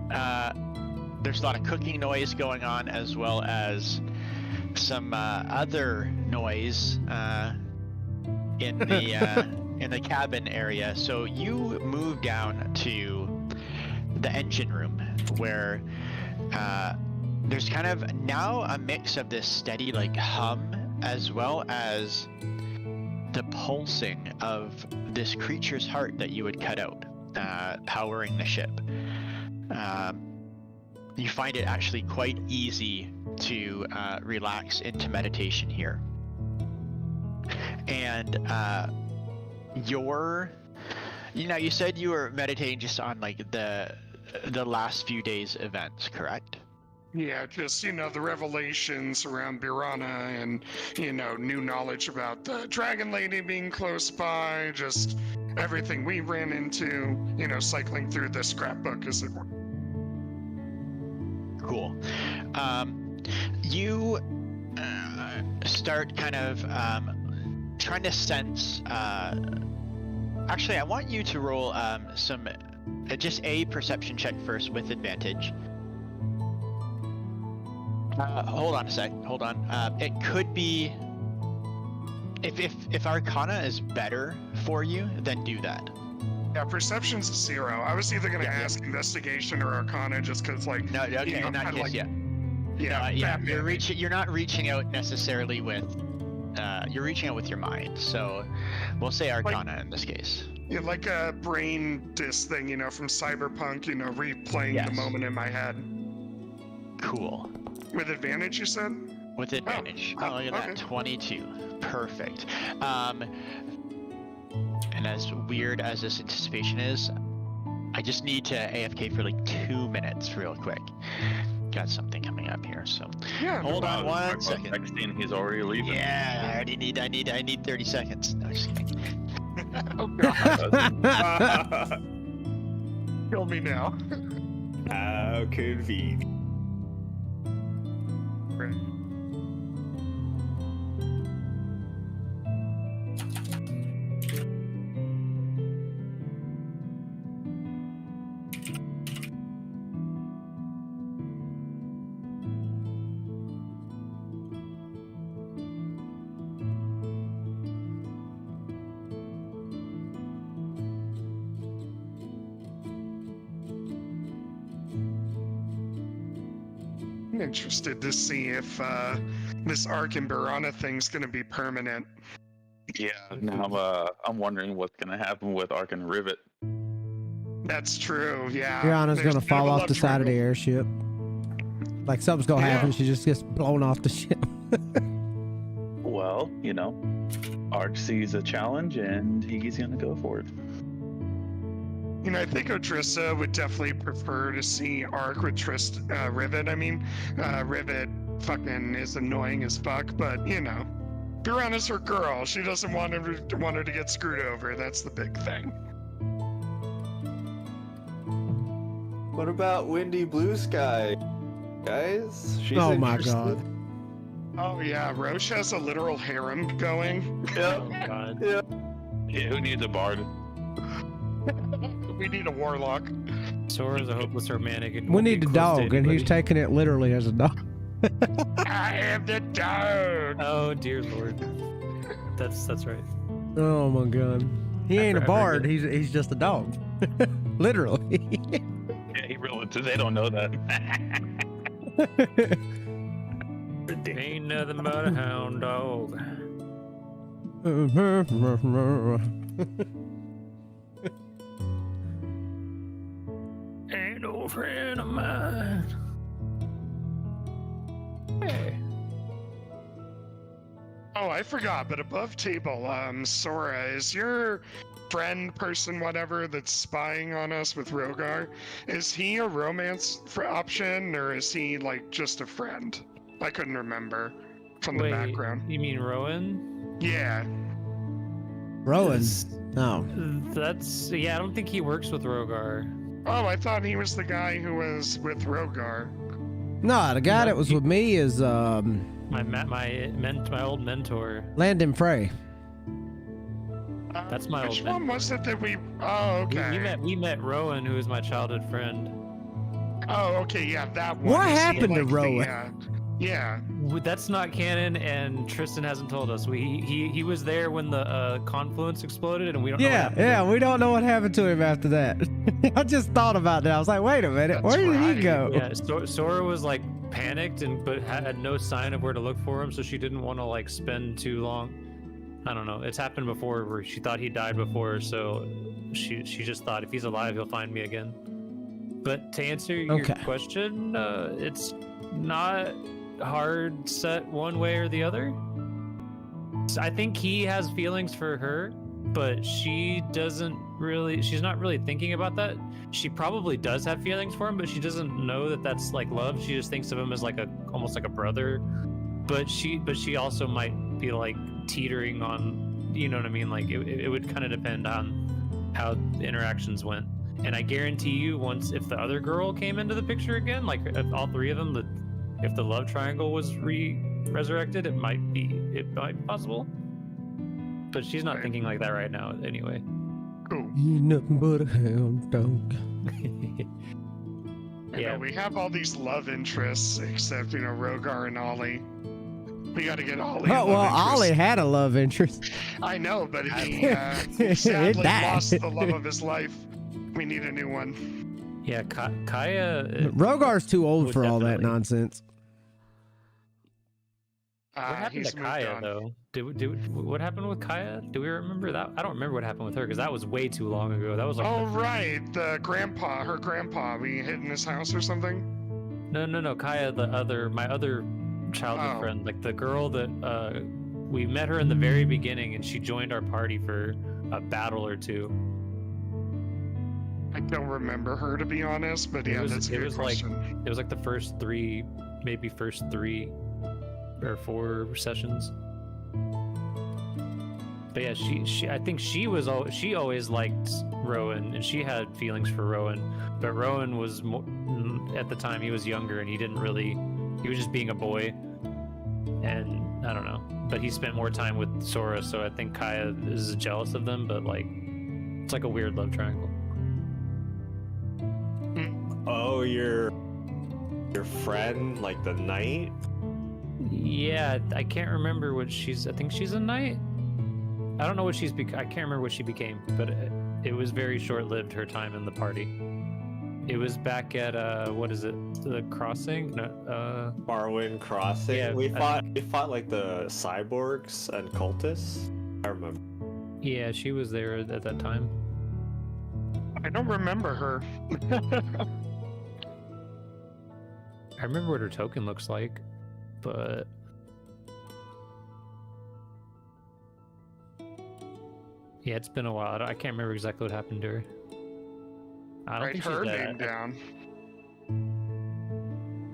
There's a lot of cooking noise going on, as well as some other noise in the cabin area. So you move down to the engine room, where there's kind of now a mix of this steady like hum, as well as the pulsing of this creature's heart that you would cut out, powering the ship. You find it actually quite easy to relax into meditation here. And you said you were meditating just on like the last few days events, correct? Yeah, just, the revelations around Birana and, new knowledge about the Dragon Lady being close by, just everything we ran into, cycling through the scrapbook, as it were. Cool. You start kind of trying to sense. Actually, I want you to roll some, just a perception check first with advantage. Hold on a sec. Hold on. It could be if Arcana is better for you, then do that. Yeah, perception's a 0. I was either going to ask investigation or Arcana, just because, like, no, okay, in that case, yeah. You're not reaching out necessarily with. You're reaching out with your mind, so we'll say Arcana in this case. Yeah, like a brain disc thing, from Cyberpunk, replaying the moment in my head. Cool. With advantage, you said? With advantage. Oh, look at that. 22. Perfect. And as weird as this anticipation is, I just need to AFK for like 2 minutes real quick. Got something coming up here, so hold on 1 second. Next thing, he's already leaving. Yeah, I already need 30 seconds. No, just kidding. Oh god. Kill me now. How convenient. I'm interested to see if this Ark and Birana thing's going to be permanent. Yeah, now I'm wondering what's going to happen with Ark and Rivet. That's true, yeah. Brianna's There's gonna fall off the side of the trouble. airship. Like something's gonna happen, she just gets blown off the ship. Well, Ark sees a challenge and he's going to go for it. I think Odrissa would definitely prefer to see Ark with Rivet. I mean, Rivet fucking is annoying as fuck, but Birana's her girl. She doesn't want her to get screwed over. That's the big thing. What about Windy Blue Sky, guys? She's Oh my interested. god. Oh yeah, Roche has a literal harem going. Yep. Oh god. Yep. Yeah, who needs a bard? We need a warlock. Sora's a hopeless romantic. And We won't need be a close to dog, and he's anybody. taking it literally as a dog. I am the dog. Oh dear lord. That's right. Oh my god. He ain't a Forever bard, good. he's just a dog. Literally. Yeah, he really. They don't know that. Ain't nothing but a hound dog. Ain't no friend of mine. Hey. Oh, I forgot, but above table, Sora, is your friend person, whatever, that's spying on us with Rogar, is he a romance option or is he like just a friend? I couldn't remember from the background. You mean Rowan? Yeah. Rowan? No. That's yeah. I don't think he works with Rogar. Oh, I thought he was the guy who was with Rogar. No, the guy that was with me is My old mentor. Landon Frey. That's my Which old one mentor. was it that we? Oh, okay. We met Rowan, who is my childhood friend. Oh, okay, yeah, that one. What Is he happened to like Rowan? Yeah. That's not canon, and Tristan hasn't told us. He was there when the confluence exploded, and we don't know. Yeah, we don't know what happened to him after that. I just thought about that. I was like, wait a minute, That's where did he right. go? Yeah, Sora was like panicked but had no sign of where to look for him, so she didn't want to like spend too long. I don't know. It's happened before where she thought he died before, so she just thought if he's alive, he'll find me again. But to answer your question, it's not hard set one way or the other. I think he has feelings for her, but she's not really thinking about that. She probably does have feelings for him, but she doesn't know that that's like love. She just thinks of him as like almost like a brother. But she also might be like teetering on, you know what I mean? Like it would kind of depend on how the interactions went. And I guarantee you, if the other girl came into the picture again, like all three of them, if the love triangle was resurrected, it might be possible. But she's not thinking like that right now, anyway. Cool. You nothing but a hound dog. Yeah, we have all these love interests, except Rogar and Ollie. We got to get Ollie. Oh, well, Ollie had a love interest. I know, but he sadly died. lost the love of his life. We need a new one. Yeah, Kaya. Rogar's too old for all that definitely. nonsense. What happened to Kaya though? What happened with Kaya? Do we remember that? I don't remember what happened with her because that was way too long ago. That was like. Oh right, her grandpa. We hid in his house or something. No. Kaya, my other childhood friend, like the girl that we met her in the very beginning, and she joined our party for a battle or two. I don't remember her, to be honest, but yeah, that's a good question. It was like the first three or 4 sessions. But yeah, I think she always liked Rowan, and she had feelings for Rowan. But Rowan was at the time he was younger, and he was just being a boy, and I don't know. But he spent more time with Sora, so I think Kaya is jealous of them. But like, it's like a weird love triangle. Oh, your friend, like the knight? Yeah, I can't remember what I think she's a knight. I don't know what I can't remember what she became, but it was very short-lived, her time in the party. It was back at what is it? The crossing? No, Barwin Crossing. Yeah, we fought like the cyborgs and cultists. I remember. Yeah, she was there at that time. I don't remember her. I remember what her token looks like, but yeah, it's been a while. I can't remember exactly what happened to her. I don't Write think her she's name dead. down.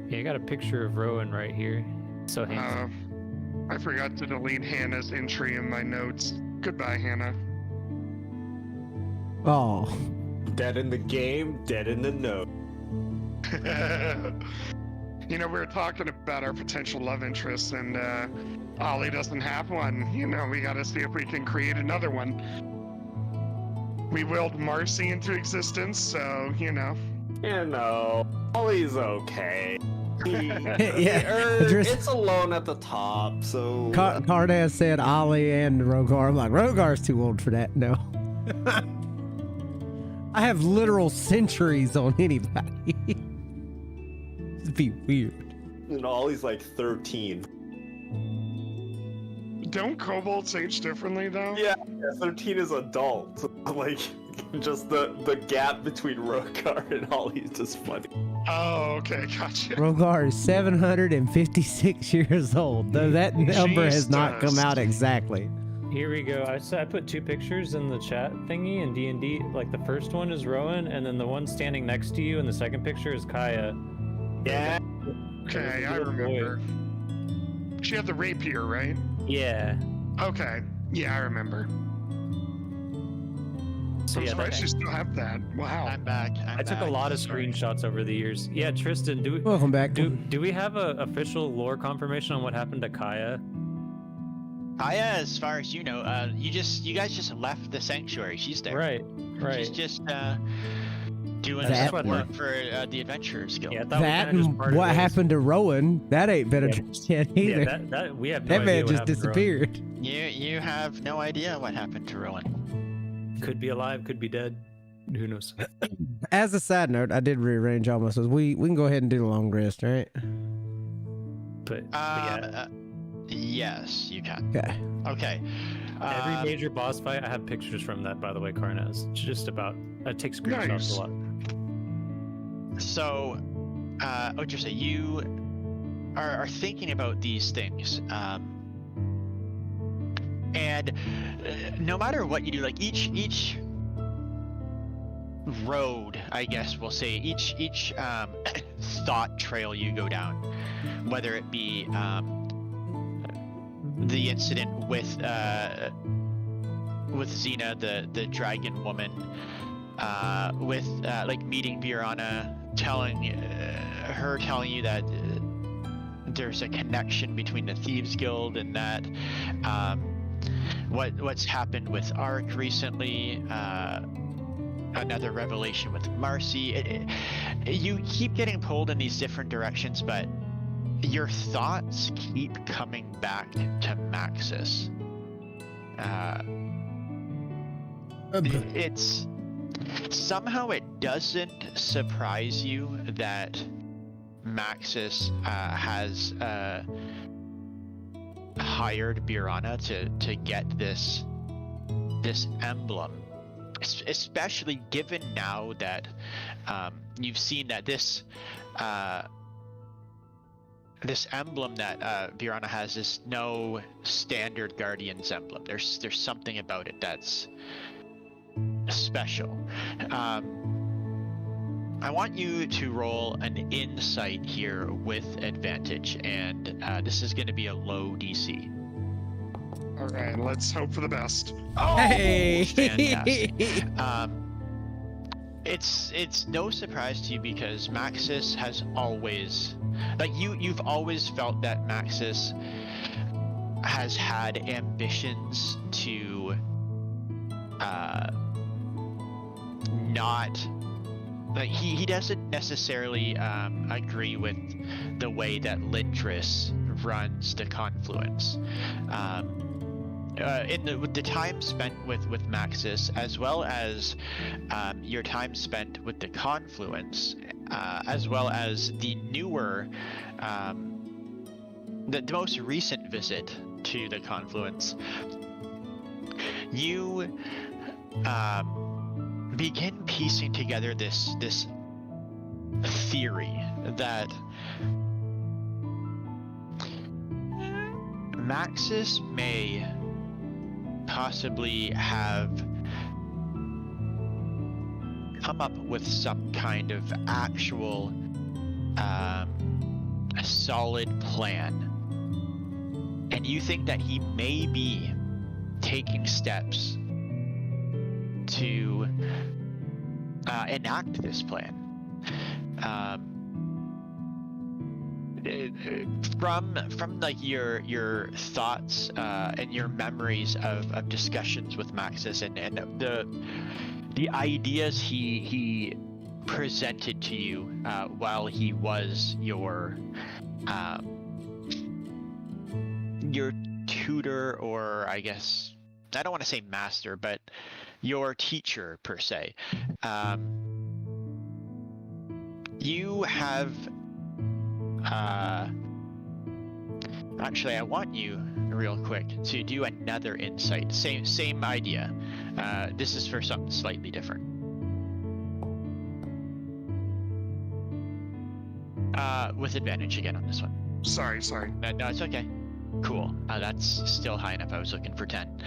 Yeah, I got a picture of Rowan right here. So handsome. I forgot to delete Hannah's entry in my notes. Goodbye, Hannah. Oh. Dead in the game, dead in the note. We were talking about our potential love interests, and Ollie doesn't have one. We gotta see if we can create another one. We willed Marcy into existence, so, Ollie's okay. Yeah. It's alone at the top, so... Cardaz said Ollie and Rogar. I'm like, Rogar's too old for that. No. I have literal centuries on anybody. It'd be weird. And Ollie's like 13. Don't kobolds age differently, though? Yeah, 13 is adult. Like, just the gap between Rogar and Ollie is just funny. Oh, okay, gotcha. Rogar is 756 years old, though that number has not come out exactly. Here we go. I put 2 pictures in the chat thingy in D&D. Like the first one is Rowan, and then the one standing next to you in the second picture is Kaya. Yeah. Okay, I remember. She had the rapier, right? Yeah. Okay. Yeah, I remember. So I'm yeah, surprised you still have that. Wow. I'm back. I took a lot of screenshots over the years. Yeah, Tristan, Welcome back. do we have a official lore confirmation on what happened to Kaya? Kaya, as far as you know, you guys just left the sanctuary. She's there. Right. She's just doing That- some work for the Adventurers Guild. Yeah, I thought we That kinda just and parted what ways. happened to Rowan, that ain't been addressed yet either. Yeah, that we have no that idea man what just happened to Rowan. disappeared. You have no idea what happened to Rowan. Could be alive, could be dead. Who knows? As a side note, I did rearrange all my stuff. We can go ahead and do the long rest, right? But yeah, Yes, you can. Okay. Okay. every major boss fight, I have pictures from that. By the way, Karnaz. Just about. I take screenshots Nice. a lot. So, Otrisa, you are thinking about these things, and no matter what you do, like each road, I guess we'll say, each thought trail you go down, whether it be the incident with Xena, the dragon woman, with like meeting Biorana, telling you that there's a connection between the Thieves Guild and that, what's happened with Ark recently, another revelation with Marcy. You keep getting pulled in these different directions, but your thoughts keep coming back to Maxis. It's somehow it doesn't surprise you that Maxis has hired Biorana to get this emblem, especially given now that you've seen that this emblem that Biorana has is no standard Guardian's emblem. There's something about it that's special. I want you to roll an insight here with advantage, and this is going to be a low DC. All right, let's hope for the best. Oh, Hey! fantastic. It's no surprise to you because Maxis has always, like you've always felt that Maxis has had ambitions to not, like he doesn't necessarily agree with the way that Lintris runs the Confluence. With the time spent with Maxis, as well as your time spent with the Confluence, as well as the newer, the most recent visit to the Confluence, you begin piecing together this theory that Maxis may possibly have come up with some kind of actual a solid plan, and you think that he may be taking steps to enact this plan. From like your thoughts and your memories of discussions with Maxis and the ideas he presented to you while he was your tutor, or I guess I don't want to say master, but your teacher per se. You have actually, I want you real quick to do another insight. Same idea. This is for something slightly different. With advantage again on this one. Sorry. No, it's okay. Cool. That's still high enough. I was looking for 10.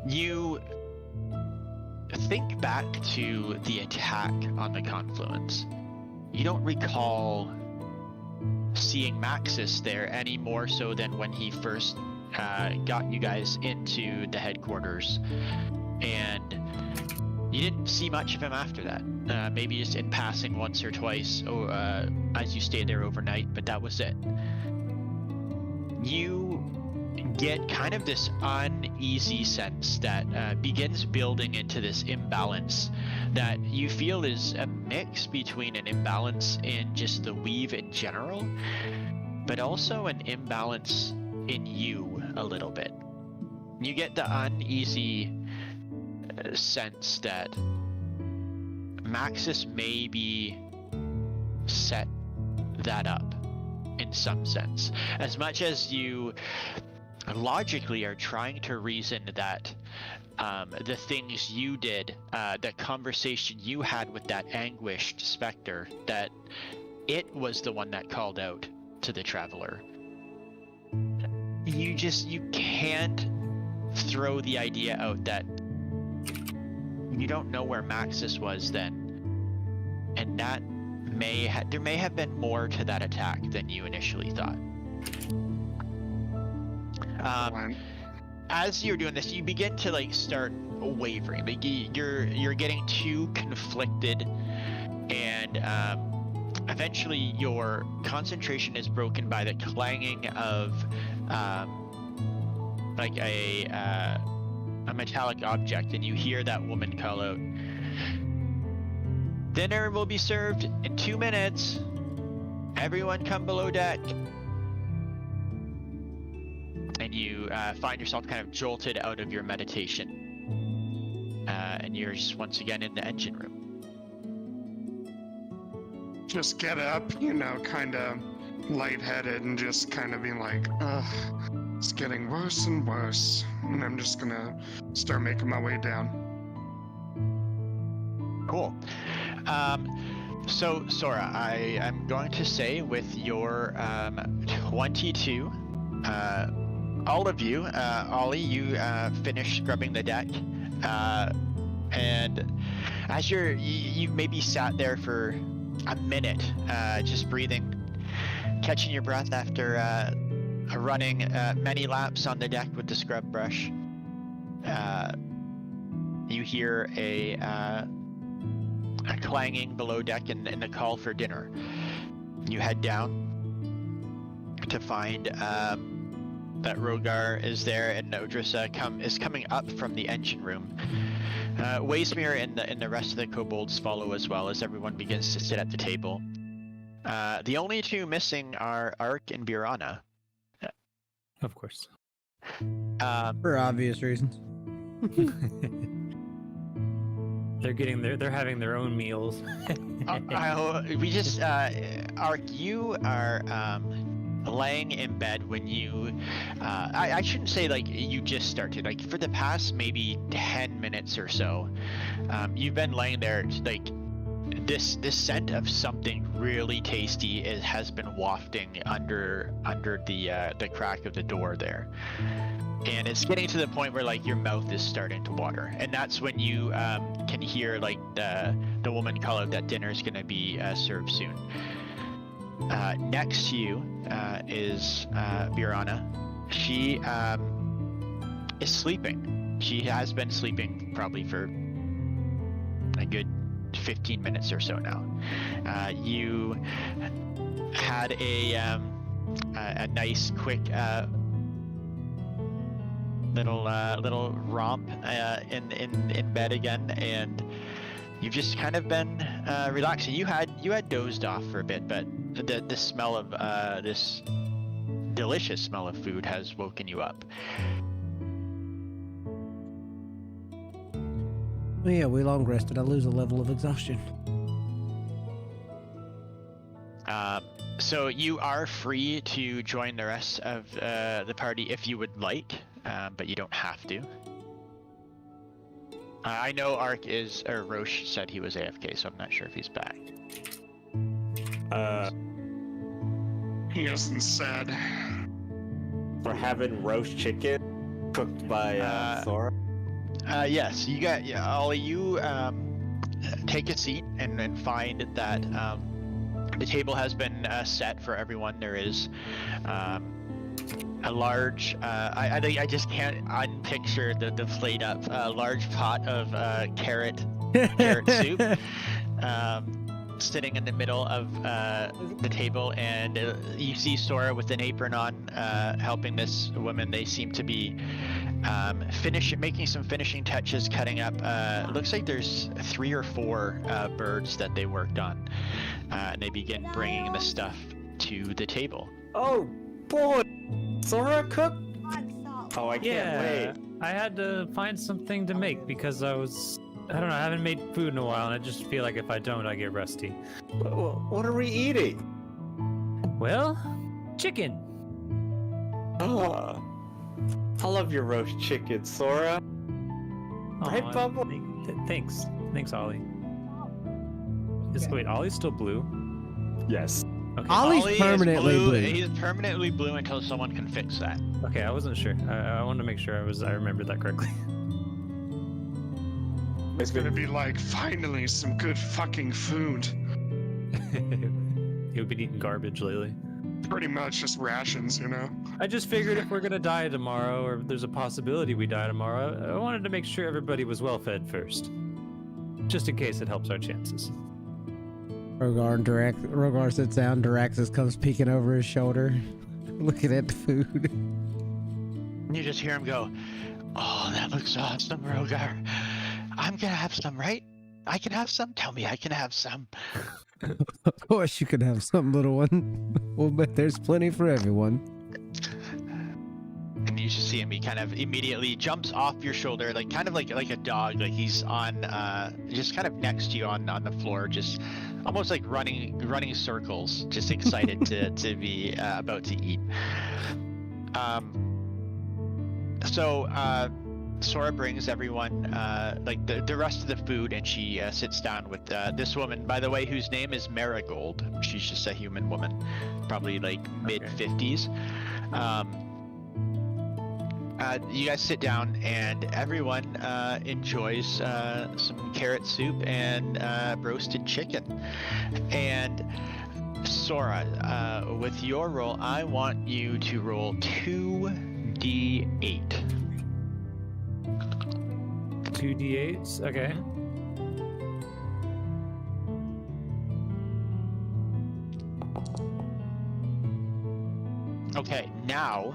You think back to the attack on the confluence. You don't recall seeing Maxis there any more so than when he first got you guys into the headquarters, and you didn't see much of him after that. Maybe just in passing once or twice as you stayed there overnight, but that was it. You get kind of this uneasy sense that begins building into this imbalance that you feel is a mix between an imbalance in just the weave in general, but also an imbalance in you a little bit. You get the uneasy sense that Maxis maybe set that up in some sense. As much as you logically are trying to reason that the things you did, the conversation you had with that anguished specter, that it was the one that called out to the traveler. You can't throw the idea out that you don't know where Maxis was then, and that there may have been more to that attack than you initially thought. As you're doing this, you begin to start wavering. Like you're getting too conflicted, and eventually your concentration is broken by the clanging of a metallic object, and you hear that woman call out, "Dinner will be served in 2 minutes. Everyone come below deck." And you find yourself kind of jolted out of your meditation. And you're just once again in the engine room. Just get up, kind of lightheaded and just kind of being like, ugh, it's getting worse and worse. And I'm just gonna start making my way down. Cool. So, Sora, I am going to say with your 22, all of you, Ollie, you finish scrubbing the deck, and as you maybe sat there for a minute, just breathing, catching your breath after running many laps on the deck with the scrub brush. You hear a clanging below deck and the call for dinner. You head down to find that Rogar is there, and Odrissa is coming up from the engine room. Waysmere and the rest of the kobolds follow as well as everyone begins to sit at the table. The only two missing are Ark and Birana. Of course. For obvious reasons. They're having their own meals. Ark, you are laying in bed when you I shouldn't say you just started, for the past maybe 10 minutes or so, you've been laying there. This scent of something really tasty has been wafting under the crack of the door there, and it's getting to the point where your mouth is starting to water, and that's when you can hear the woman call out that dinner's gonna be served soon. Next to you is Birana. She is sleeping. She has been sleeping probably for a good 15 minutes or so now. You had a nice, quick little romp in bed again, and you've just kind of been relaxing. You had dozed off for a bit, but the smell of this delicious smell of food has woken you up. Well, yeah, we long rested. I lose a level of exhaustion. So you are free to join the rest of the party if you would like, but you don't have to. I know Roche said he was AFK, so I'm not sure if he's back. He hasn't said. for having roast chicken cooked by Sora? Yes, you got Ollie. You take a seat and find that the table has been set for everyone. There is a large. I just can't unpicture the plate up. A large pot of carrot soup. Sitting in the middle of the table, and you see Sora with an apron on, helping this woman. They seem to be making some finishing touches, cutting up. It looks like there's 3 or 4 birds that they worked on, and they begin bringing the stuff to the table. Oh boy, Sora cooked? Oh, I can't wait. I had to find something to make because I don't know, I haven't made food in a while, and I just feel like if I don't, I get rusty. What are we eating? Well, chicken. Oh, I love your roast chicken, Sora. Right, Bubba? Thanks, Ollie. Wait, Ollie's still blue? Yes. Okay. Ollie's Ollie is permanently blue. He's permanently blue until someone can fix that. Okay, I wasn't sure. I wanted to make sure I remembered that correctly. It's gonna be like, finally, some good fucking food. You've been eating garbage lately. Pretty much just rations, you know? I just figured if we're gonna die tomorrow, or there's a possibility we die tomorrow, I wanted to make sure everybody was well fed first. Just in case it helps our chances. Rogar sits down. Diraxis comes peeking over his shoulder, looking at the food. You just hear him go, "Oh, that looks awesome, Rogar. I'm gonna have some, right? I can have some? Tell me I can have some." Of course you can have some, little one. We'll bet there's plenty for everyone. And you just see him, he kind of immediately jumps off your shoulder, like kind of like a dog, like he's on just kind of next to you on the floor, just almost like running circles, just excited to be about to eat. Sora brings everyone like the rest of the food, and she sits down with this woman, by the way, whose name is Marigold. She's just a human woman, probably like mid-50s. You guys sit down, and everyone enjoys some carrot soup and roasted chicken. And Sora, with your roll, I want you to roll 2d8. 2d8s, okay. Okay, now,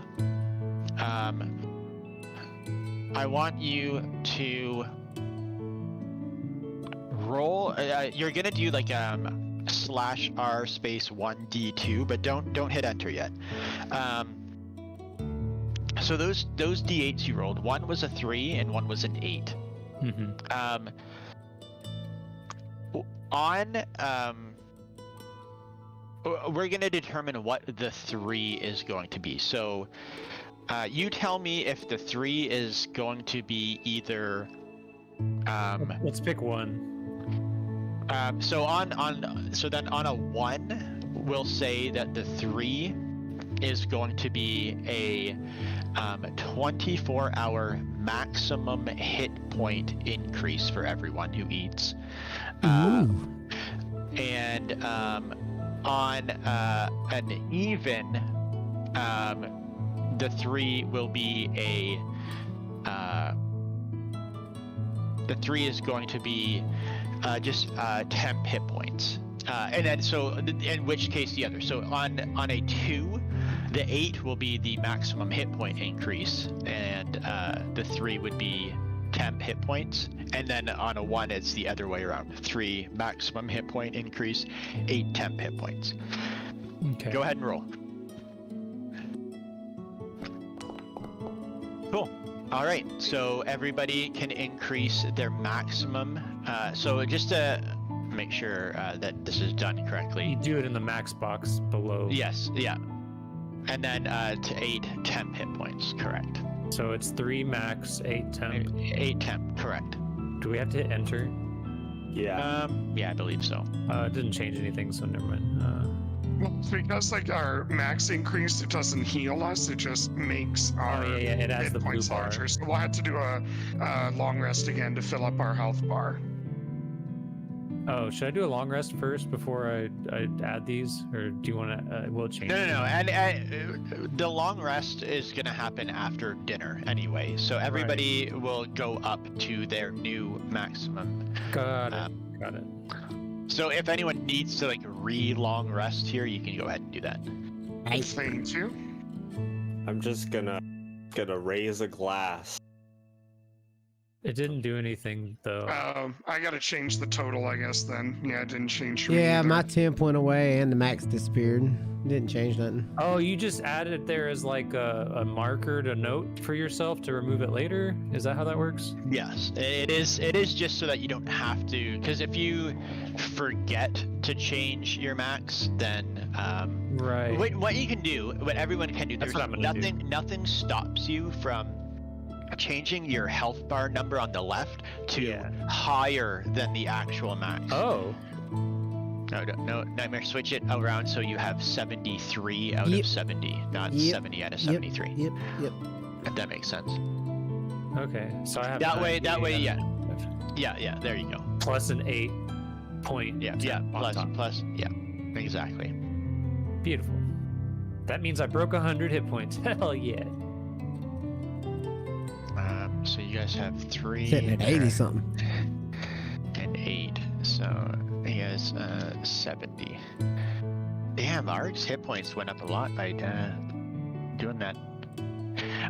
I want you to roll. You're gonna do like /r space 1d2, but don't hit enter yet. So those d8s you rolled, one was a 3 and one was an 8. Mm-hmm. We're gonna determine what the 3 is going to be. So you tell me if the 3 is going to be either. Let's pick one. So then on a 1, we'll say that the 3 is going to be a 24-hour maximum hit point increase for everyone who eats. And on an even, the 3 will be the 3 is going to be just temp hit points. And then in which case the other. So on a 2, the 8 will be the maximum hit point increase, and the 3 would be temp hit points. And then on a 1, it's the other way around. 3 maximum hit point increase, 8 temp hit points. Okay. Go ahead and roll. Cool. All right. So everybody can increase their maximum. So just to make sure that this is done correctly. You do it in the max box below. Yes. Yeah. And then to 8 temp hit points, correct. So it's 3 max, 8 temp. 8 temp, correct. Do we have to hit enter? Yeah. Yeah, I believe so. It didn't change anything, so never mind. Because like our max increase, it doesn't heal us. It just makes our It has hit the blue points bar. larger. So we'll have to do a long rest again to fill up our health bar. Oh, should I do a long rest first before I add these, or do you want to? Will it change? No. And the long rest is gonna happen after dinner anyway, so everybody will go up to their new maximum. Got it. Got it. So if anyone needs to like long rest here, you can go ahead and do that. Thank you. I'm just gonna raise a glass. It didn't do anything though. I gotta change the total, I guess. Then, yeah, it didn't change. For me Yeah, either. my temp went away and the max disappeared. Didn't change nothing. Oh, you just added it there as like a marker to note for yourself to remove it later? Is that how that works? Yes, it is. It is just so that you don't have to. Because if you forget to change your max, then Right. what you can do, what everyone can do, That's there's what I'm gonna do. nothing stops you from changing your health bar number on the left to higher than the actual max. Oh. No, Nightmare, switch it around so you have 73 out Yep. of 70, not Yep. 70 out of 73. Yep. If that makes sense. Okay. So I have That way, yeah. yeah. Yeah, there you go. Plus an 8 point. Yeah, on top. plus, yeah, exactly. Beautiful. That means I broke 100 hit points. Hell yeah. So you guys have 3 Sitting at 80 something. and 8. So he has 70. Damn, Arg's hit points went up a lot by doing that.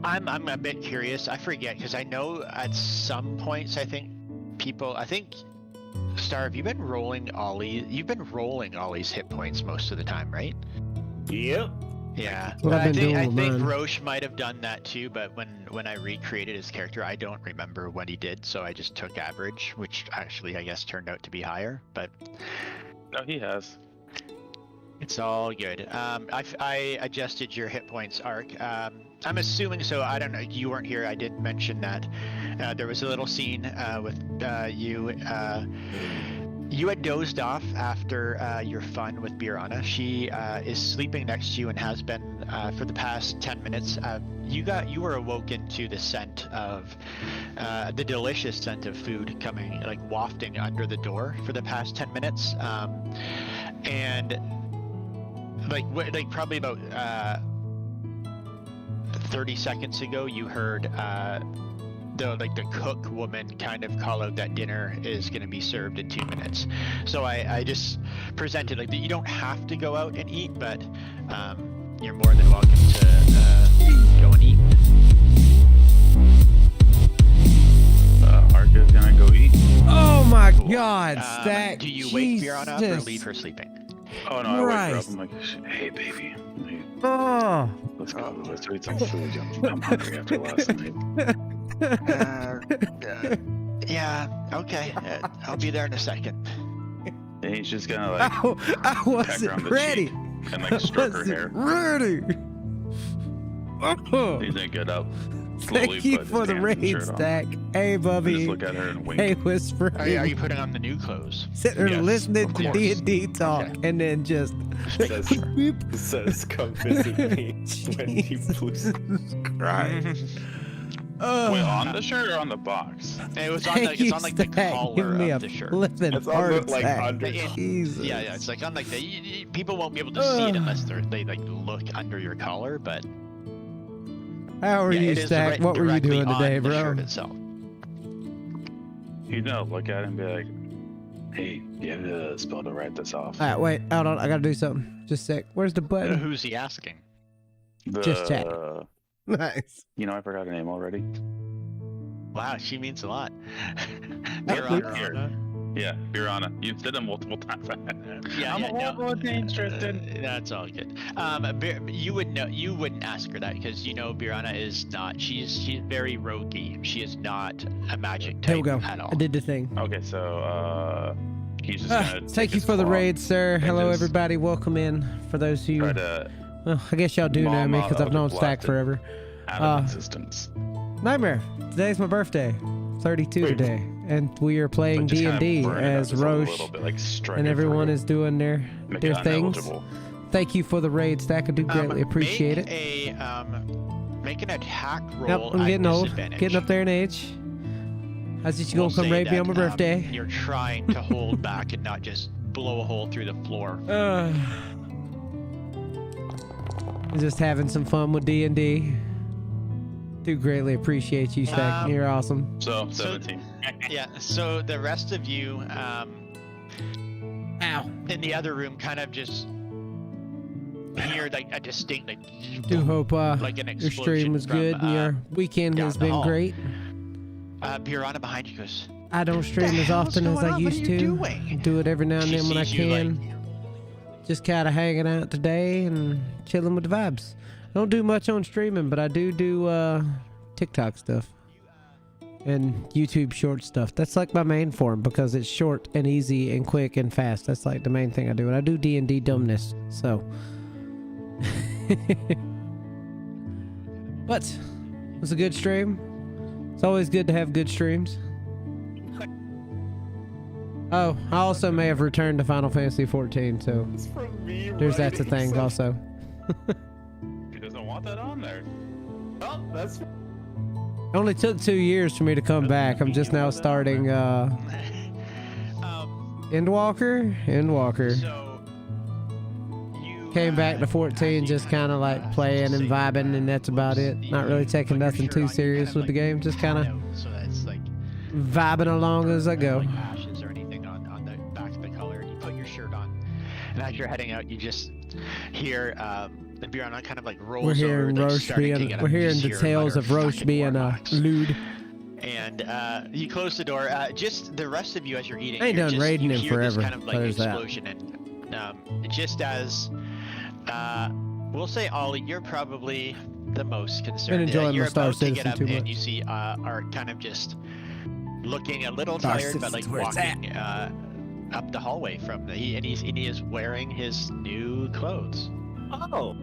I'm a bit curious. I forget because I know at some points I think Star, have you been rolling Ollie? You've been rolling Ollie's hit points most of the time, right? Yep. Yeah, That's what I've been doing I with think mine. Roche might have done that too, but when I recreated his character, I don't remember what he did, so I just took average, which actually I guess turned out to be higher, but No, he has. it's all good. I adjusted your hit points, Arc. I'm assuming so. I don't know. You weren't here. I did mention that there was a little scene with you. You had dozed off after your fun with Birana. She is sleeping next to you and has been for the past 10 minutes. You were awoken to the scent of the delicious scent of food coming, like wafting under the door for the past 10 minutes, and like probably about 30 seconds ago, you heard the cook woman kind of call out that dinner is going to be served in 2 minutes. So I just presented like that you don't have to go out and eat, but you're more than welcome to go and eat. Ark is gonna go eat. Oh my God, Stack. Do you wake Birana up or Jesus. leave her sleeping? Oh no, I wake her up. Christ. I'm like, hey baby, Oh. let's go. Let's eat some food. I'm hungry after last night. Yeah, okay. I'll be there in a second. And he's just gonna like I peck her wasn't on the ready. cheek and like stroke her hair. Ready. Oh. He's gonna get up. Slowly Thank you put his for the pants and raid, shirt on. Stack. Hey, And Bubby. just look at her and wink. Hey, Whisper. Are you putting on the new clothes? Sitting there Yes, listening of to course. D&D talk Okay. and then just Says, says come visit me when you Jesus please. Christ. Wait, on the shirt or on the box? It was on Thank like you, it's on like the Stack. collar Give me of a the shirt. flipping It's on heart the, like, attack. under- Jesus. Yeah, it's like on like the people won't be able to see it unless they like look under your collar, but How are yeah, you, it is Stack? What were you directly doing on today, the bro? shirt itself. You know, look at it and be like, hey, you have the spell to write this off. All right, wait. Hold on. I got to do something. Just a sec. Where's the button? Who's he asking? Just chat. Nice. You know, I forgot her name already. Wow, she means a lot. That's You're good. on- Here. Yeah, Birana. You've said it multiple times. Yeah, I'm yeah, no. horrible with names, Tristan. That's all good. You would know. You wouldn't ask her that because you know Birana is not. She's very roguey. She is not a magic There we type go. at all. I did the thing. Okay, so he's just gonna take Thank you his for the claw raid, sir. and Hello, just everybody. Welcome in. For those who, Try to well, I guess y'all do know me Mama because I've of known the Stack Blasted. forever. out Uh, of existence. Nightmare. Today's my birthday. 32 Wait. today, and we are playing But just kinda D&D burn it up as just a Roche, little bit, like strike and it everyone through, is doing their make their it things. unineligible. Thank you for the raid, Stack. I do greatly appreciate it. Make an attack roll. Yep, I'm getting old. Getting up there in age. How's it gonna come raid me on my birthday? You're trying to hold back and not just blow a hole through the floor. Just having some fun with D&D. Do greatly appreciate you, Stack. You're awesome. So 17. Yeah. So the rest of you, Ow. in the other room, kind of just hear like a distinct, like, Do hope like an your stream explosion was from, good and your weekend down has the been hall. great. Piranha behind you goes, I don't stream as hell's often as going I on? What are used you to. doing? Do it every now and She then when I sees you, like- can. Just kind of hanging out today and chilling with the vibes. Don't do much on streaming, but I do TikTok stuff and YouTube short stuff. That's like my main form because it's short and easy and quick and fast. That's like the main thing I do. And I do D&D dumbness. So, but it was a good stream. It's always good to have good streams. Oh, I also may have returned to Final Fantasy 14, so It's from me. there's that's a writing thing also. He doesn't want that on there. Oh, that's It only took 2 years for me to come back. I'm just now starting Endwalker. So you Came back to 14 just kind of like playing and vibing, and that's about it. Not really taking nothing too serious with the game. Just kind of so that's like vibing along as I go. like ashes or anything on the back of the color, and you put your shirt on, and as you're heading out, you just hear the Piranha kind of like rolls We're hearing over, like, Roche starting to being, get we're up. You hearing just the hear tales of mutter, Roche "Fucking being warlocks." lewd. And you close the door. Just the rest of you, as you're eating, I ain't you're done just, raiding you him hear forever, This kind of like there's that. explosion, and just as we'll say, Ollie, you're probably the most concerned. enjoying you're my Star about to get Citizen up, too and much. you see Art kind of just looking a little Star tired, but like Citizen's where it's walking up the hallway from he is wearing his new clothes. Oh,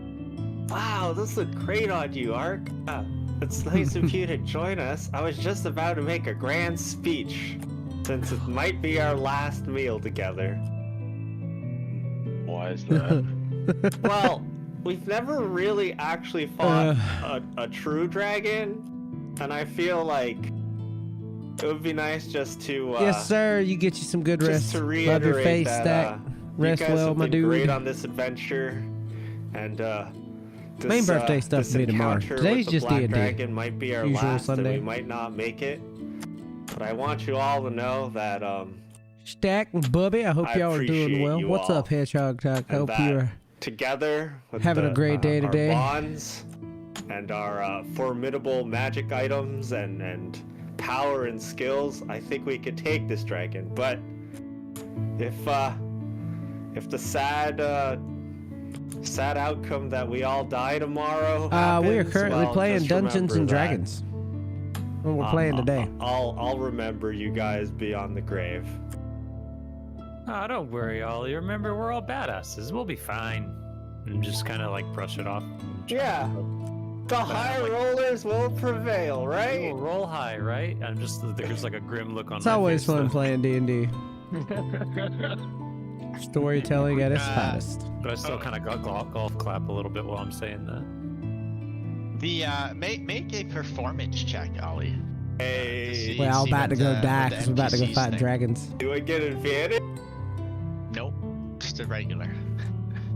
wow, this looks great on you, Ark. It's nice of you to join us. I was just about to make a grand speech, since it might be our last meal together. Why is that? Well, we've never really actually fought a true dragon, and I feel like it would be nice just to Yes, sir. You get you some good just rest. to Love reiterate your face, that Stack. Rest you guys well, have my been dude. great on this adventure, and this, Main birthday stuff this will be tomorrow. encounter Today's with the just Black D&D. Dragon might be our Usual last, Sunday. and we might not make it. But I want you all to know that Stack and Bubby, I hope I y'all are doing appreciate well. you What's all, up, Hedgehog Talk? I and hope that you're together with having a great day today. Our bonds and our formidable magic items and power and skills, I think we could take this dragon. But if the sad outcome that we all die tomorrow happens, we are currently well, playing just Dungeons and remember that. Dragons. What we're playing today. I'll remember you guys beyond the grave. Oh, don't worry, Ollie. Remember, we're all badasses. We'll be fine. And just kind of like brush it off. and try Yeah. to- The high like- rollers will prevail, We right? will roll high, right? I'm just there's like a grim look on It's my always face, fun though. playing D&D. Storytelling at its finest. But I still kind of golf clap a little bit while I'm saying that. The make a performance check, Ollie. Hey, Well, I'm about to go die because we're about to go NPCs fight thing. dragons. do I get advantage? Nope, just a regular.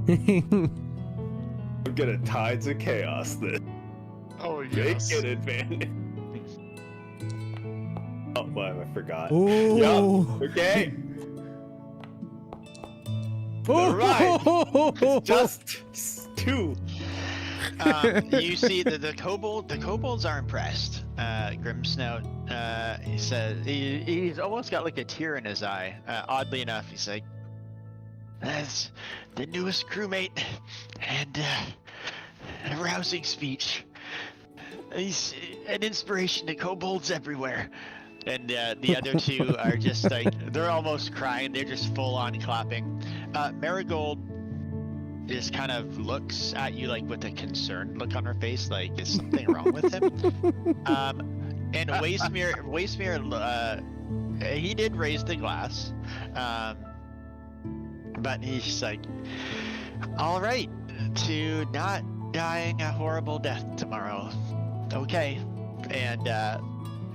I'm gonna Tides of Chaos then. Oh Make yes. it advantage. Oh, well, I forgot. Ooh. Yup. Okay. Alright. It's just 2. You see the kobolds are impressed. Grimsnout, he says he's almost got like a tear in his eye. Oddly enough, he's like, "That's the newest crewmate, and a rousing speech. He's an inspiration to kobolds everywhere." And the other two are just like, they're almost crying. They're just full on clapping. Marigold just kind of looks at you like with a concerned look on her face, like, is something wrong with him? And Waismere, he did raise the glass, but he's like, All right, to not dying a horrible death tomorrow. Okay, and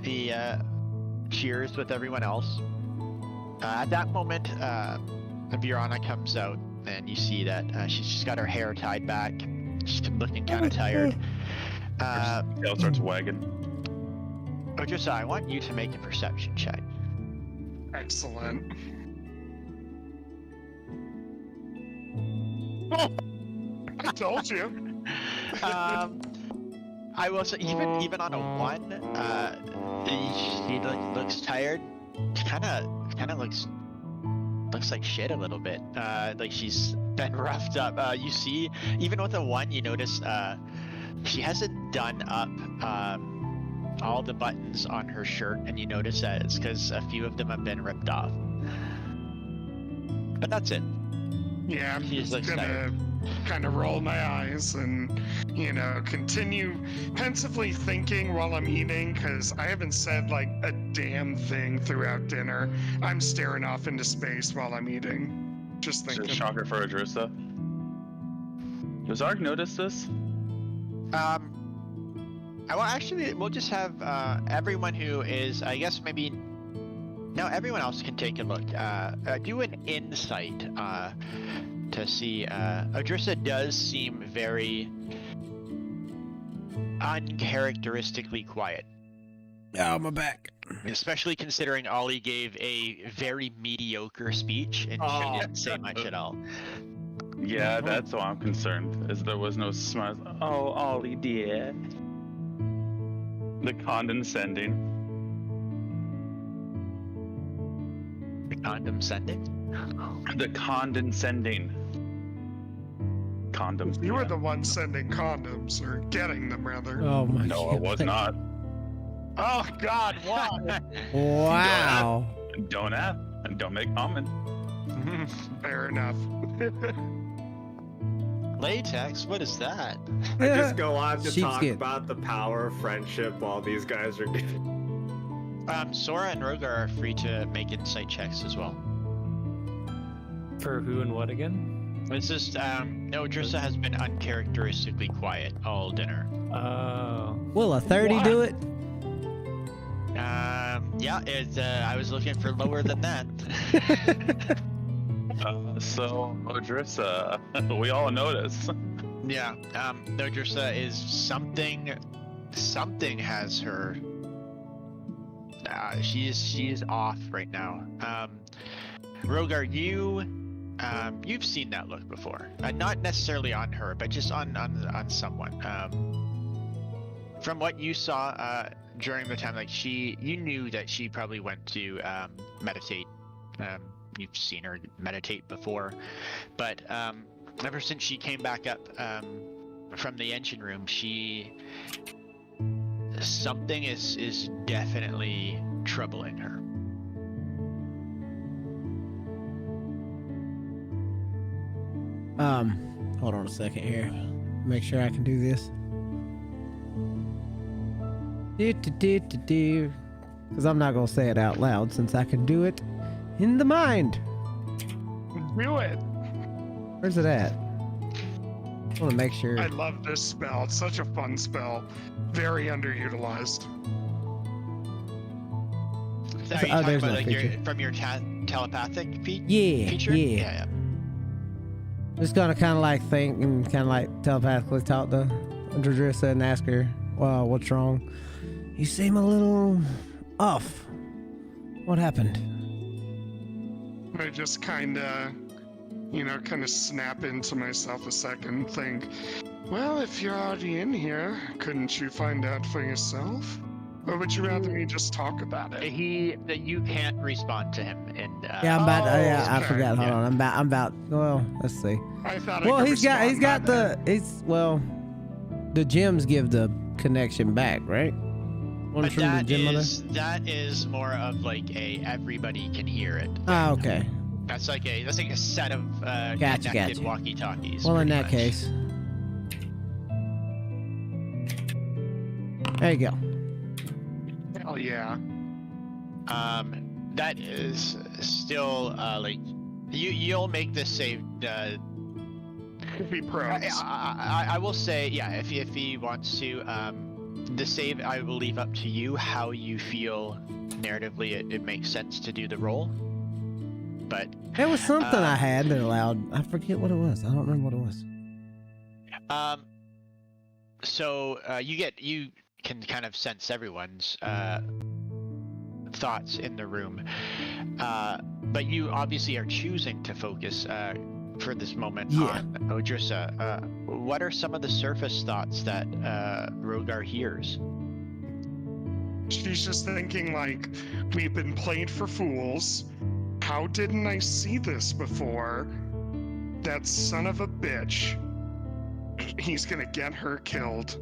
he cheers with everyone else. At that moment, Virana comes out, and you see that she's just got her hair tied back. She's looking kind of tired. Tail starts wagging. Odrissa, I want you to make a perception check. Excellent. I told you. I will say, even on a 1, she looks tired. She kind of looks like shit a little bit. Like she's been roughed up. You see, even with a 1, you notice she hasn't done up all the buttons on her shirt, and you notice that it's because a few of them have been ripped off. But that's it. Yeah, I'm She's just gonna kind of roll my eyes and, continue pensively thinking while I'm eating, because I haven't said like a damn thing throughout dinner. I'm staring off into space while I'm eating. Just It's a thinking. shocker for Odrissa. Does Ark notice this? We'll just have everyone who is, I guess maybe. No, everyone else can take a look. Do an insight to see. Odrissa does seem very uncharacteristically quiet. Oh, my back. Especially considering Ollie gave a very mediocre speech and she didn't say much at all. Yeah, that's why I'm concerned. Is there was no smiles. Oh, Ollie dear. The condescending. The condescending? The condescending. Condoms. You were the one sending condoms, or getting them rather. Oh, my No, God. I was not. Oh God! Why? Wow. Don't ask and don't make comment. Fair enough. Latex? What is that? I just go on to talk Sheepskin. about the power of friendship while these guys are getting. Sora and Rogar are free to make insight checks as well. For who and what again? It's just, Odrissa has been uncharacteristically quiet all dinner. Oh. Will a 30 What? do it? Yeah, it's, I was looking for lower than that. So, Odrissa, we all notice. Yeah, Odrissa is something has her. She's off right now. Rogar, you've seen that look before. Not necessarily on her, but just on someone. From what you saw during the time, like you knew that she probably went to meditate. You've seen her meditate before, but ever since she came back up from the engine room, something is definitely troubling her. Hold on a second here. Make sure I can do this. Because I'm not going to say it out loud since I can do it in the mind. Do it. Where's it at? I want to make sure. I love this spell. It's such a fun spell. Very underutilized. Are you talking there's about no like feature. from your telepathic Yeah, feature? yeah. Just gonna kind of like think and kind of like telepathically talk to Odrissa and ask her, "Well, what's wrong? You seem a little off. What happened?" I just kind of snap into myself a second, think, well, if you're already in here, couldn't you find out for yourself? Or would you rather me just talk about it? You can't respond to him, and Yeah, I'm about. Yeah, I okay, forgot. Hold yeah. on. I'm about. Well, let's see. I thought Well, I could he's got respond by the. It's well, the gems give the connection back, right? One but from the that gem mother. that is more of like a everybody can hear it. Ah, okay. That's like a set of Gotcha, connected gotcha. walkie-talkies. Well, in pretty that much. case, there you go. Hell yeah. That is still like you'll make this save If he probes. I will say, yeah, if he wants to, the save I will leave up to you how you feel narratively it makes sense to do the roll. But There was something I had that allowed. I forget what it was. I don't remember what it was. So you can kind of sense everyone's thoughts in the room, but you obviously are choosing to focus for this moment on Odrissa. What are some of the surface thoughts that Rogar hears? She's just thinking like, we've been played for fools. How didn't I see this before? That son of a bitch. He's gonna get her killed.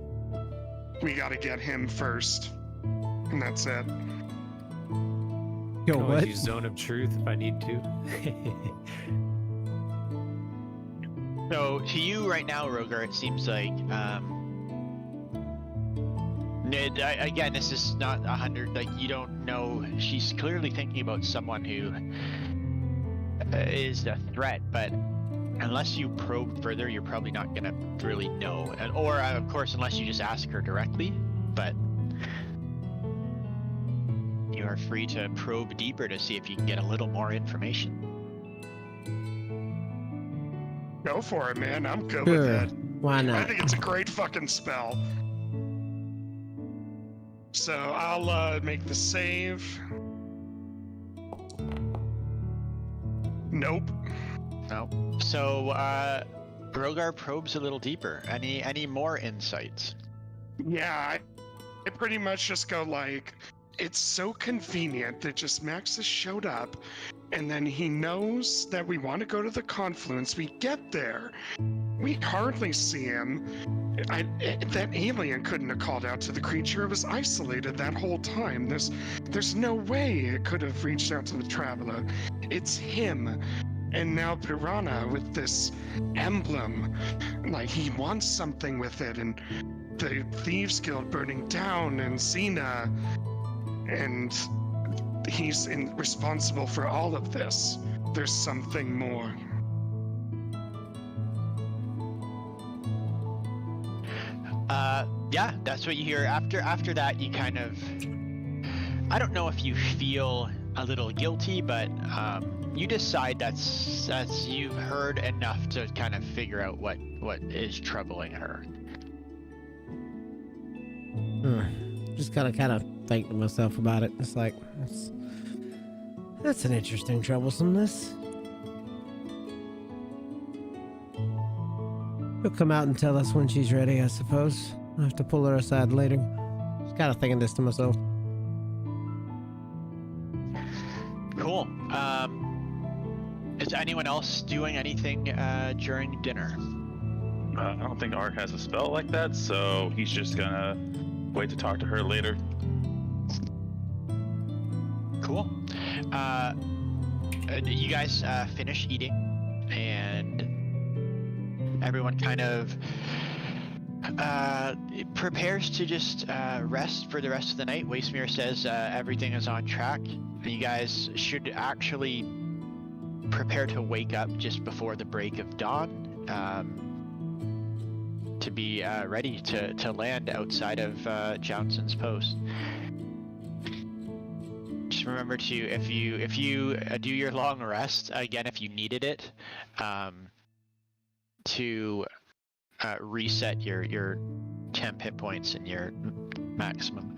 We gotta get him first. And that's it. Yo, Can always what? use zone of truth if I need to. So to you right now, Rogar, it seems like again, this is not 100. Like, you don't know. She's clearly thinking about someone who is a threat, but unless you probe further, you're probably not gonna really know. Or of course, unless you just ask her directly. But you are free to probe deeper to see if you can get a little more information. Go for it, man. I'm good Sure. with it. Why I not? think it's a great fucking spell. So I'll make the save. Nope. No. So Rogar probes a little deeper. Any more insights? Yeah, I pretty much just go like, it's so convenient that just Max has showed up, and then he knows that we want to go to the confluence. We get there. We hardly see him. That alien couldn't have called out to the creature. It was isolated that whole time. There's no way it could have reached out to the traveler. It's him. And now Piranha with this emblem. Like, he wants something with it. And the Thieves Guild burning down, and Xena. And he's responsible for all of this. There's something more. Yeah, that's what you hear. After that, you kind of, I don't know if you feel a little guilty, but you decide that's you've heard enough to kind of figure out what is troubling her. Just kind of think to myself about it. It's like, that's an interesting troublesomeness. She'll come out and tell us when she's ready, I suppose. I'll have to pull her aside later. Just kind of thinking this to myself. Cool. Is anyone else doing anything during dinner? I don't think Art has a spell like that, so he's just gonna wait to talk to her later. Cool. You guys finish eating, and everyone kind of prepares to just rest for the rest of the night. Wastemirror says everything is on track. You guys should actually prepare to wake up just before the break of dawn to be ready to land outside of Johnson's post. Just remember to, if you do your long rest again, if you needed it, to reset your temp hit points and your maximum.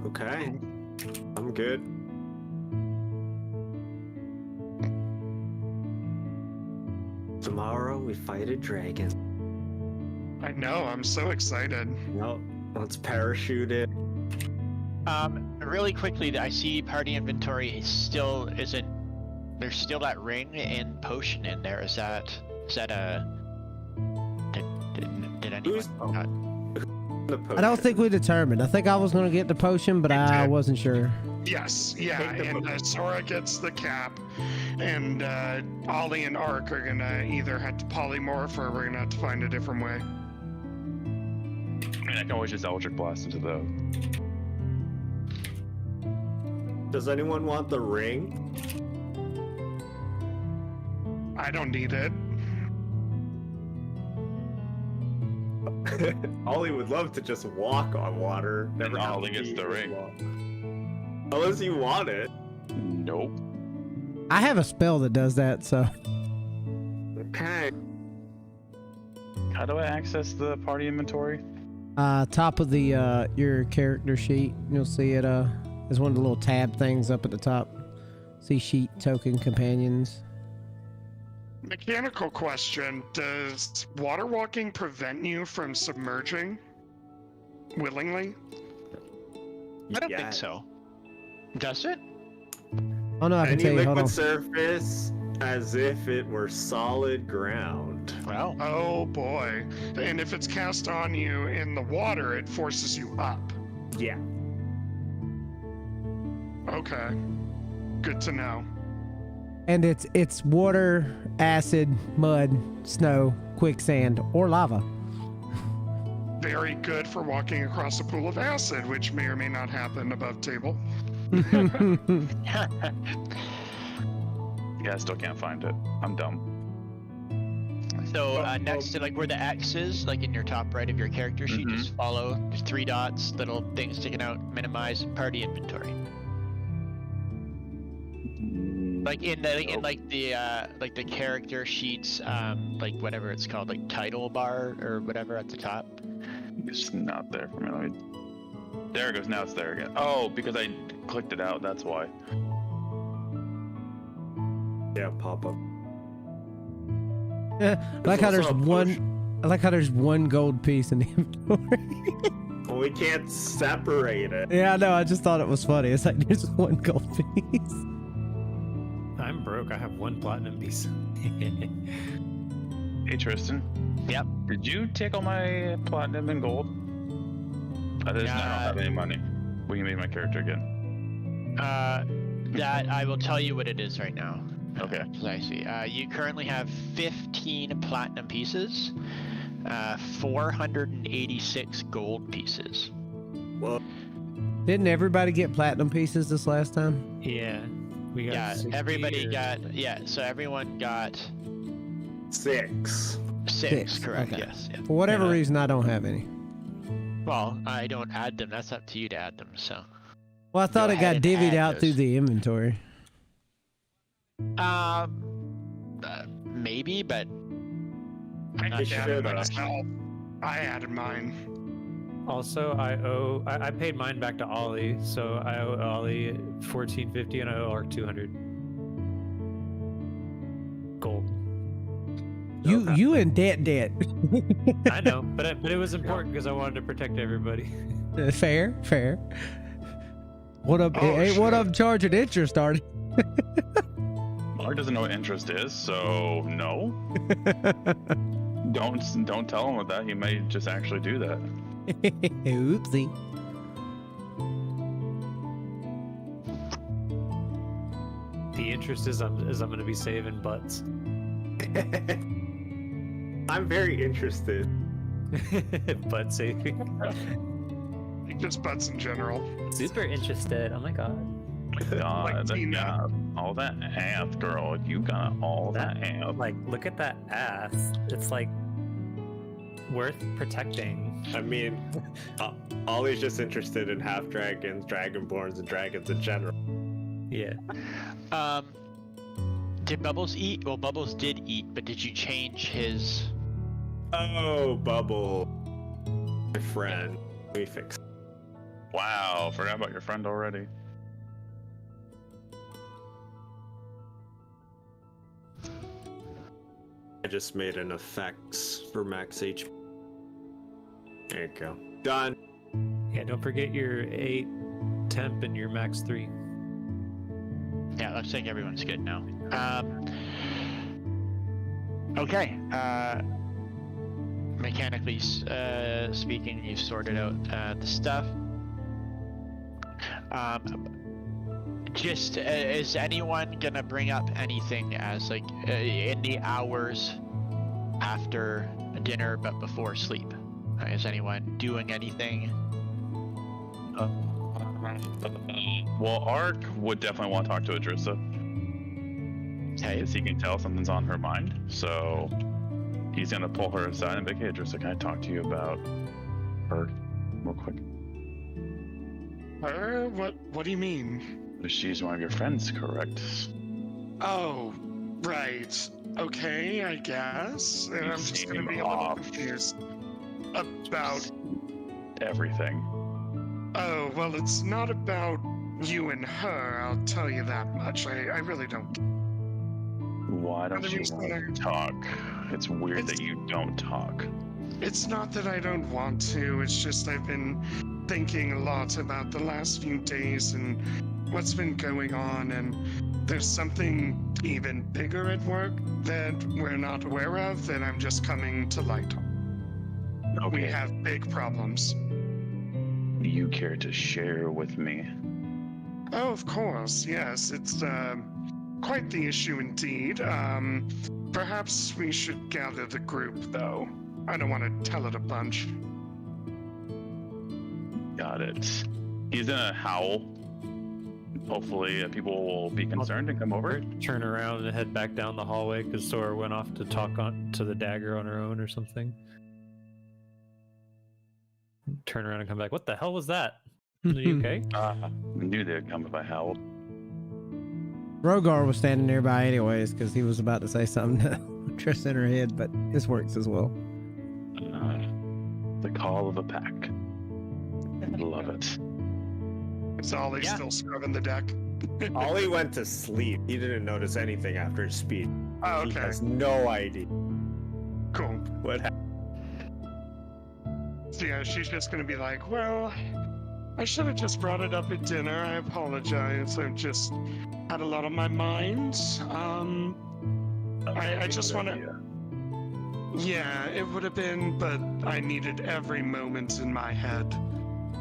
Okay, I'm good. Tomorrow we fight a dragon. I know, I'm so excited. Well, let's parachute it. Really quickly, I see party inventory still isn't. There's still that ring and potion in there. Is that a? Did anyone? Who's- not- The potion. I don't think we determined. I think I was going to get the potion, but I wasn't sure. Yes, yeah, Take the and book. Sora gets the cap, and Ollie and Ark are gonna either have to polymorph or we're gonna have to find a different way. I mean, I can always just Eldritch Blast into the. Does anyone want the ring? I don't need it. Ollie would love to just walk on water. Never have Ollie to gets be the in ring. water. Unless you want it. Nope. I have a spell that does that, so Okay. How do I access the party inventory? top of the your character sheet, you'll see it. There's one of the little tab things up at the top. See sheet, token, companions. Mechanical question: does water walking prevent you from submerging willingly? I don't Yeah. think so. Does it? Oh no, I can Any tell you. Hold liquid on. surface as if it were solid ground. Well, Oh boy! And if it's cast on you in the water, it forces you up. Yeah. Okay, good to know. And it's water, acid, mud, snow, quicksand, or lava. Very good for walking across a pool of acid, which may or may not happen above table. Yeah, I still can't find it. I'm dumb. so next to like where the X is, like in your top right of your character sheet, Mhm. just follow. There's 3 dots, little things sticking out. Minimize party inventory. Like in the character sheets, like whatever it's called, like title bar or whatever at the top. It's not there for me. There it goes. Now it's there again. Oh, because I clicked it out. That's why. Yeah, pop up. I like how There's there's also a one. push. I like how there's one gold piece in the inventory. Well, we can't separate it. Yeah, I know. I just thought it was funny. It's like there's one gold piece. I'm broke. I have 1 platinum piece. Hey, Tristan. Yep. Did you take all my platinum and gold? I don't have any money. Will you make my character again? That I will tell you what it is right now. Okay. Because I see. You currently have 15 platinum pieces, 486 gold pieces. Well, Didn't everybody get platinum pieces this last time? Yeah. We got Yeah, 60 everybody or- got. Yeah, so everyone got 6. 6. Six, Correct. okay. Yes. Yeah. For whatever Yeah. reason, I don't have any. Well, I don't add them. That's up to you to add them. So. Well, I thought Go it got ahead and divvied add out through those. the inventory. Maybe, but I'm I not should added have. myself. I added mine. Also, I paid mine back to Ollie, so I owe Ollie 1450 and I owe Ark 200 gold. You in debt. I know, but it was important because I wanted to protect everybody. Fair. What up? Oh, Hey, what shit. up? Charging interest, Artie? Mark doesn't know what interest is, so no. Don't tell him with that. He may just actually do that. Oopsie. The interest is I'm going to be saving butts. I'm very interested. Butt saving. Just butts in general. Super interested. Oh my god. God, Tina. yeah, all that ass, girl. You got all that ass. Like, look at that ass. It's like worth protecting. I mean, Ollie's just interested in half dragons, dragonborns, and dragons in general. Yeah. Did Bubbles eat? Well, Bubbles did eat, but did you change his? Oh, Bubble. My friend. Let me fix it. Wow, forgot about your friend already. I just made an effects for max HP. There you go. Done. Yeah, don't forget your 8 temp and your max 3. Yeah, looks like everyone's good now. Okay. Mechanically speaking, you've sorted out the stuff. Just is anyone gonna bring up anything as like in the hours after dinner but before sleep? Is anyone doing anything? Well, Ark would definitely want to talk to Adrissa. Okay. Because he can tell something's on her mind. So He's gonna pull her aside and be like, "Hey, Drissa, can I talk to you about her real quick?" Her? What do you mean? She's one of your friends, correct? Oh, right. Okay, I guess. And I'm just gonna be a little confused about everything. Oh, well, it's not about you and her, I'll tell you that much. I really don't. Why don't you want to talk? It's weird that you don't talk. It's not that I don't want to, it's just I've been thinking a lot about the last few days and what's been going on, and there's something even bigger at work that we're not aware of that I'm just coming to light on. Okay. We have big problems. Do you care to share with me? Oh, of course, yes. It's quite the issue indeed. Perhaps we should gather the group, though. I don't want to tell it a bunch. Got it. He's gonna howl. Hopefully, people will be concerned and come over. Turn around and head back down the hallway because Sora went off to talk to the dagger on her own or something. Turn around and come back. What the hell was that? Are you okay? I knew they'd come if I howled. Rogar was standing nearby anyways because he was about to say something to Triss in her head, but this works as well. The call of a pack. I love it. Is Ollie still scrubbing the deck? Ollie went to sleep. He didn't notice anything after his speech. Oh, okay. He has no idea Cool. what happened. So yeah, she's just gonna be like, well, I should have just brought it up at dinner. I apologize. I've just had a lot on my mind. I just want to... Yeah, it would have been, but I needed every moment in my head.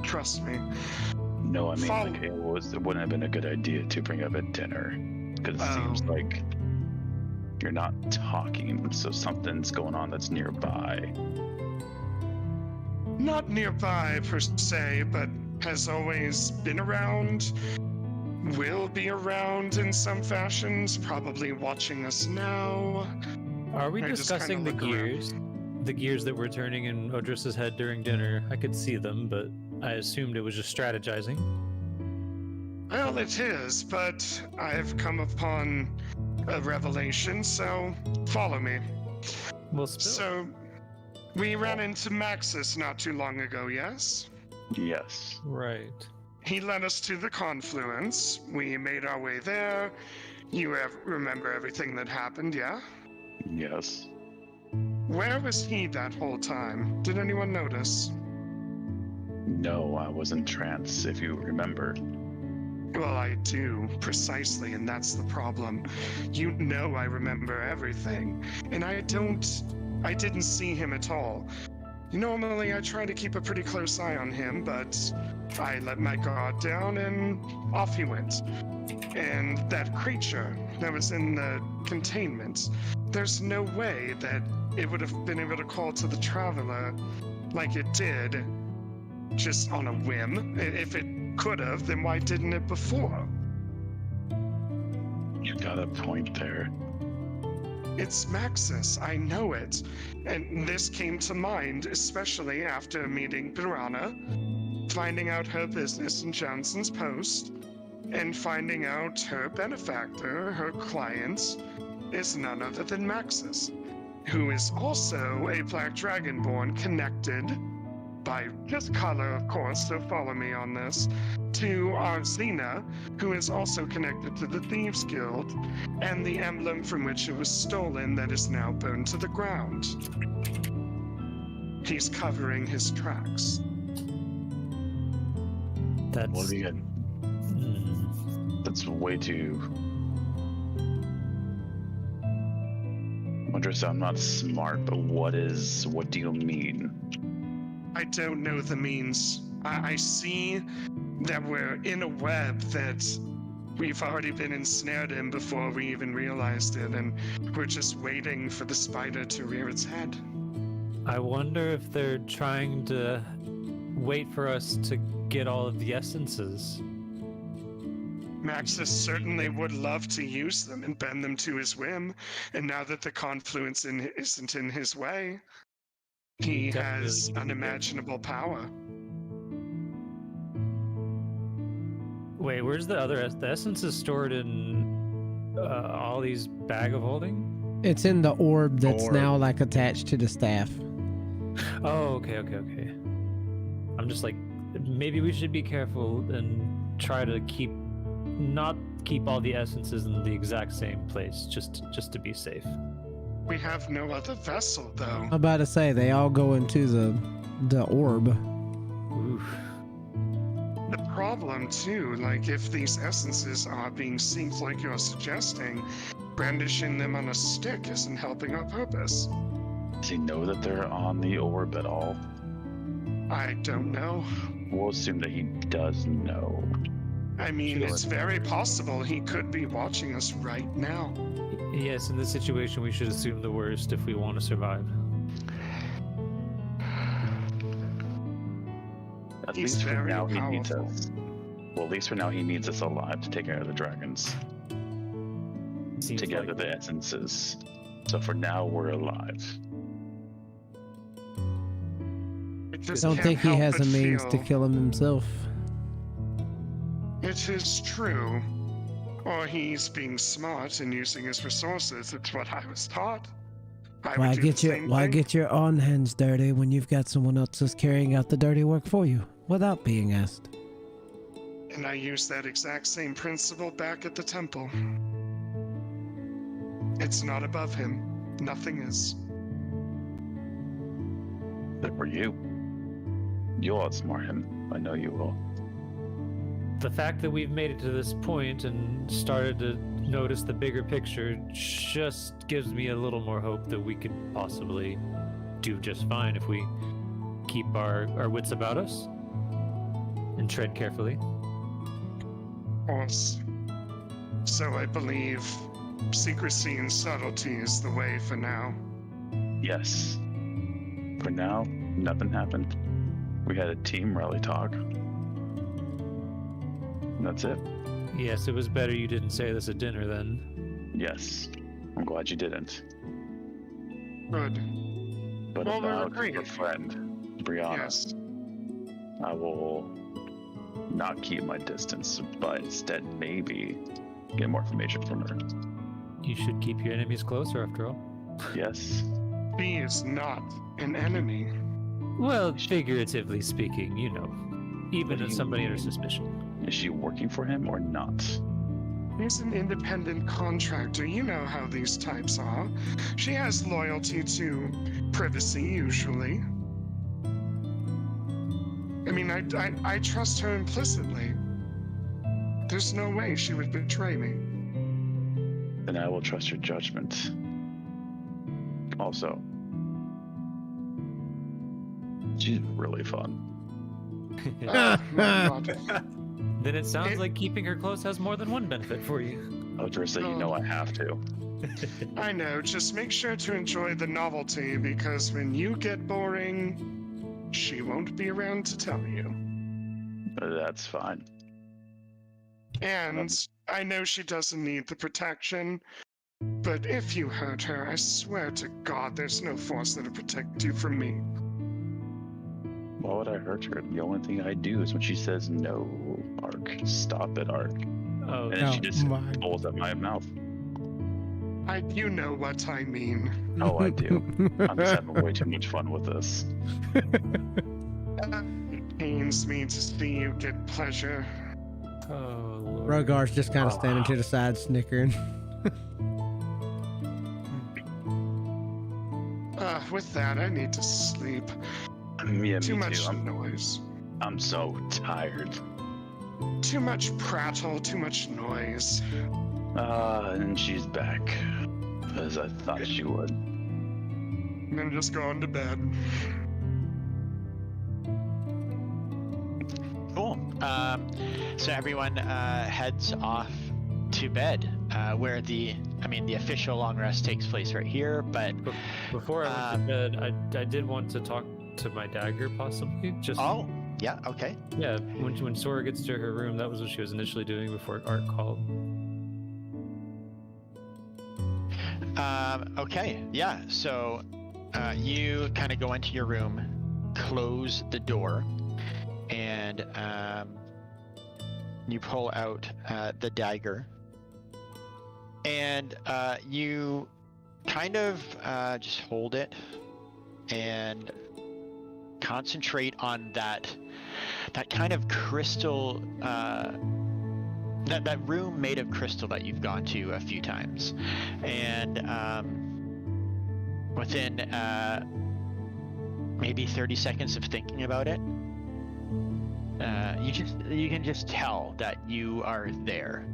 Trust me. No, I mean, like, it wouldn't have been a good idea to bring up at dinner. Because it seems like you're not talking, so something's going on that's nearby. Not nearby, per se, but has always been around. Will be around in some fashions, probably watching us now. Are we discussing the gears? The gears that were turning in Odrissa's head during dinner? I could see them, but I assumed it was just strategizing. Well, it is, but I've come upon a revelation, so follow me. Well, spill. So, we ran into Maxis not too long ago, yes? Yes. Right. He led us to the confluence. We made our way there. You remember everything that happened, yeah? Yes. Where was he that whole time? Did anyone notice? No, I was in trance, if you remember. Well, I do, precisely, and that's the problem. You know I remember everything, and I didn't see him at all. Normally, I try to keep a pretty close eye on him, but I let my guard down and off he went. And that creature that was in the containment, there's no way that it would have been able to call to the traveler like it did, just on a whim. If it could have, then why didn't it before? You got a point there. It's Maxis, I know it. And this came to mind, especially after meeting Piranha, finding out her business in Johnson's Post, and finding out her benefactor, her client, is none other than Maxis, who is also a Black Dragonborn connected, by just color, of course, so follow me on this, to Arzina, who is also connected to the Thieves Guild, and the emblem from which it was stolen that is now burned to the ground. He's covering his tracks. That's... What do you get? That's way too... Odrissa, I'm not smart, but what do you mean? I don't know the means. I see that we're in a web that we've already been ensnared in before we even realized it, and we're just waiting for the spider to rear its head. I wonder if they're trying to wait for us to get all of the essences. Maxis certainly would love to use them and bend them to his whim, and now that the confluence isn't in his way, he has unimaginable power. Wait, where's the other? The essence is stored in all these bag of holding. It's in the orb that's Orb. now like attached to the staff. Oh, okay. I'm just like, maybe we should be careful and try to not keep all the essences in the exact same place, just to be safe. We have no other vessel, though. I'm about to say they all go into the orb. Oof. The problem, too, like if these essences are being synced like you're suggesting, brandishing them on a stick isn't helping our purpose. Does he know that they're on the orb at all? I don't know. We'll assume that he does know. I mean, Sure. it's very possible he could be watching us right now. Yes, in this situation, we should assume the worst if we want to survive. At He's least for very now, he needs powerful. us. Well, at least for now, he needs us alive to take care of the dragons. Seems To gather like the essences. So for now, we're alive. I I just don't can't think he help has but a means to feel kill him himself. It is true. Or he's being smart and using his resources. It's what I was taught. I would do the same thing. get your own hands dirty when you've got someone else who's carrying out the dirty work for you without being asked? And I use that exact same principle back at the temple. It's not above him. Nothing is. But for you, you'll outsmart him. I know you will. the fact that we've made it to this point and started to notice the bigger picture just gives me a little more hope that we could possibly do just fine if we keep our wits about us and tread carefully. Of course. So I believe secrecy and subtlety is the way for now. Yes. For now, nothing happened. We had a team rally talk. And that's it. Yes, it was better you didn't say this at dinner then. Yes. I'm glad you didn't. Good. But Well, we're about agreed. your friend, Brianna, Yes. I will not keep my distance, but instead maybe get more information from her. You should keep your enemies closer after all. Yes. He is not an enemy. Well, figuratively speaking, you know. Even What if do you somebody under mean? suspicion. Is she working for him or not? He's an independent contractor. You know how these types are. She has loyalty to privacy, usually. I mean, I trust her implicitly. There's no way she would betray me. Then I will trust your judgment. Also, she's really fun. Oh, my God. Then it sounds like keeping her close has more than one benefit for you. Oh, Drissa, you know I have to. I know, just make sure to enjoy the novelty, because when you get boring, she won't be around to tell you. That's fine. And I know she doesn't need the protection, but if you hurt her, I swear to God there's no force that'll protect you from me. Why would I hurt her? The only thing I do is when she says no, Ark. Stop it, Ark. Oh, And then she Oh, just my. pulls at my mouth. You know what I mean. Oh, I do. I'm just having way too much fun with this. It pains me to see you get pleasure. oh Lord. Rogar's just kind of standing to the side, snickering. With that, I need to sleep. Yeah, Too me much too. noise. I'm so tired. Too much prattle, too much noise. And she's back. As I thought she would. And then just go on to bed. Cool. So everyone heads off to bed, where the official long rest takes place right here. But Before I went to bed, I did want to talk to my dagger, possibly. Just oh, Yeah. Okay. Yeah, when Sora gets to her room, that was what she was initially doing before Art called. Okay. Yeah. So you kind of go into your room, close the door, and you pull out the dagger, and you kind of just hold it and concentrate on that kind of crystal, that room made of crystal that you've gone to a few times, and within maybe 30 seconds of thinking about it, you can just tell that you are there.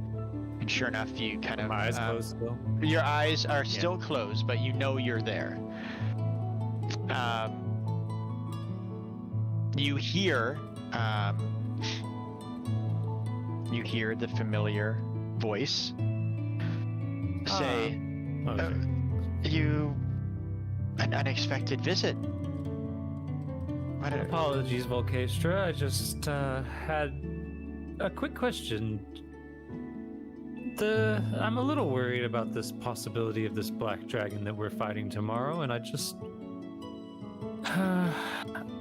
And sure enough, you kind of My eyes closed still. your eyes are still closed, but you know you're there. You hear the familiar voice say, Okay. an unexpected visit. What a- Apologies, Volcastra. I just had a quick question. I'm a little worried about this possibility of this black dragon that we're fighting tomorrow, and I just... I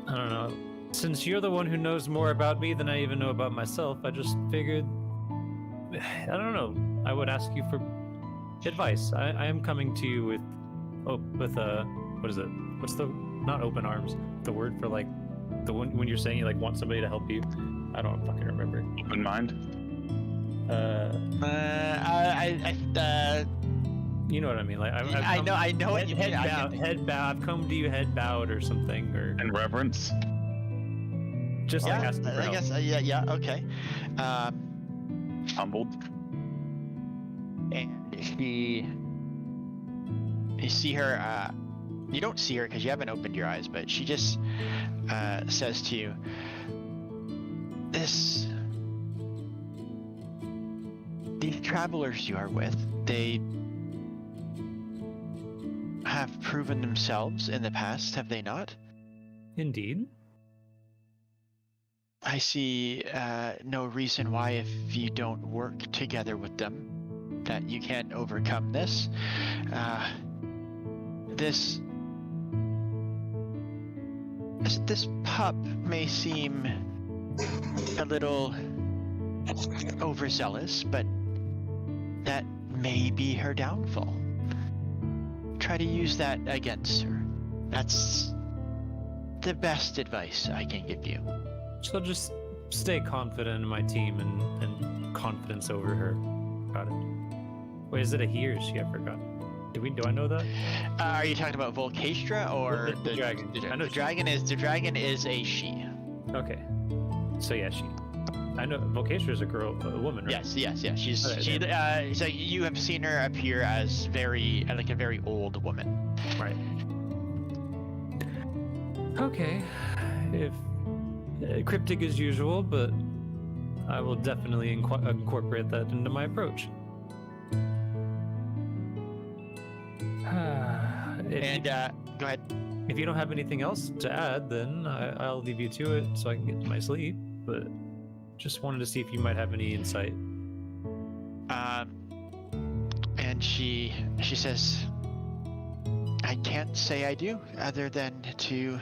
don't know. Since you're the one who knows more about me than I even know about myself, I just figured... I don't know. I would ask you for advice. I am coming to you with... what is it? What's the... Not open arms. The word for, like... The one when you're saying you, like, want somebody to help you. I don't fucking remember. Open mind. You know what I mean? Like I know what you mean. Head bow. I've come to you head bowed or something, or And reverence. just like asking for I help. guess. Yeah. Okay. Humbled. And you see her. You don't see her because you haven't opened your eyes, but she just says to you, these travelers you are with, they have proven themselves in the past, have they not? Indeed. I see no reason why, if you don't work together with them, that you can't overcome this. This pup may seem a little overzealous, but that may be her downfall. Try to use that against her. That's the best advice I can give you. So just stay confident in my team and confidence over her. Got it. Wait, is it a he or she? I forgot. Do I know that? Are you talking about Volcastra or The dragon. I know The she- dragon is a she. Okay. So yeah, she. I know Volcastra is a woman, right? Yes. She's Okay, so you have seen her appear as like a very old woman. Right. Okay. If cryptic as usual, but I will definitely incorporate that into my approach. Go ahead. If you don't have anything else to add, then I'll leave you to it so I can get to my sleep. But just wanted to see if you might have any insight. And she says, I can't say I do, other than to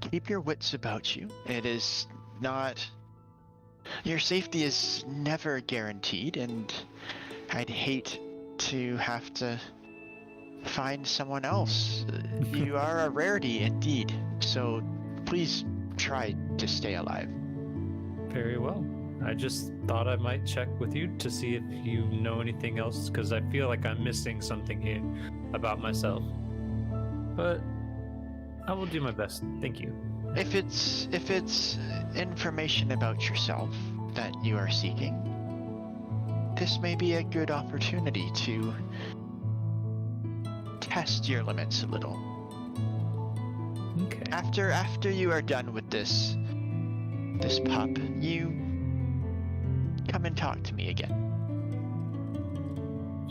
keep your wits about you. It is not... Your safety is never guaranteed, and I'd hate to have to find someone else. You are a rarity indeed, so please try to stay alive. Very well. I just thought I might check with you to see if you know anything else, because I feel like I'm missing something here about myself. But I will do my best. Thank you. If it's information about yourself that you are seeking, this may be a good opportunity to test your limits a little. Okay. After you are done with this pup, you come and talk to me again.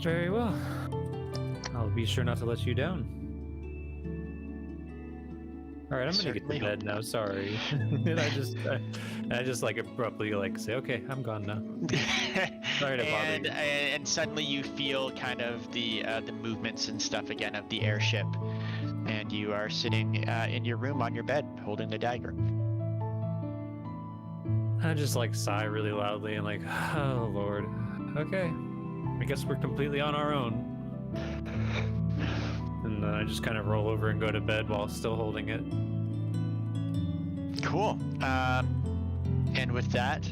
Very well. I'll be sure not to let you down. All right, I'm gonna get to bed now. Sorry. And I just like abruptly like say, okay, I'm gone now. Sorry to bother you. And suddenly you feel kind of the movements and stuff again of the airship, and you are sitting in your room on your bed holding the dagger. I just like sigh really loudly and like, oh Lord. Okay, I guess we're completely on our own. And then I just kind of roll over and go to bed while still holding it. Cool. And with that,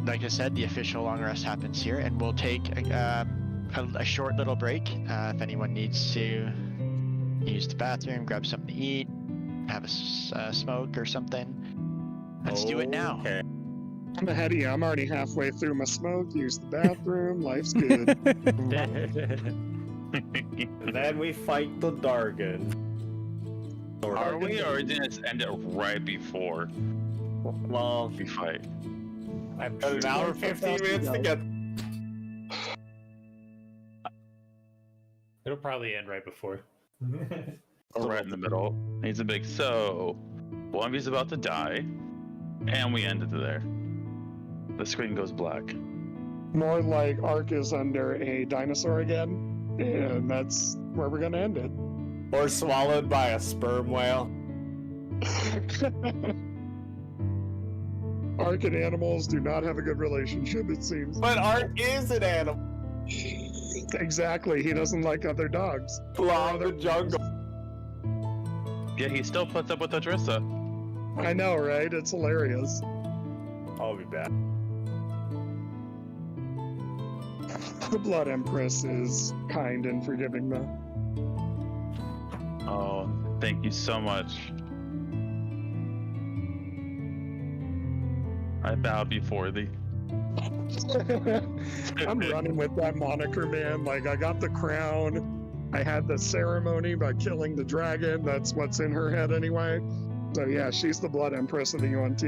like I said, the official long rest happens here, and we'll take a short little break. If anyone needs to use the bathroom, grab something to eat, have a smoke or something, let's do it now. Okay. I'm ahead of you. I'm already halfway through my smoke. Use the bathroom. Life's good. And then we fight the Dargon. Are we, or did it end it right before Well, we fight? I've got an hour and 15 minutes to get. It'll probably end right before. Or right in the middle. He's a big so. One of you's about to die, and we end it there. The screen goes black. More like Ark is under a dinosaur again, and that's where we're gonna end it. Or swallowed by a sperm whale. Ark and animals do not have a good relationship, it seems. But Art is an animal. Exactly, he doesn't like other dogs. Belong the jungle. Yeah, he still puts up with Adrissa. I know, right? It's hilarious. I'll be back. The Blood Empress is kind and forgiving, though. Oh, thank you so much. I bow before thee. I'm running with that moniker, man. Like, I got the crown. I had the ceremony by killing the dragon. That's what's in her head anyway. So yeah, she's the Blood Empress of the UNT.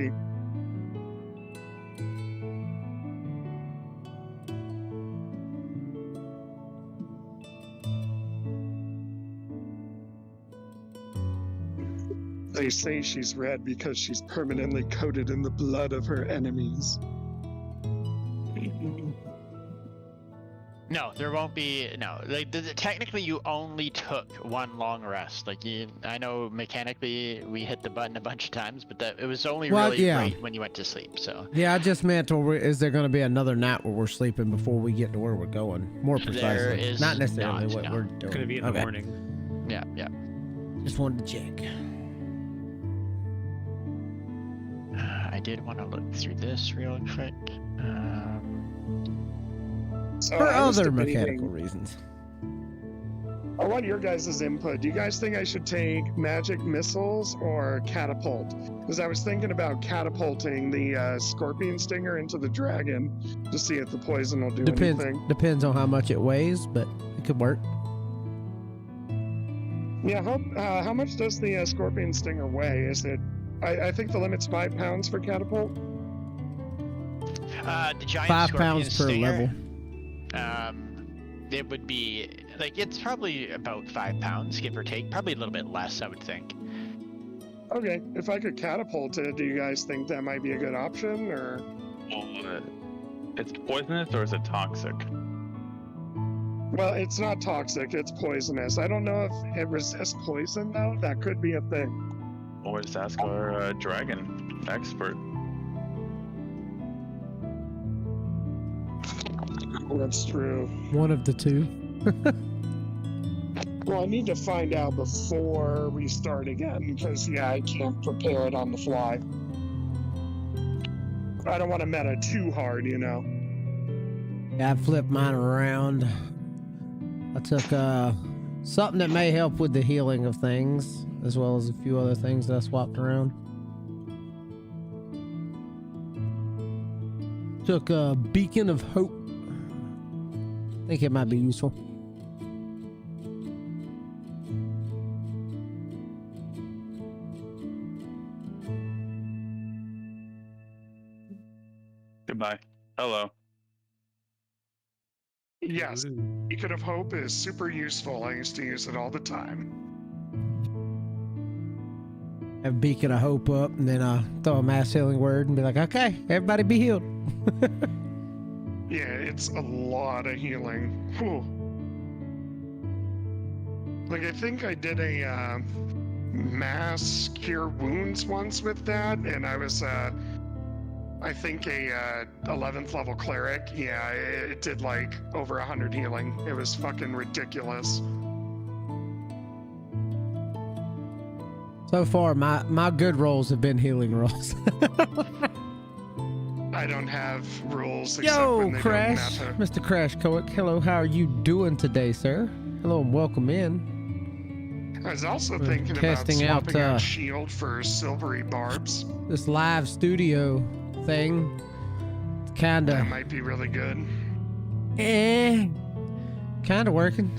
They say she's red because she's permanently coated in the blood of her enemies. No, there won't be. No, like technically, you only took one long rest. Like I know mechanically we hit the button a bunch of times, but it was only really right when you went to sleep. So yeah, I just meant, is there going to be another night where we're sleeping before we get to where we're going? More precisely, there is not necessarily not, what no. we're doing. Could it be in the morning? Yeah, yeah. Just wanted to check. I did want to look through this real quick. So For I was other debating- mechanical reasons. I want your guys' input. Do you guys think I should take magic missiles or catapult? Because I was thinking about catapulting the scorpion stinger into the dragon to see if the poison will do anything. Depends on how much it weighs, but it could work. Yeah, how much does the scorpion stinger weigh? Is it? I think the limit's 5 pounds for catapult. The giant 5 scorpion pounds per stinger, level. It would be like it's probably about 5 pounds, give or take. Probably a little bit less, I would think. Okay, if I could catapult it, do you guys think that might be a good option, or? It's poisonous or is it toxic? Well, it's not toxic. It's poisonous. I don't know if it resists poison though. That could be a thing. Or just ask our dragon expert. That's true. One of the two. Well, I need to find out before we start again, because yeah, I can't prepare it on the fly. I don't want to meta too hard, you know. Yeah, I flipped mine around. I took something that may help with the healing of things, as well as a few other things that I swapped around. Took a Beacon of Hope. I think it might be useful. Goodbye. Hello. Yes, Beacon of Hope is super useful. I used to use it all the time. have beacon of hope up, and then throw a mass healing word and be like, okay, everybody be healed. Yeah, it's a lot of healing. Whew. Like, I think I did a mass cure wounds once with that, and I was, I think a 11th level cleric. Yeah, it did like over 100 healing. It was fucking ridiculous. So far, my good rolls have been healing rolls. I don't have rules except Yo, when they Crash, don't matter. Mr. Crash Coic. Hello, how are you doing today, sir? Hello and welcome in. I was also We're thinking about testing out, swapping out shield for silvery barbs. This live studio thing, it's kind That of, might be really good. kind of working.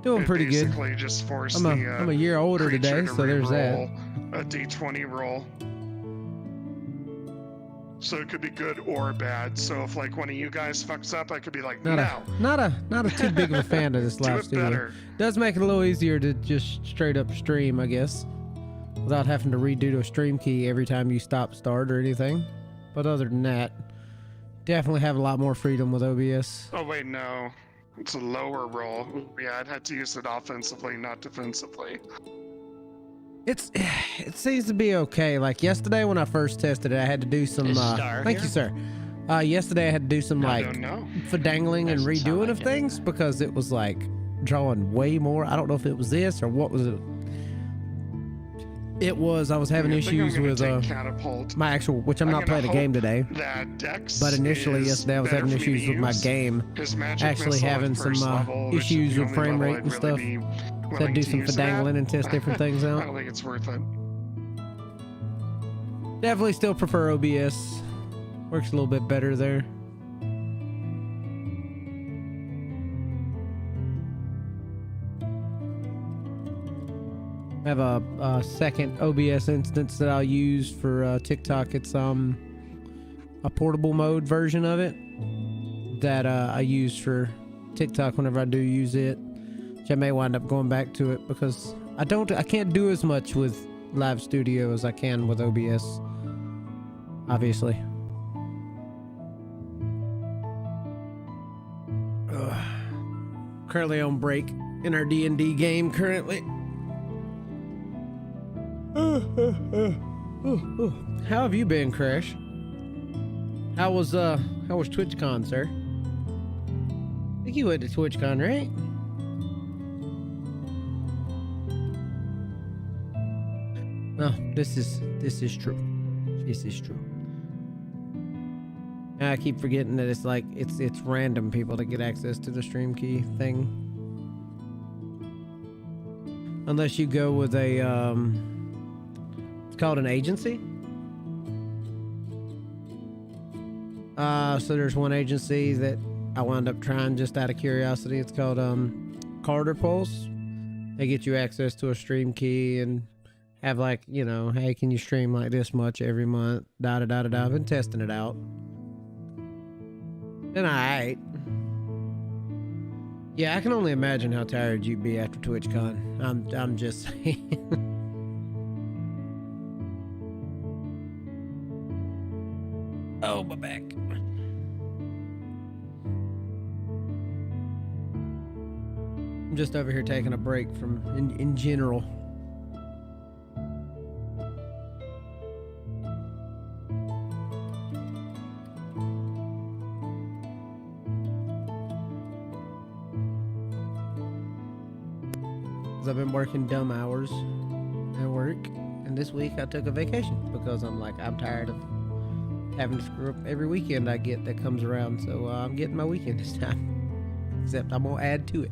Doing It pretty good. basically just forced I'm a year older creature today, to so there's that. re-roll a d20 roll. So it could be good or bad. So if like one of you guys fucks up, I could be like, Not a too big of a fan of this do live it studio. better. Does make it a little easier to just straight up stream, I guess, without having to redo a stream key every time you start or anything. But other than that, definitely have a lot more freedom with OBS. Oh wait, no. It's a lower roll. Yeah, I'd have to use it offensively, not defensively. It seems to be okay. Like yesterday when I first tested it, I had to do some. Is Star Thank here? you, sir. Yesterday I had to do some I like don't know. fidangling and Doesn't sound redoing like of it. things because it was like drawing way more. I don't know if it was this or what was it. It was I was having I think I'm issues gonna with take catapult. my actual, which I'm I'm not gonna playing a game hope today. That Dex But initially is yesterday I was better having for me to issues with my use. game. His magic Actually missile at having some first level, which is issues the with only frame level rate I'd and really stuff. be So I willing do to some use it at. fidangling and test different things I out. don't think it's worth it. Definitely still prefer OBS. Works a little bit better there. I have a second OBS instance that I'll use for TikTok. It's a portable mode version of it that I use for TikTok whenever I do use it. Which I may wind up going back to it because I can't do as much with Live Studio as I can with OBS. Obviously. Ugh. Currently on break in our D&D game currently. How have you been, Crash? How was TwitchCon, sir? I think you went to TwitchCon, right? No, this is true. This is true. And I keep forgetting that it's like it's random people that get access to the stream key thing. Unless you go with a it's called an agency. So there's one agency that I wound up trying just out of curiosity. It's called Carter Pulse. They get you access to a stream key and have like, you know, hey, can you stream like this much every month? Da da da da da. I've been testing it out. And alright. Yeah, I can only imagine how tired you'd be after TwitchCon. I'm just saying. Oh, my back. I'm just over here taking a break from in general. I've been working dumb hours at work, and this week I took a vacation because I'm tired of having to screw up every weekend I get that comes around. So I'm getting my weekend this time, except I'm gonna add to it.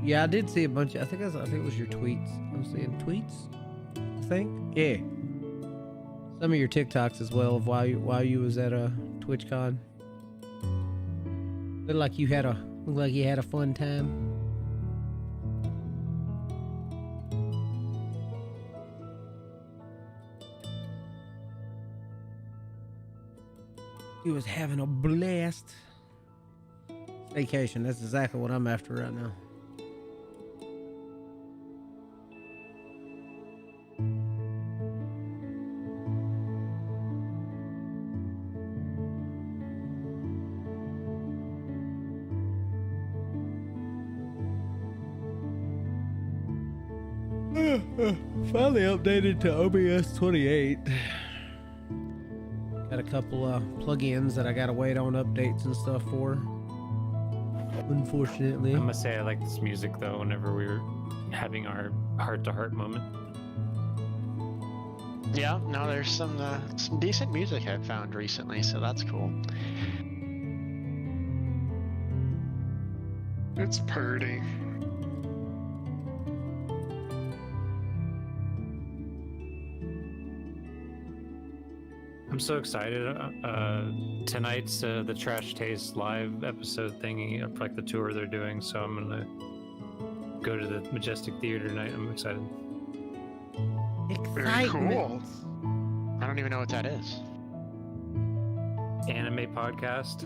Yeah, I did see a bunch of. I think it was your tweets. I'm seeing tweets. I think. Yeah. Some of your TikToks as well of while you was at a TwitchCon. Looked like you had a fun time. He was having a blast. Vacation. That's exactly what I'm after right now. Finally updated to OBS 28. Got a couple plugins that I gotta wait on updates and stuff for. Unfortunately. I must say I like this music though. Whenever we were having our heart-to-heart moment. Yeah, no, there's some decent music I've found recently, so that's cool. It's pretty. I'm so excited. Tonight's the Trash Taste live episode thingy, like the tour they're doing. So I'm gonna go to the Majestic Theater tonight. I'm excited. Very cool. I don't even know what that is. Anime podcast.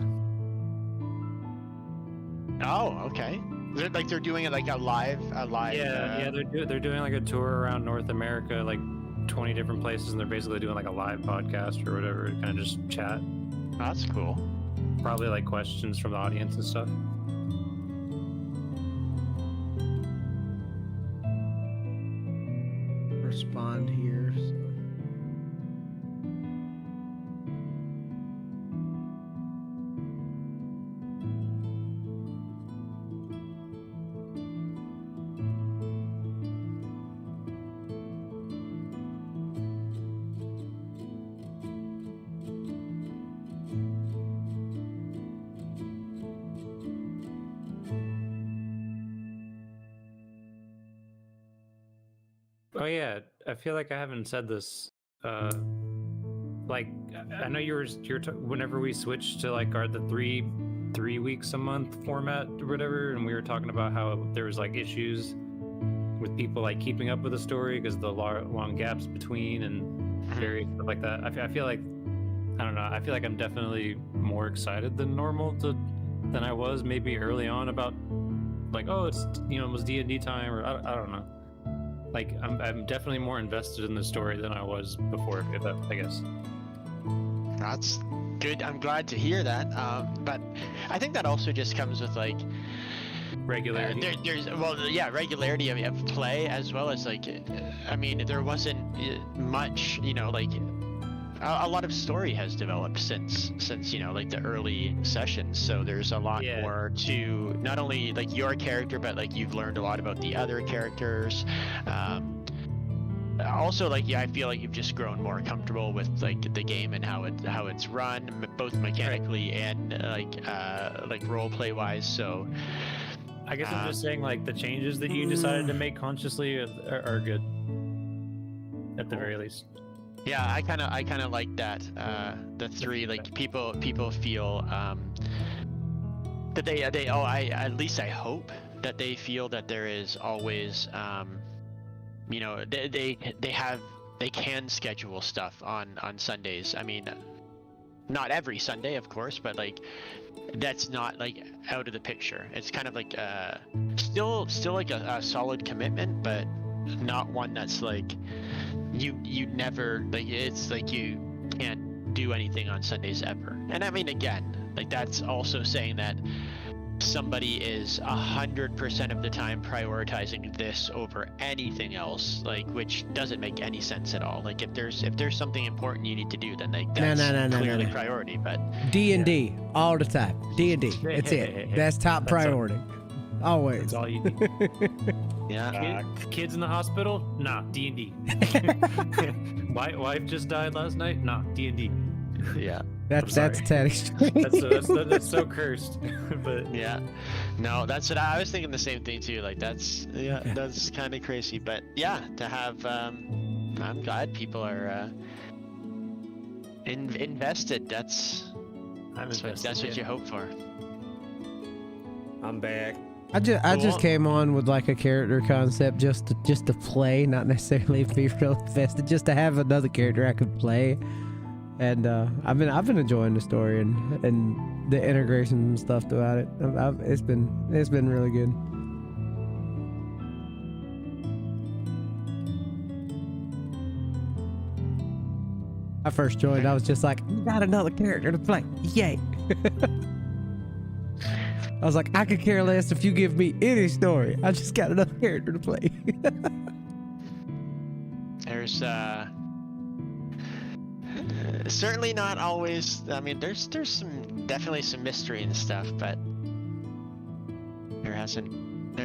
Oh, okay. Is it like they're doing it like a live? Yeah, they're doing like a tour around North America, like 20 different places, and they're basically doing like a live podcast or whatever, kind of just chat. That's cool. Probably like questions from the audience and stuff. Respond here. So. Oh yeah, I feel like I haven't said this. Like I know you're whenever we switched to like the three weeks a month format or whatever, and we were talking about how there was like issues with people like keeping up with the story because the long gaps between and various stuff like that. I feel like I don't know. I feel like I'm definitely more excited than normal than I was maybe early on about like, oh, it's it was D&D time, or I don't know. Like I'm definitely more invested in the story than I was before, if that, I guess. That's good. I'm glad to hear that. But I think that also just comes with like regularity. There's regularity of play, as well as like, I mean, there wasn't much, like a lot of story has developed since like the early sessions, so there's a lot more to not only like your character, but like you've learned a lot about the other characters. Also, like I feel like you've just grown more comfortable with like the game and how it's run, both mechanically and like role play wise. So I guess I'm just saying like the changes that you decided to make consciously are good, at the very least. Yeah, I kind of like that. The three, like people feel that they at least I hope that they feel that there is always they can schedule stuff on Sundays. I mean, not every Sunday, of course, but like that's not like out of the picture. It's kind of like still like a solid commitment, but not one that's like you never, like it's like you can't do anything on Sundays ever. And I mean, again, like that's also saying that somebody is 100% of the time prioritizing this over anything else, like, which doesn't make any sense at all. Like if there's something important you need to do, then like that's clearly priority. But D&D all the time. D&D. That's it. That's top priority. Always. That's all you need. Yeah. Kids in the hospital? Nah, D&D. Wife just died last night? Nah, D&D. Yeah. That's tad extreme. That's so cursed. But yeah, no, that's what I was thinking. The same thing too. Like that's kind of crazy. But yeah, to have, I'm glad people are invested. That's what you hope for. I'm back. I just came on with like a character concept just to play, not necessarily be real invested, just to have another character I could play. And I've been enjoying the story and the integration and stuff throughout it. It's been really good. I first joined, I was just like, you got another character to play. Yay. I was like, I could care less if you give me any story. I just got another character to play. There's certainly not always. I mean, there's definitely some mystery and stuff, but there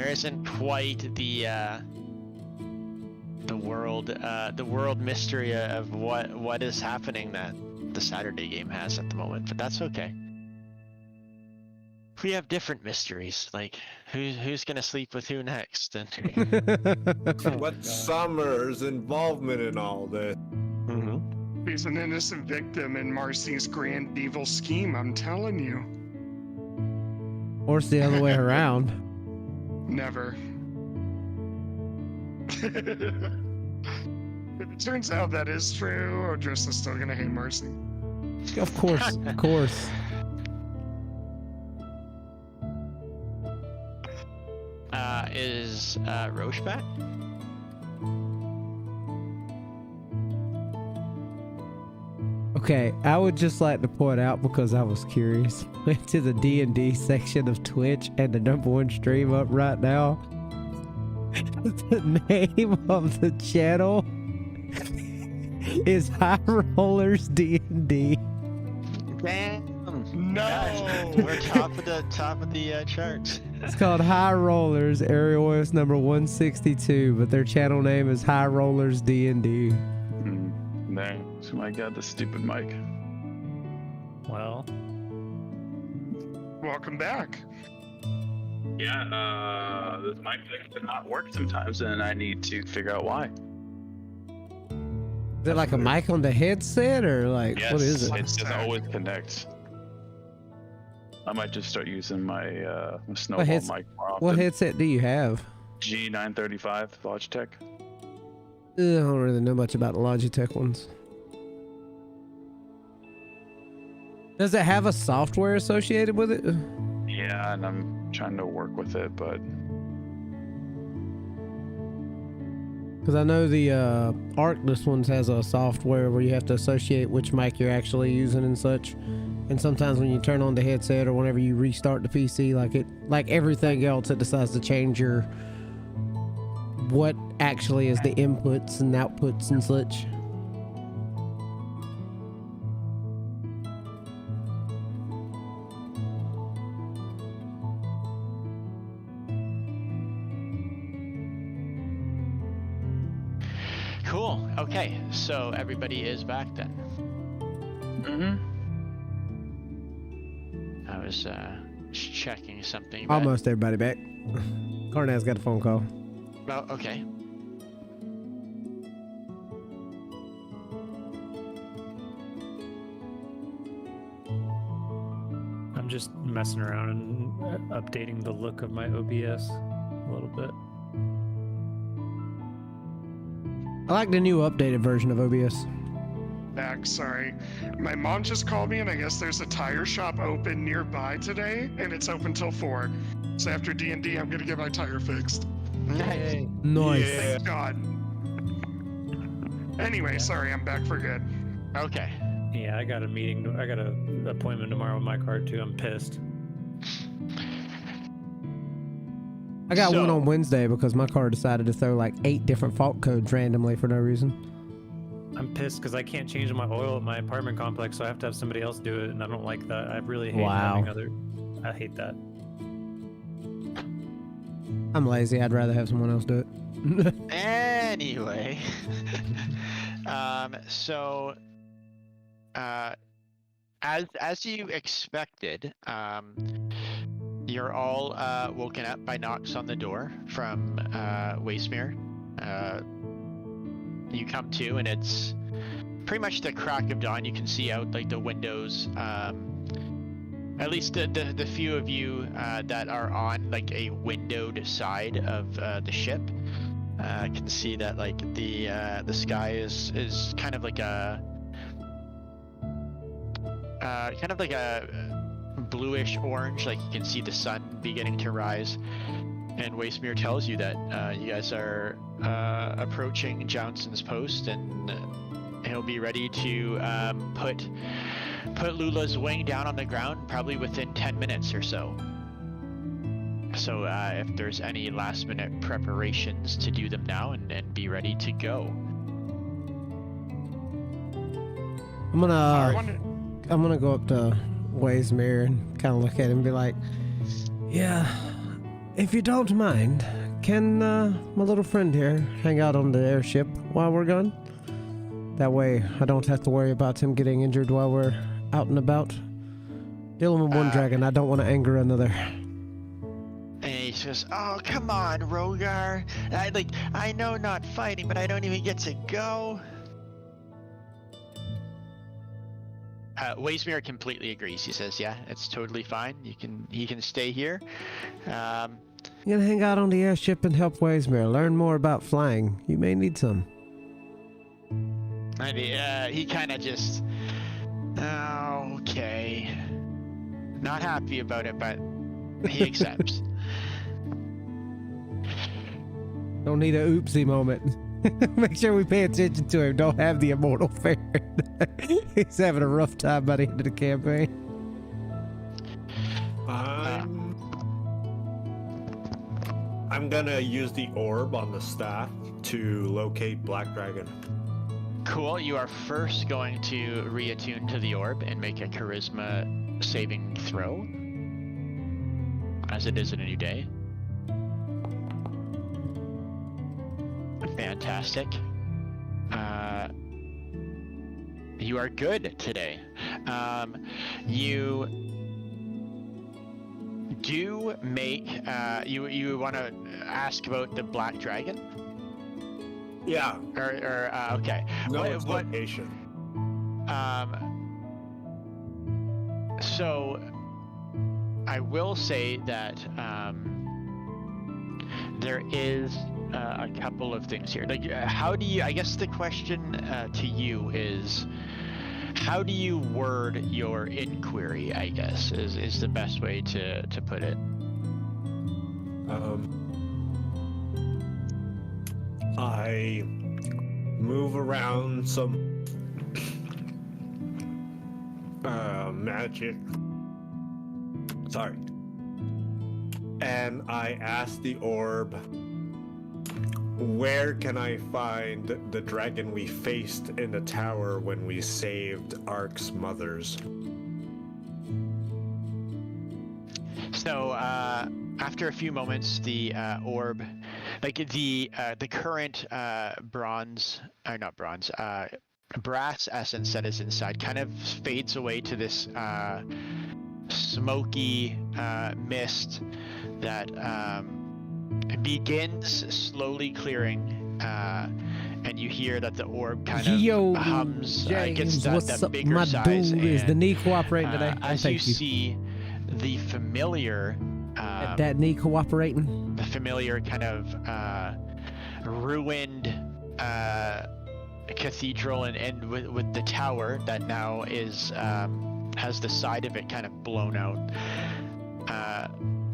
isn't quite the world mystery of what is happening that the Saturday game has at the moment. But that's okay. We have different mysteries, like who's gonna sleep with who next, and What Summer's involvement in all this? He's an innocent victim in Marcy's grand evil scheme, I'm telling you. Or it's the other way around. Never. If it turns out that is true, Odrissa's still gonna hate Marcy. Of course, of course. is Roche back? Okay, I would just like to point out, because I was curious, went to the D&D section of Twitch, and the #1 stream up right now. The name of the channel is High Rollers D&D. Damn! No! Gosh, we're top of the charts. It's called High Rollers, area OS number 162, but their channel name is High Rollers D&D. Dang. Oh my god, the stupid mic. Well, Welcome back. Yeah, this mic thing does not work sometimes, and I need to figure out why. Is it like a mic on the headset, or like, Yes, what is it? it doesn't always connect. I might just start using my Snowball mic more often. What headset do you have? G935 Logitech. I don't really know much about the Logitech ones. Does it have a software associated with it? Yeah, and I'm trying to work with it, but Because I know the Arctis ones has a software where you have to associate which mic you're actually using and such. And sometimes when you turn on the headset or whenever you restart the PC, like everything else, it decides to change what actually is the inputs and outputs and such. Cool. Okay, so everybody is back then. I was just checking something. But... Almost everybody back. Carnaz got a phone call. Oh, okay. I'm just messing around and updating the look of my OBS a little bit. I like the new updated version of OBS. Back, sorry. My mom just called me, and I guess there's a tire shop open nearby today, and it's open till 4. So after D&D, I'm gonna get my tire fixed. Nice. Nice. Thank God. Anyway, sorry, I'm back for good. Okay. Yeah, I got a meeting. I got an appointment tomorrow with my card too. I'm pissed. I got one on Wednesday because my car decided to throw like 8 different fault codes randomly for no reason. I'm pissed because I can't change my oil at my apartment complex, so I have to have somebody else do it, and I don't like that. I really hate having I hate that. I'm lazy. I'd rather have someone else do it. Anyway, so as you expected, you're all woken up by knocks on the door from Wastemirror. You come to, and it's pretty much the crack of dawn. You can see out like the windows. At least the few of you that are on like a windowed side of the ship can see that like the sky is kind of like kind of like a bluish orange, like you can see the sun beginning to rise. And Wastemirror tells you that you guys are approaching Johnson's post, and he'll be ready to put Lula's wing down on the ground probably within 10 minutes or so. So if there's any last minute preparations, to do them now and be ready to go. I'm gonna go up to Wastemirror and kind of look at him and be like, yeah, if you don't mind, can my little friend here hang out on the airship while we're gone? That way I don't have to worry about him getting injured while we're out and about. Dealing with one dragon, I don't want to anger another. And he says, "Oh, come on, Rogar. I know not fighting, but I don't even get to go." Wastemirror completely agrees. He says, "Yeah, it's totally fine. He can stay here." You can hang out on the airship and help Wastemirror learn more about flying. You may need some. And he kind of just, okay, not happy about it, but he accepts. Don't need a oopsie moment. Make sure we pay attention to him. Don't have the immortal ferret. He's having a rough time by the end of the campaign. I'm gonna use the orb on the staff to locate Black Dragon. Cool. You are first going to reattune to the orb and make a charisma saving throw, as it is in a new day. Fantastic. You are good today. You do make. You want to ask about the Black Dragon? Yeah. Okay. No, it's location. So I will say that there is a couple of things here. Like, how do you? I guess the question to you is, how do you word your inquiry? I guess is the best way to put it. I move around some magic. Sorry. And I ask the orb, where can I find the dragon we faced in the tower when we saved Ark's mothers? So after a few moments, the orb, like the current brass essence that is inside, kind of fades away to this smoky mist that begins slowly clearing, and you hear that the orb kind of hums, gets that bigger my size. Dude, is the knee cooperating today? As you see the familiar, that knee cooperating? the familiar kind of ruined cathedral, and with the tower that now is has the side of it kind of blown out.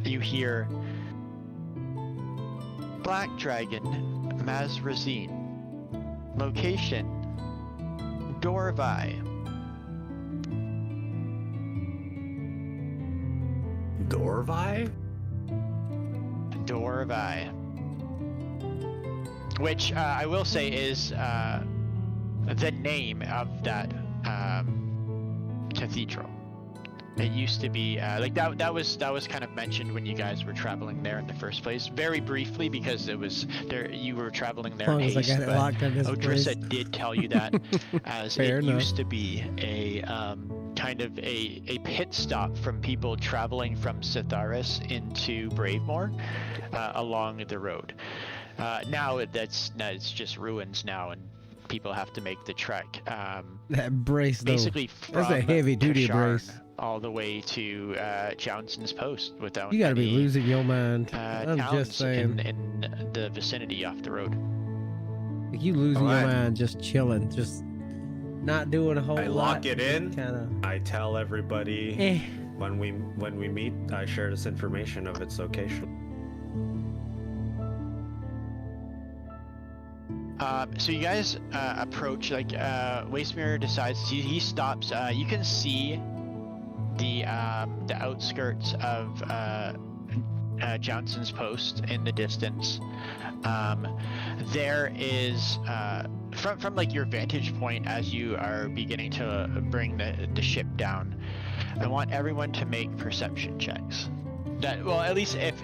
You hear Black Dragon, Mazrazine. Location, Dorvai. Dorvai? Dorvai. Which I will say is the name of that cathedral. It used to be like that was kind of mentioned when you guys were traveling there in the first place, very briefly, because it was there. You were traveling there in haste, but Odrissa did tell you that as it used to be a kind of a pit stop from people traveling from Sitharis into Bravemore along the road. Now it's just ruins now, and people have to make the trek. That brace, though. Basically, that's a heavy duty brace. All the way to Johnson's Post without. You gotta be losing your mind. I'm just saying. In the vicinity off the road. Like you losing your mind, just chilling, just not doing a whole I lot. lock it in. Kind of. I tell everybody when we meet. I share this information of its location. So you guys approach, like, Wastemirror decides, he stops. You can see the outskirts of Johnson's post in the distance. There is, from like your vantage point as you are beginning to bring the ship down, I want everyone to make perception checks. Well, at least if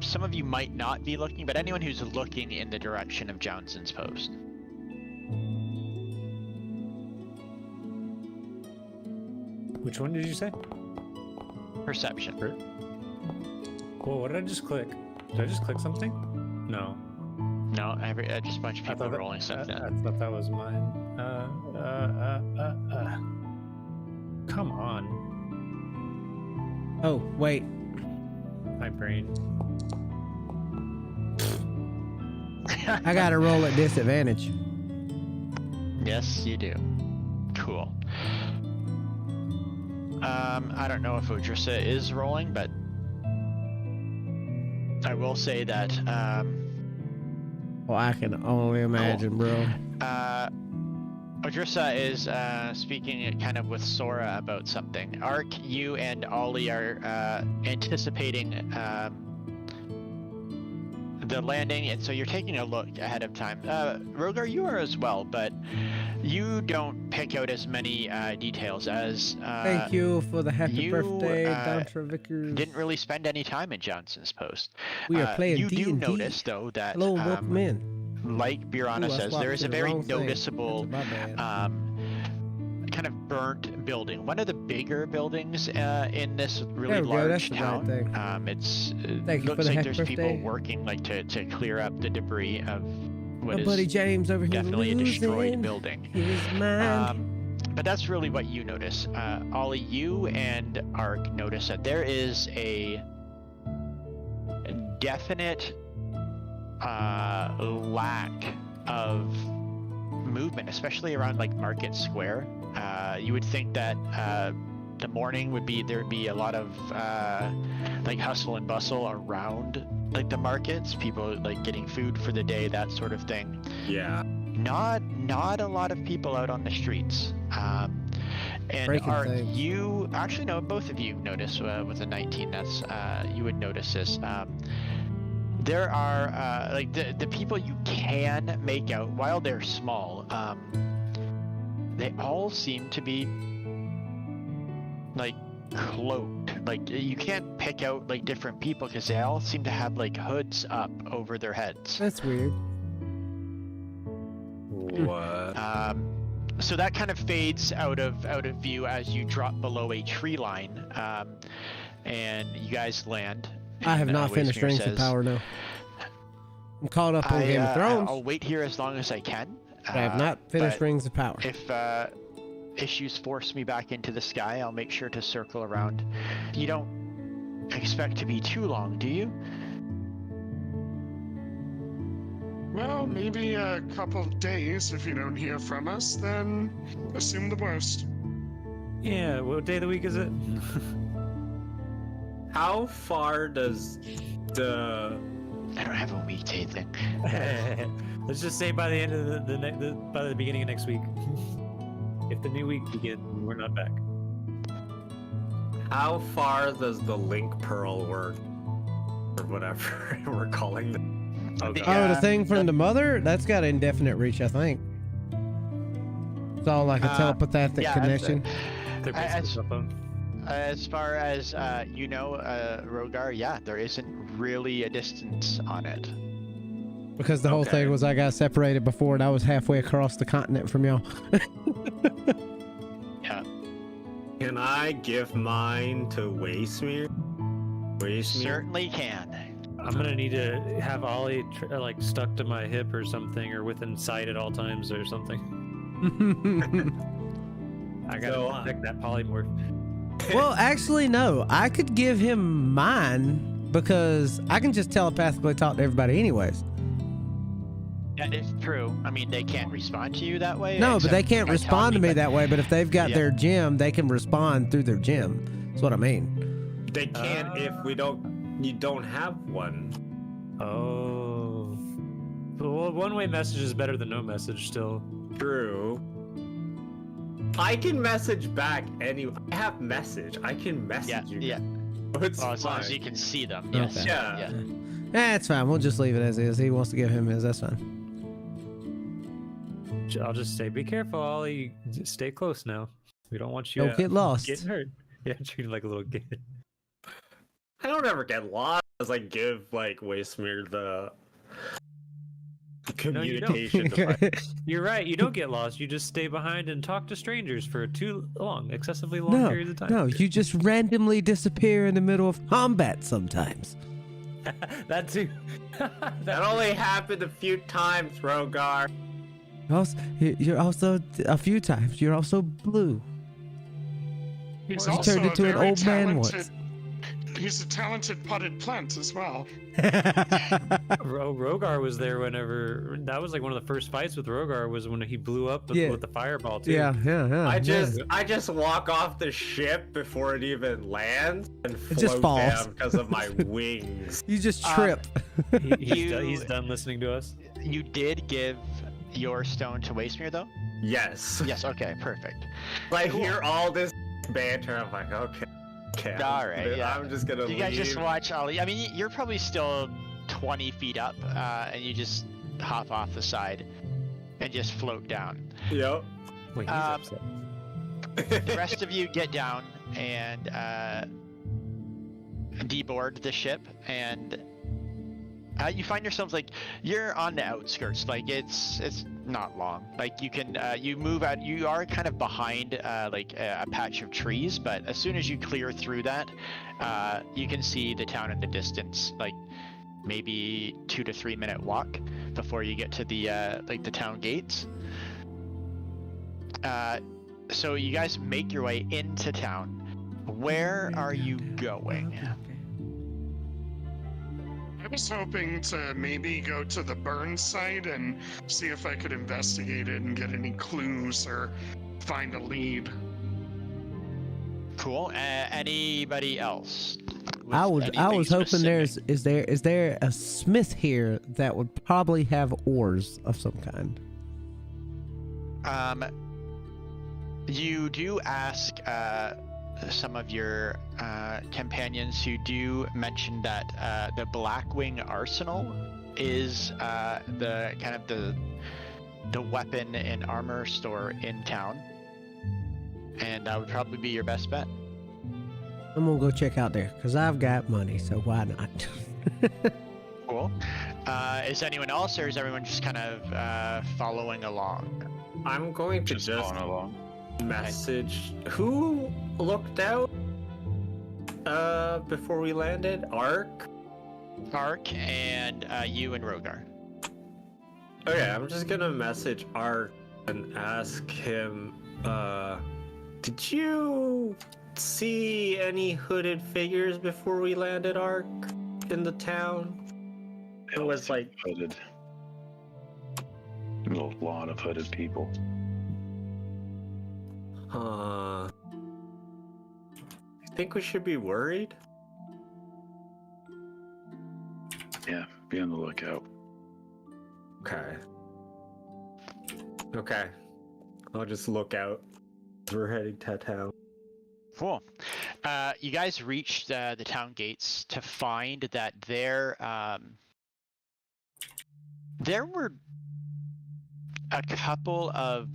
some of you might not be looking, but anyone who's looking in the direction of Johnson's post. Which one did you say? Perception. Whoa, what did I just click? Did I just click something? No. No, just a bunch of people rolling stuff in. I thought that was mine. Come on. Oh, wait. My brain. I gotta roll at disadvantage. Yes, you do. Cool. I don't know if Odrissa is rolling, but I will say that, Well, I can only imagine, bro. Odrissa is speaking kind of with Sora about something. Ark, you and Ollie are anticipating the landing, and so you're taking a look ahead of time. Rogar, you are as well, but you don't pick out as many details as Thank you for the happy you, birthday, Dontra Vickers. didn't really spend any time in Johnson's post. We are playing You D&D. do notice, though, that Hello, welcome in. like Birana Ooh, I says, swapped there is to a the very wrong thing. noticeable That's my bad. kind of burnt building. One of the bigger buildings in this really There we go, large that's the right town. thing. It you for looks the like happy there's people birthday. working like to clear up the debris of what My is buddy James over here definitely a destroyed losing building. his mind. But that's really what you notice. Ollie, you and Ark notice that there is a definite lack of movement, especially around like Market Square. You would think that the morning there'd be a lot of like hustle and bustle around like the markets, people like getting food for the day, that sort of thing. Yeah. Not a lot of people out on the streets. And Breaking Art, things. you actually know, both of you notice with a 19. That's you would notice this. There are like the people you can make out, while they're small. They all seem to be like cloaked. Like you can't pick out like different people because they all seem to have like hoods up over their heads. That's weird. What? So that kind of fades out of view as you drop below a tree line, and you guys land. I have and, not finished Wastemirror Rings of says, Power, no. I'm caught up on Game of Thrones. I'll wait here as long as I can. But I have not finished but Rings of Power. If issues force me back into the sky, I'll make sure to circle around. You don't expect to be too long, do you? Well, maybe a couple of days. If you don't hear from us, then assume the worst. Yeah, what day of the week is it? How far does the I don't have a weekday thing. Let's just say by the end of by the beginning of next week. If the new week begins, we're not back. how far does the link pearl work, or whatever we're calling them? Oh, The- God. Oh, the thing from the mother? That's got indefinite reach, I think. It's all like a telepathic yeah, connection. They're As- basically cell phone. As far as you know, Rogar, yeah, there isn't really a distance on it. Because the whole Okay. thing was I got separated before and I was halfway across the continent from y'all. Yeah. Can I give mine to Wastemirror? Wastemirror? Certainly can. I'm gonna need to have Ollie like stuck to my hip or something, or within sight at all times or something. I gotta So, protect that polymorph. Well, actually, no. I could give him mine because I can just telepathically talk to everybody anyways. That is true. I mean, they can't respond to you that way. No, but they except can't by respond to telling me you, that way. But if they've got Yeah. their gym, they can respond through their gym. That's what I mean. They can't if you don't have one. Oh. Well, one-way message is better than no message still. True. I can message back anyway. I have message. I can message you. Yeah. It's Well, as long fine. as you can see them. Yes. Okay. Yeah. It's fine. We'll just leave it as is. He wants to give him his. That's fine. I'll just say, be careful, Ollie. Stay close now. We don't want you Don't get lost. getting hurt. Yeah, treat him like a little kid. I don't ever get lost as I give like Wastemer the No, you don't. communication device. You're right. You don't get lost. You just stay behind and talk to strangers for too long, excessively long No, periods of time. no, you just randomly disappear in the middle of combat sometimes. That too. That only happened a few times, Rogar. You're also a few times. You're also blue. He's He also turned a into an very old man talented- once. He's a talented potted plant as well. Rogar was there whenever. That was like one of the first fights with Rogar was when he blew up with the fireball too. yeah. I just walk off the ship before it even lands and It just float falls. down because of my wings. You just trip. He's done listening to us. You did give your stone to Wastemer, though? Yes. Yes, okay, perfect. I hear all this banter. I'm like, okay. All right, yeah. I'm just gonna You leave. guys just watch Ollie. I mean, you're probably still 20 feet up, and you just hop off the side and just float down. Yep. Wait, he's upset. The rest of you get down and deboard the ship, and you find yourselves like you're on the outskirts. Like it's not long. Like you can you move out. You are kind of behind like a patch of trees, but as soon as you clear through that, you can see the town in the distance. Like maybe 2 to 3 minute walk before you get to the like the town gates. So you guys make your way into town. Where are you going? I was hoping to maybe go to the burn site and see if I could investigate it and get any clues or find a lead. Cool. Anybody else? with I was anything hoping specific? is there a smith here that would probably have oars of some kind. You do ask some of your companions who do mention that the Blackwing Arsenal is the kind of the weapon and armor store in town, and that would probably be your best bet. I'm gonna go check out there because I've got money, so why not? Cool. Is anyone else, or is everyone just kind of following along? I'm going to just following along. message who looked out before we landed. Ark. And you and Rogar. Okay, I'm just gonna message Ark and ask him, did you see any hooded figures before we landed, Ark, in the town? It was like Hooded. There's a lot of hooded people. I think we should be worried. Yeah, be on the lookout. Okay. I'll just look out. We're heading to town. Cool. You guys reached the town gates to find that there were a couple of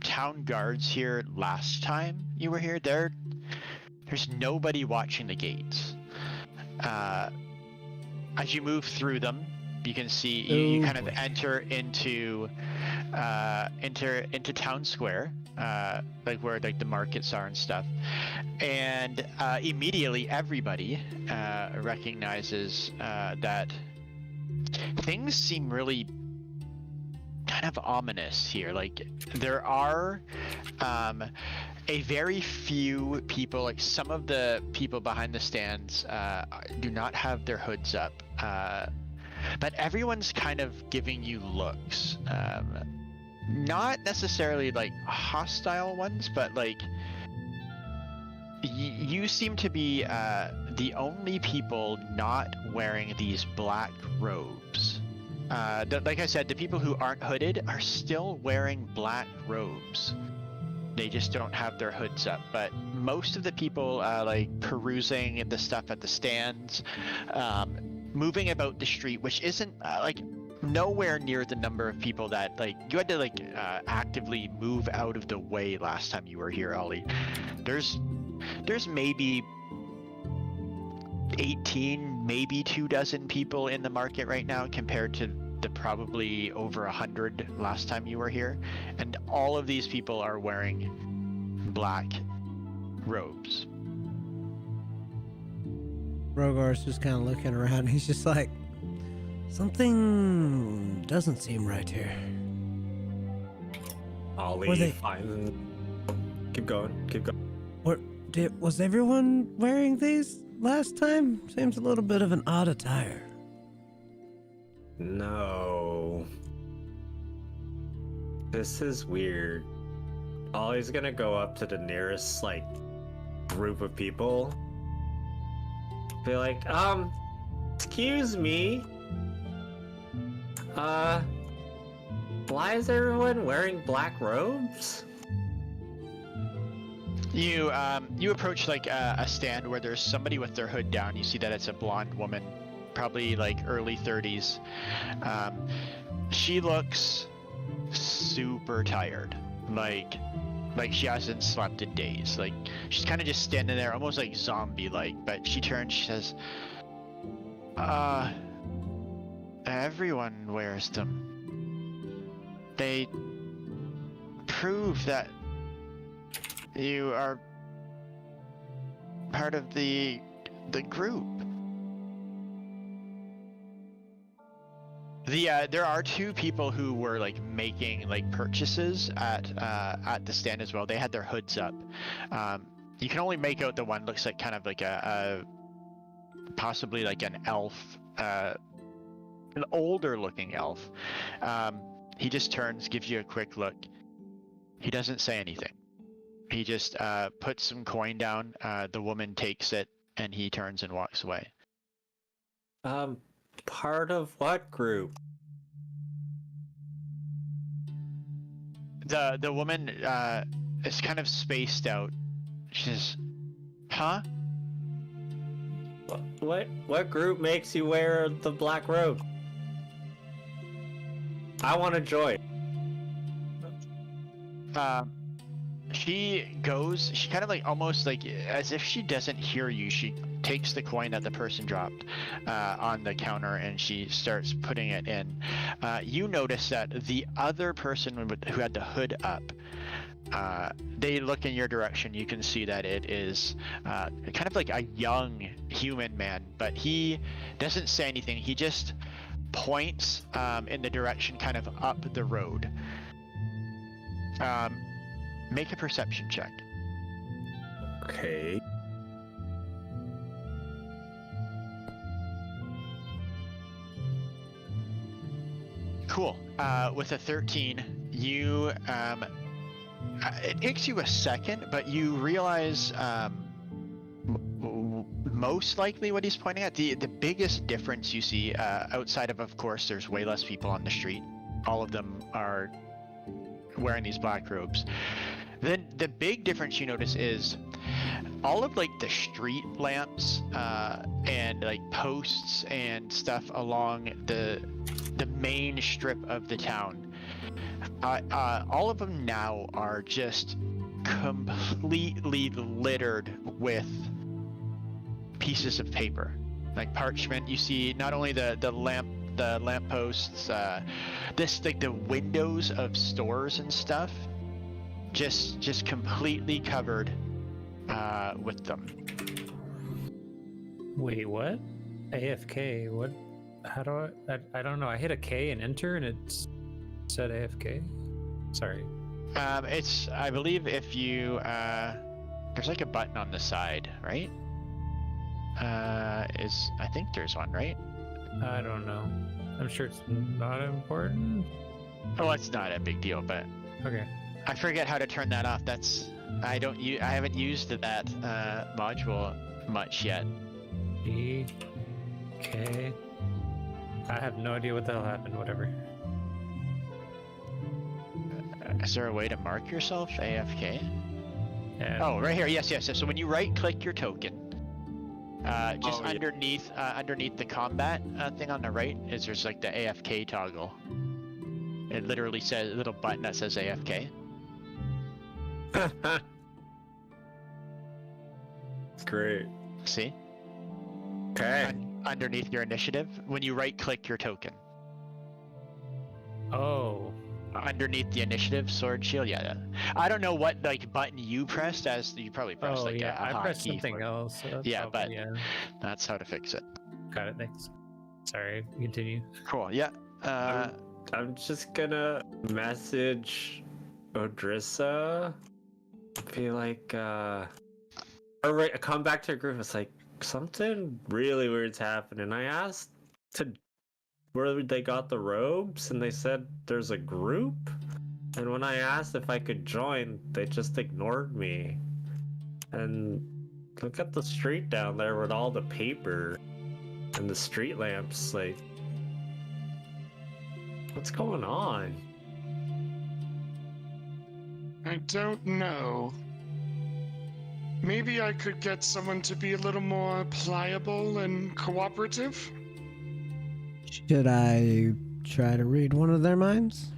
town guards here last time you were here. There's nobody watching the gates. As you move through them, you can see you kind of enter into town square, like where like the markets are and stuff, and immediately everybody recognizes that things seem really kind of ominous here. Like there are a very few people, like some of the people behind the stands do not have their hoods up. but everyone's kind of giving you looks. Not necessarily like hostile ones, but like you seem to be the only people not wearing these black robes. Like I said, the people who aren't hooded are still wearing black robes. They just don't have their hoods up. But most of the people like perusing the stuff at the stands, moving about the street, which isn't like nowhere near the number of people that like you had to like actively move out of the way last time you were here, Ollie. There's maybe 18, maybe 24 people in the market right now compared to the probably over 100 last time you were here, and all of these people are wearing black robes. Rogar's just kind of looking around. He's just like, something doesn't seem right here. Ollie, fine. Keep going. Was everyone wearing these last time? Seems a little bit of an odd attire. No. This is weird. Ollie's gonna go up to the nearest, like, group of people. Be like, excuse me. Why is everyone wearing black robes? You approach like a stand where there's somebody with their hood down. You see that it's a blonde woman, probably like early 30s. She looks super tired, like she hasn't slept in days. Like she's kind of just standing there, almost like zombie-like. But she turns, she says, everyone wears them. They prove that you are part of the group. There are two people who were like making like purchases at the stand as well. They had their hoods up. You can only make out the one looks like kind of like a possibly like an elf, an older looking elf. He just turns, gives you a quick look. He doesn't say anything. He just puts some coin down. The woman takes it, and he turns and walks away. Part of what group? The woman is kind of spaced out. She says, "Huh? What group makes you wear the black robe? I want to join." She kind of like almost like as if she doesn't hear you. She takes the coin that the person dropped on the counter and she starts putting it in. You notice that the other person who had the hood up, they look in your direction. You can see that it is kind of like a young human man, but he doesn't say anything. He just points in the direction kind of up the road. Make a perception check. Okay. Cool. With a 13, you it takes you a second, but you realize most likely what he's pointing at. The biggest difference you see outside of course, there's way less people on the street. All of them are wearing these black robes. Then the big difference you notice is all of like the street lamps and like posts and stuff along the main strip of the town. All of them now are just completely littered with pieces of paper, like parchment. You see not only the lamp posts, this like the windows of stores and stuff, just completely covered with them. Wait, what? AFK? What? How do I don't know. I hit a K and enter and it said AFK. Sorry. It's, I believe if you, there's like a button on the side, right? I think there's one, right? I don't know. I'm sure it's not important. Oh, it's not a big deal, but Okay. I forget how to turn that off. I haven't used that module much yet. E. K. I have no idea what the hell happened. Whatever. Is there a way to mark yourself AFK? And Oh, right here. Yes. So when you right-click your token, just Oh, yeah. underneath the combat thing on the right there's like the AFK toggle. It literally says a little button that says AFK. Great. See? Okay. Underneath your initiative, when you right-click your token. Oh. Underneath the initiative sword shield, yeah. I don't know what like button you pressed, as you probably pressed Oh like yeah. a I pressed hotkey something for it. else. So that's Yeah, probably- but- yeah. That's how to fix it. Got it. Thanks. Sorry. Continue. Cool. Yeah. I'm just gonna message Odrissa. Be like, or wait, come back to a group. It's like something really weird's happening. I asked where they got the robes, and they said there's a group. And when I asked if I could join, they just ignored me. And look at the street down there with all the paper and the street lamps. Like, what's going on? I don't know. Maybe I could get someone to be a little more pliable and cooperative? Should I try to read one of their minds?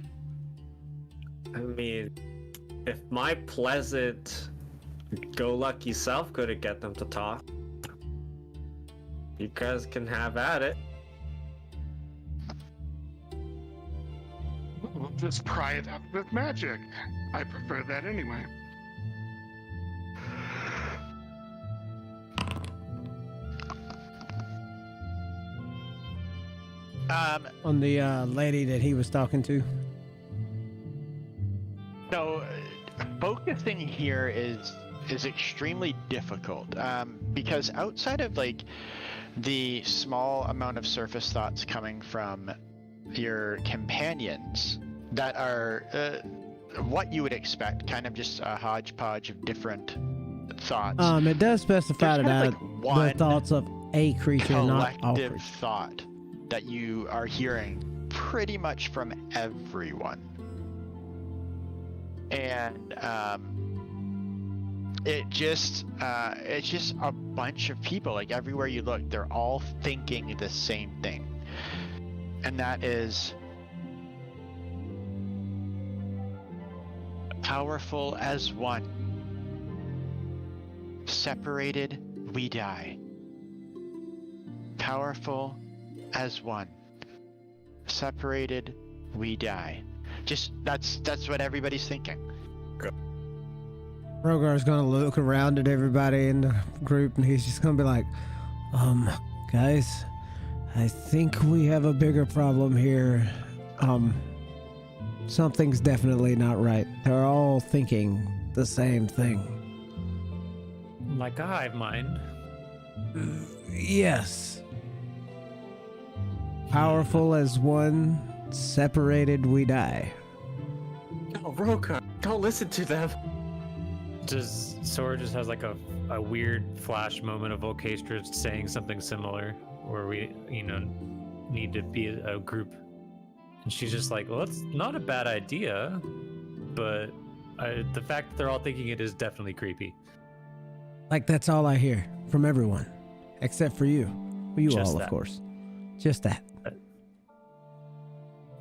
I mean, if my pleasant, go-lucky self couldn't get them to talk, you guys can have at it. We'll just pry it up with magic. I prefer that anyway. On the lady that he was talking to. So focusing here is extremely difficult because outside of like the small amount of surface thoughts coming from your companions that are what you would expect, kind of just a hodgepodge of different thoughts. It does specify There's that kind of like one the thoughts of a creature, not all collective creatures. thought that you are hearing pretty much from everyone. And it's just a bunch of people. Like everywhere you look, they're all thinking the same thing, and that is powerful as one. Separated, we die. Powerful as one. Separated, we die. Just that's what everybody's thinking. Rogar's gonna look around at everybody in the group and he's just gonna be like, guys, I think we have a bigger problem here. Something's definitely not right. They're all thinking the same thing. Like a hive mind. Yes. Powerful as one, separated we die. No, Roka, don't listen to them. Sora just has like a weird flash moment of Volcastra saying something similar, where we, need to be a group. And she's just like, well, it's not a bad idea, but the fact that they're all thinking it is definitely creepy. Like, that's all I hear from everyone, except for you. You Just all, that. of course. Just that.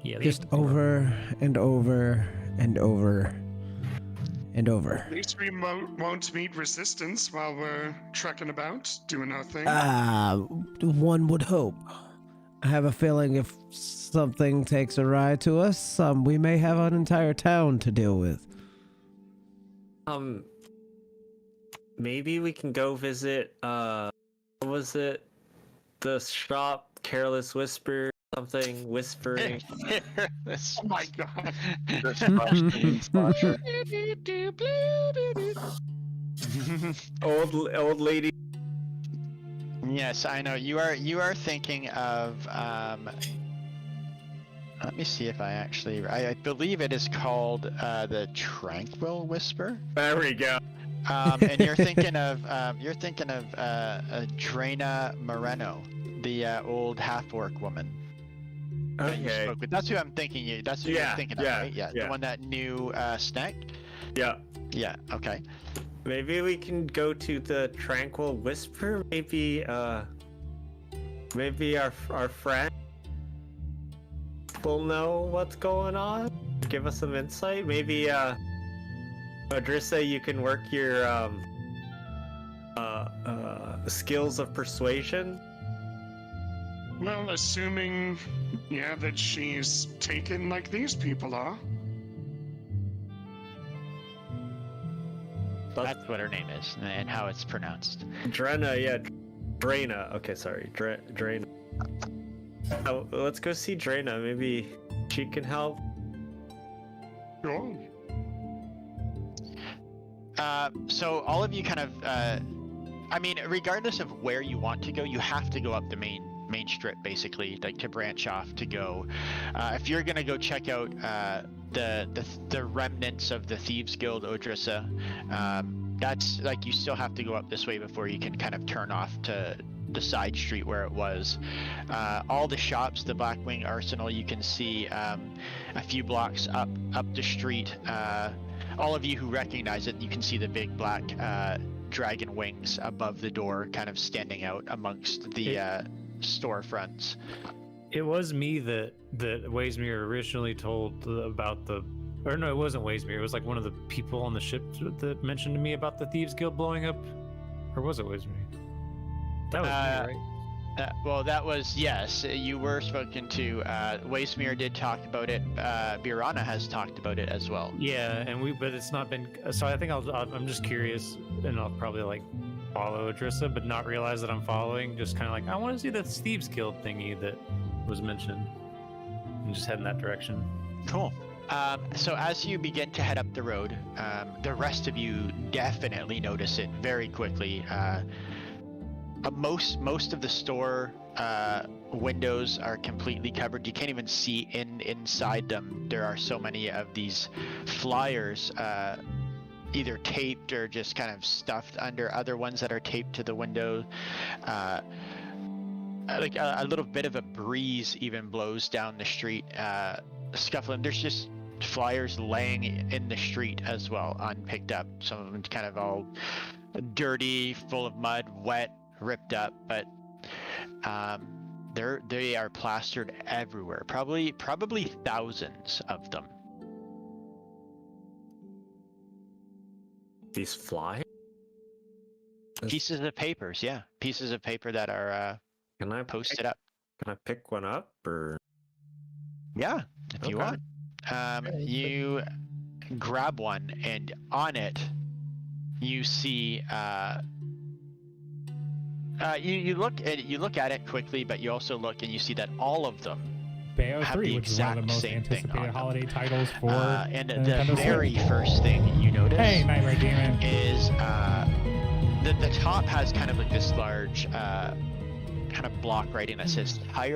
Yeah, Just over and over and over and over. At least we won't meet resistance while we're trekking about, doing our thing. One would hope. I have a feeling if something takes a ride to us, we may have an entire town to deal with. Maybe we can go visit, what was it? The shop, Careless Whisper, something, whispering. Oh my god. Old lady. Yes, I know. You are thinking of let me see if I believe it is called the Tranquil Whisper. There we go. And you're thinking of Drena Moreno, the old half-orc woman. That you Okay. spoke with. That's who I'm thinking. That's who you're thinking of, right? Yeah, the one that knew Snack. Yeah. Yeah. Okay. Maybe we can go to the Tranquil Whisper. Maybe our friend will know what's going on. Give us some insight. Maybe Odrissa, you can work your skills of persuasion. Well, assuming, that she's taken like these people are. That's what her name is and how it's pronounced. Drena, Drena. Okay, sorry, Drena. Oh, let's go see Drena. Maybe she can help. Sure. So all of you kind of, regardless of where you want to go, you have to go up the main strip, basically, like to branch off to go. If you're gonna go check out the remnants of the Thieves Guild Odrissa, that's like you still have to go up this way before you can kind of turn off to the side street where it was. All the shops, the Blackwing Arsenal, you can see a few blocks up the street. All of you who recognize it, you can see the big black dragon wings above the door, kind of standing out amongst the storefronts. It was me that Waysmere originally told about or no, it wasn't Waysmere. It was like one of the people on the ship that mentioned to me about the Thieves Guild blowing up, or was it Waysmere? That was me, right? Well, that was, yes, you were spoken to. Waysmere did talk about it. Birana has talked about it as well. Yeah, but it's not been. So I think I'm just curious, and I'll probably like follow Odrissa, but not realize that I'm following. Just kind of like I want to see the Thieves Guild thingy that was mentioned, and just head in that direction. Cool. So as you begin to head up the road, the rest of you definitely notice it very quickly. Most of the store windows are completely covered. You can't even see inside them. There are so many of these flyers, either taped or just kind of stuffed under other ones that are taped to the window. Like a little bit of a breeze even blows down the street, scuffling. There's just flyers laying in the street as well, unpicked up. Some of them kind of all dirty, full of mud, wet, ripped up, but they are plastered everywhere. Probably thousands of them. These fly? Pieces of papers, yeah. Pieces of paper that are Can I posted up. Can I pick one up, or? Yeah, if you Okay. want. You grab one, and on it, you see. You look at it quickly, but you also look and you see that all of them Bayo have 3, the which is one of the exact most same thing anticipated on them. holiday titles for And the Nintendo very Switch. first thing you notice Hey, Nightmare Demon. is the top has kind of like this large kind of block writing that says higher